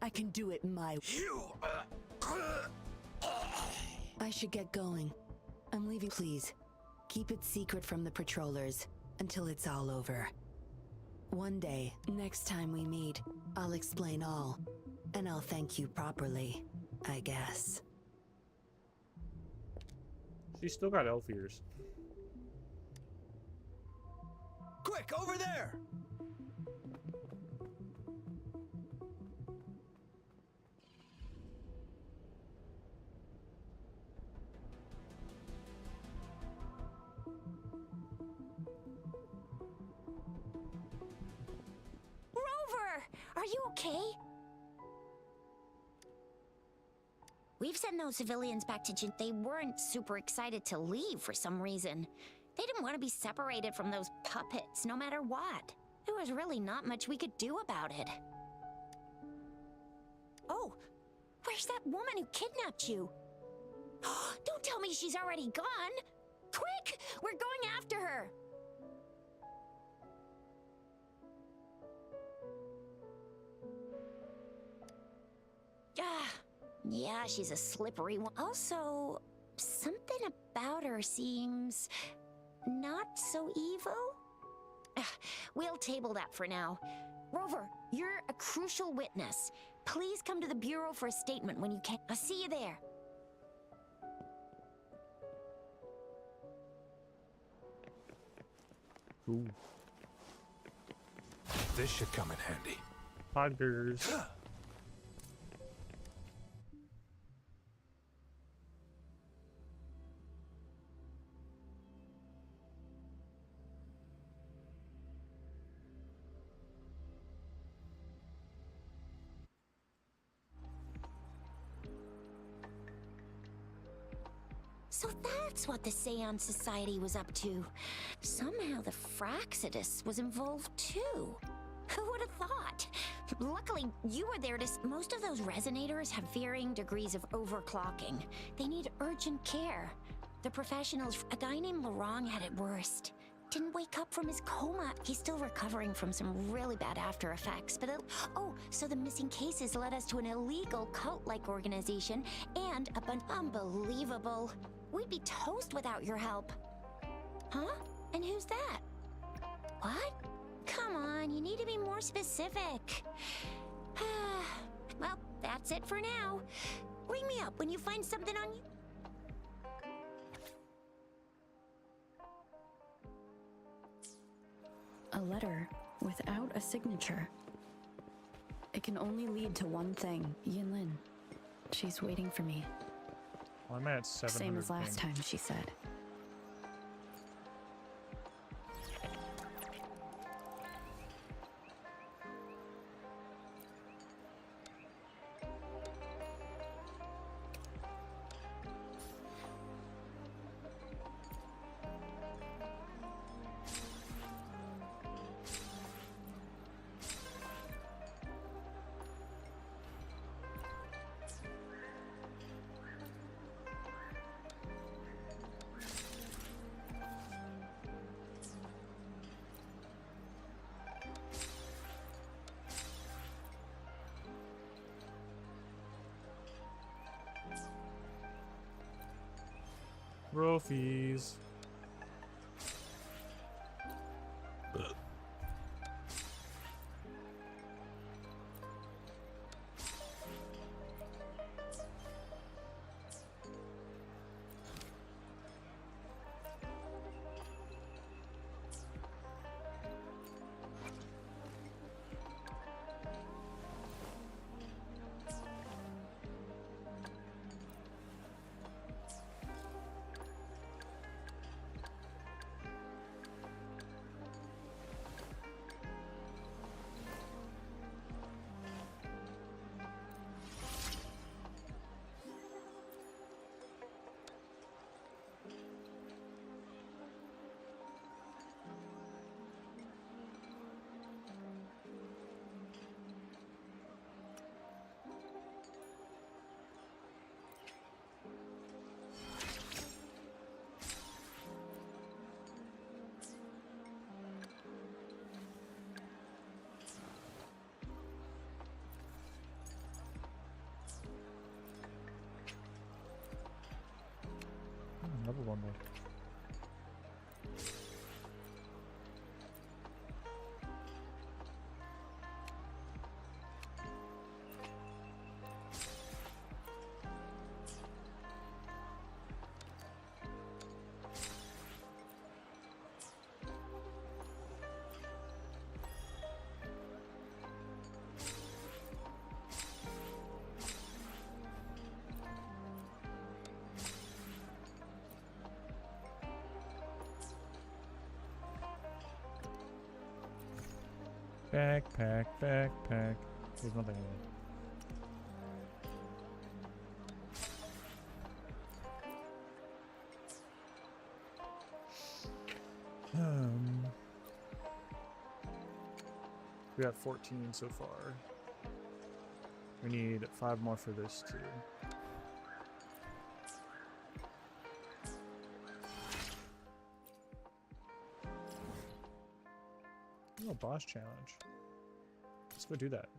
I can do it my way. I should get going. I'm leaving. Please, keep it secret from the patrollers until it's all over. One day, next time we meet, I'll explain all, and I'll thank you properly, I guess. She's still got elf ears. Quick, over there! you okay? We've sent those civilians back to Jin. They weren't super excited to leave for some reason. They didn't want to be separated from those puppets, no matter what. There was really not much we could do about it. Oh, where's that woman who kidnapped you? Don't tell me she's already gone! Quick! We're going after her! Yeah, she's a slippery one. Also, something about her seems not so evil? We'll table that for now. Rover, you're a crucial witness. Please come to the Bureau for a statement when you can. I'll see you there. Ooh. This should come in handy. Poggers. So that's what the Seance Society was up to. Somehow the Fraxidus was involved too. Who would have thought? Luckily, you were there to... Most of those resonators have varying degrees of overclocking. They need urgent care. The professionals... A guy named Laurent had it worst. Didn't wake up from his coma. He's still recovering from some really bad after effects, but oh, so the missing cases led us to an illegal cult-like organization and a bunch... Unbelievable. We'd be toast without your help. Huh? And who's that? What? Come on, you need to be more specific. Well, that's it for now. Ring me up when you find something on you. A letter without a signature. It can only lead to one thing. Yinlin. She's waiting for me. Well, I'm at 700. Same as last time, she said. Rofies. Another one more. Backpack, backpack. There's nothing. We got 14 so far. We need 5 more for this too. Oh, boss challenge. Let's go do that.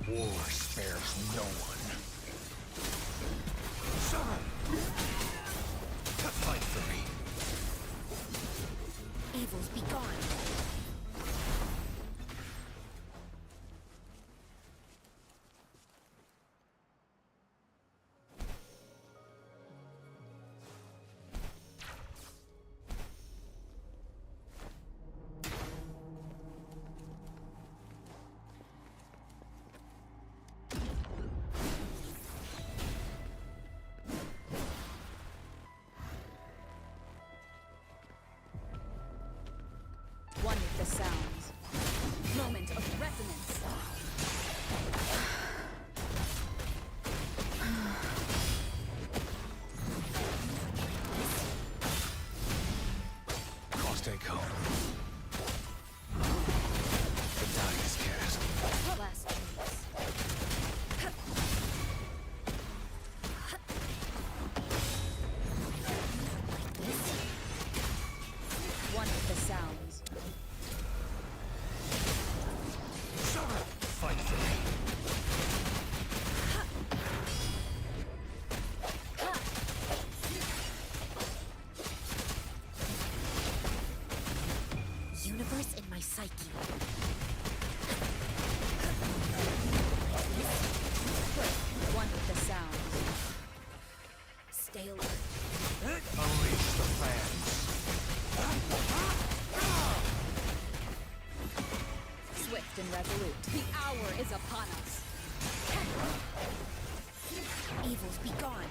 War spares no one. Summer! Fight for me. Evils be gone. One with the sounds. Moment of resonance. Caustic home. The die is cast. Last chance. One with the sounds. Fight for me. Universe in my psyche. One with the sounds. Stay alert. Unleash the fans. Swift and resolute. The hour is upon us. Evils be gone.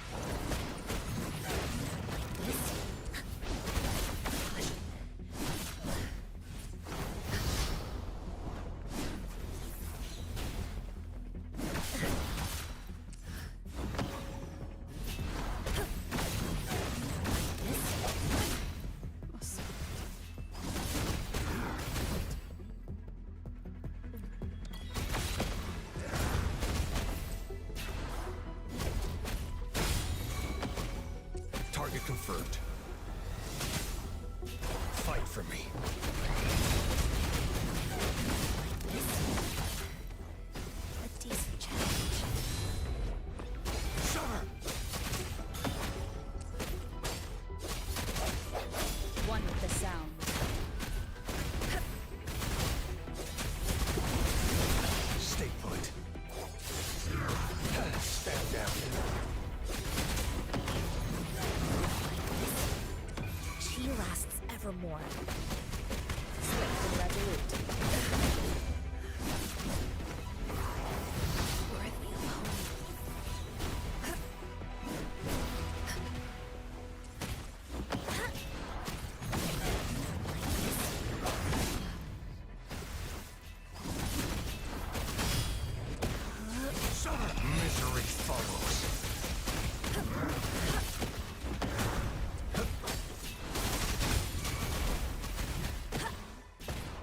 Target confirmed. Fight for me. A decent challenge. Summer! One with the sounds. Stay put. Stand down. She lasts evermore. Swift and resolute. Worthy alone. Misery follows.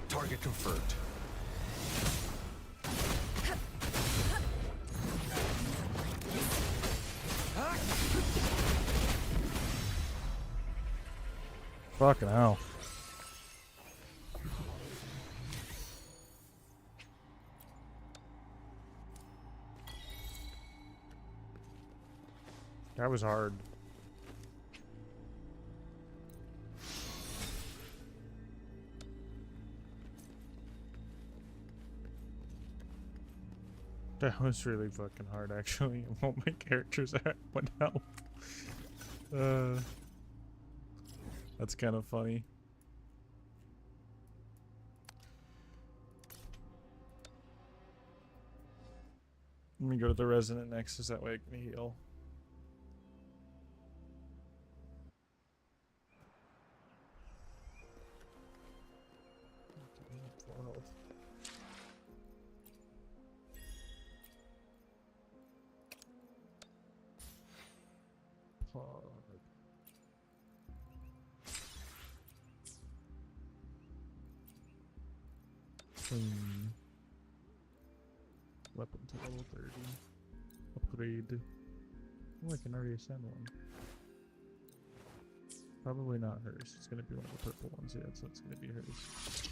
Target confirmed. Fucking hell. That was hard. That was really fucking hard, actually. All my characters at would help. That's kind of funny. Let me go to the Resonant Nexus, that way I can heal. Full health. Weapon to level 30. Upgrade. Oh, I can already ascend one. Probably not hers. It's gonna be one of the purple ones, yeah, so it's gonna be hers.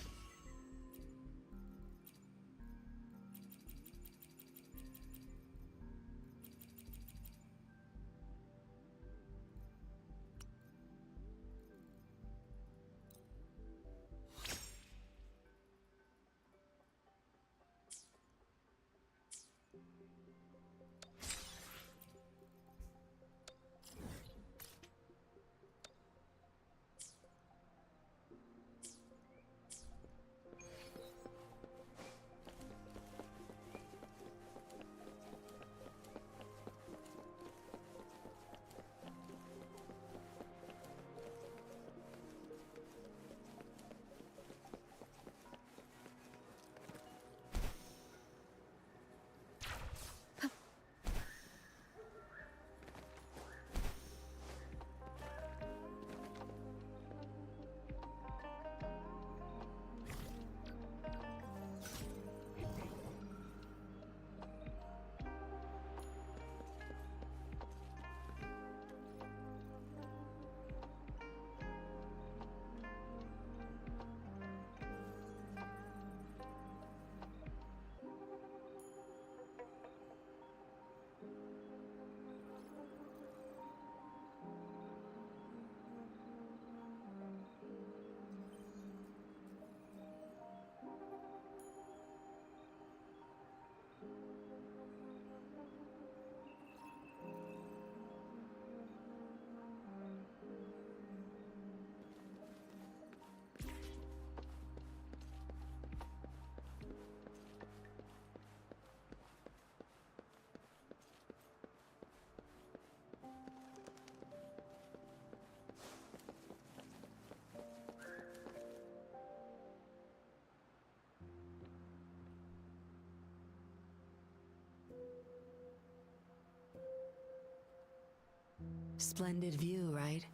Splendid view, right?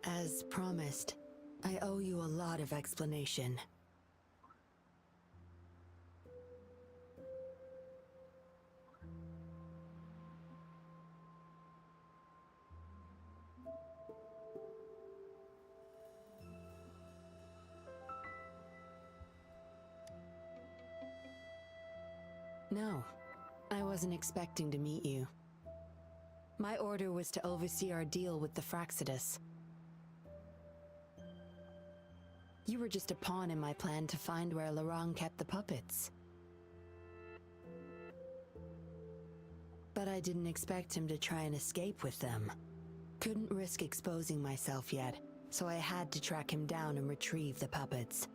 As promised, I owe you a lot of explanation. No, I wasn't expecting to meet you. My order was to oversee our deal with the Fraxidus. You were just a pawn in my plan to find where Laurent kept the puppets. But I didn't expect him to try and escape with them. Couldn't risk exposing myself yet, so I had to track him down and retrieve the puppets.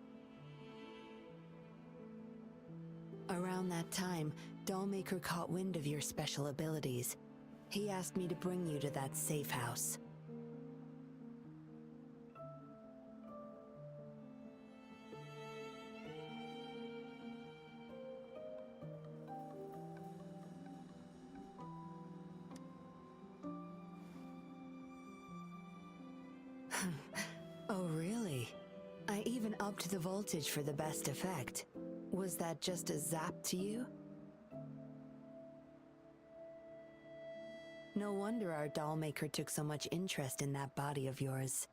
Around that time, Dollmaker caught wind of your special abilities. He asked me to bring you to that safe house. Oh, really? I even upped the voltage for the best effect. Was that just a zap to you? No wonder our dollmaker took so much interest in that body of yours.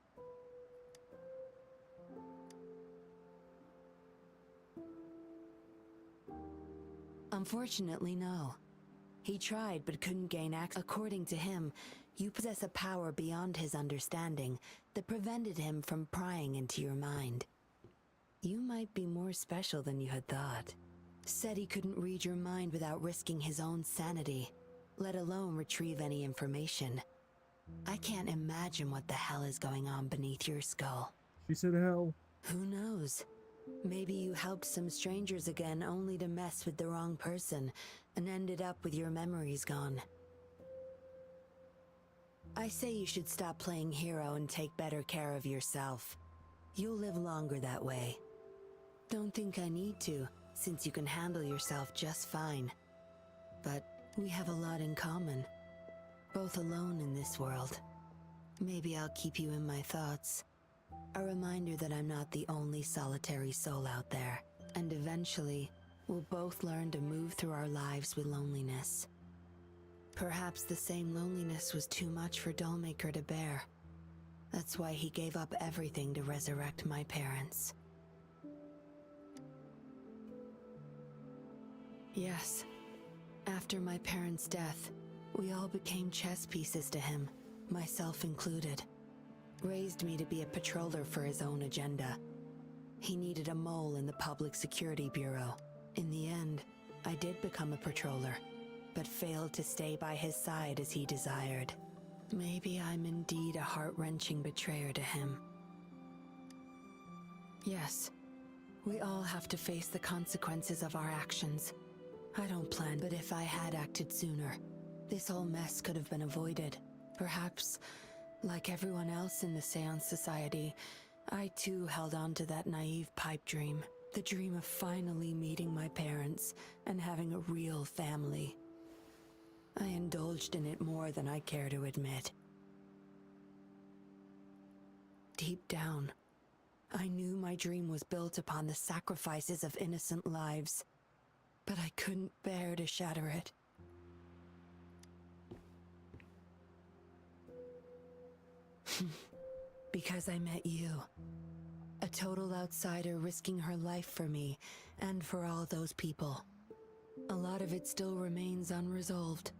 Unfortunately, no. He tried but couldn't gain access. According to him, you possess a power beyond his understanding that prevented him from prying into your mind. You might be more special than you had thought. Said he couldn't read your mind without risking his own sanity, let alone retrieve any information. I can't imagine what the hell is going on beneath your skull. She said hell. Who knows? Maybe you helped some strangers again only to mess with the wrong person and ended up with your memories gone. I say you should stop playing hero and take better care of yourself. You'll live longer that way. Don't think I need to, since you can handle yourself just fine. But we have a lot in common. Both alone in this world. Maybe I'll keep you in my thoughts. A reminder that I'm not the only solitary soul out there. And eventually, we'll both learn to move through our lives with loneliness. Perhaps the same loneliness was too much for Dollmaker to bear. That's why he gave up everything to resurrect my parents. Yes, after my parents' death, we all became chess pieces to him, myself included. Raised me to be a patroller for his own agenda. He needed a mole in the Public Security Bureau. In the end, I did become a patroller, but failed to stay by his side as he desired. Maybe I'm indeed a heart-wrenching betrayer to him. Yes, we all have to face the consequences of our actions. I don't plan, but if I had acted sooner, this whole mess could have been avoided. Perhaps, like everyone else in the Seance Society, I too held on to that naive pipe dream. The dream of finally meeting my parents and having a real family. I indulged in it more than I care to admit. Deep down, I knew my dream was built upon the sacrifices of innocent lives, but I couldn't bear to shatter it. Because I met you. A total outsider risking her life for me and for all those people. A lot of it still remains unresolved.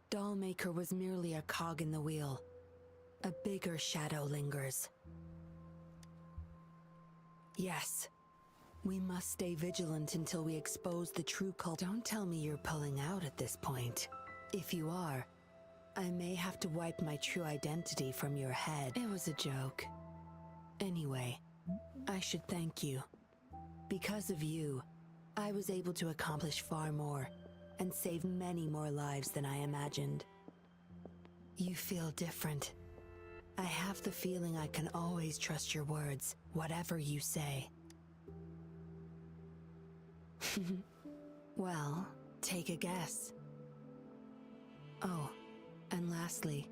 Dollmaker was merely a cog in the wheel. A bigger shadow lingers. Yes, we must stay vigilant until we expose the true cult. Don't tell me you're pulling out at this point. If you are, I may have to wipe my true identity from your head. It was a joke. Anyway, I should thank you. Because of you, I was able to accomplish far more and save many more lives than I imagined. You feel different. I have the feeling I can always trust your words, whatever you say. Well, take a guess. Oh, and lastly,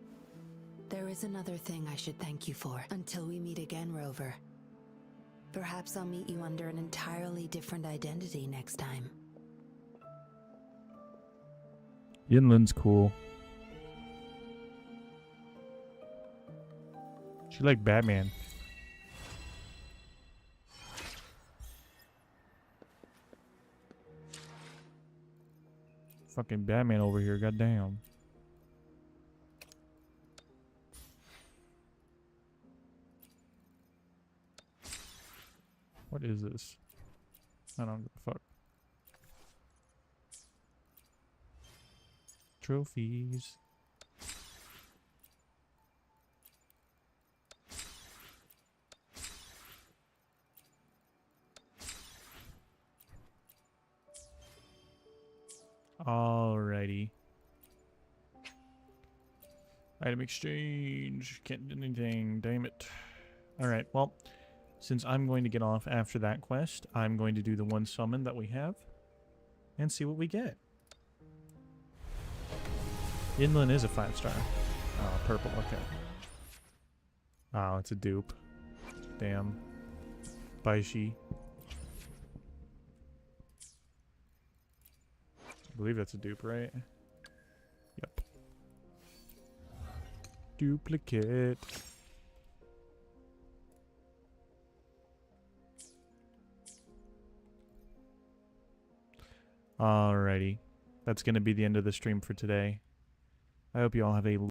there is another thing I should thank you for. Until we meet again, Rover. Perhaps I'll meet you under an entirely different identity next time. Yinlin's cool. She like Batman. Fucking Batman over here, goddamn. What is this? I don't give a fuck. Trophies. Alrighty. Item exchange. Can't do anything. Damn it. Alright, well, since I'm going to get off after that quest, I'm going to do the one summon that we have and see what we get. Inland is a 5-star. Oh, purple, okay. Oh, it's a dupe. Damn. Baishi. I believe that's a dupe, right? Yep. Duplicate. Alrighty. That's going to be the end of the stream for today. I hope you all have a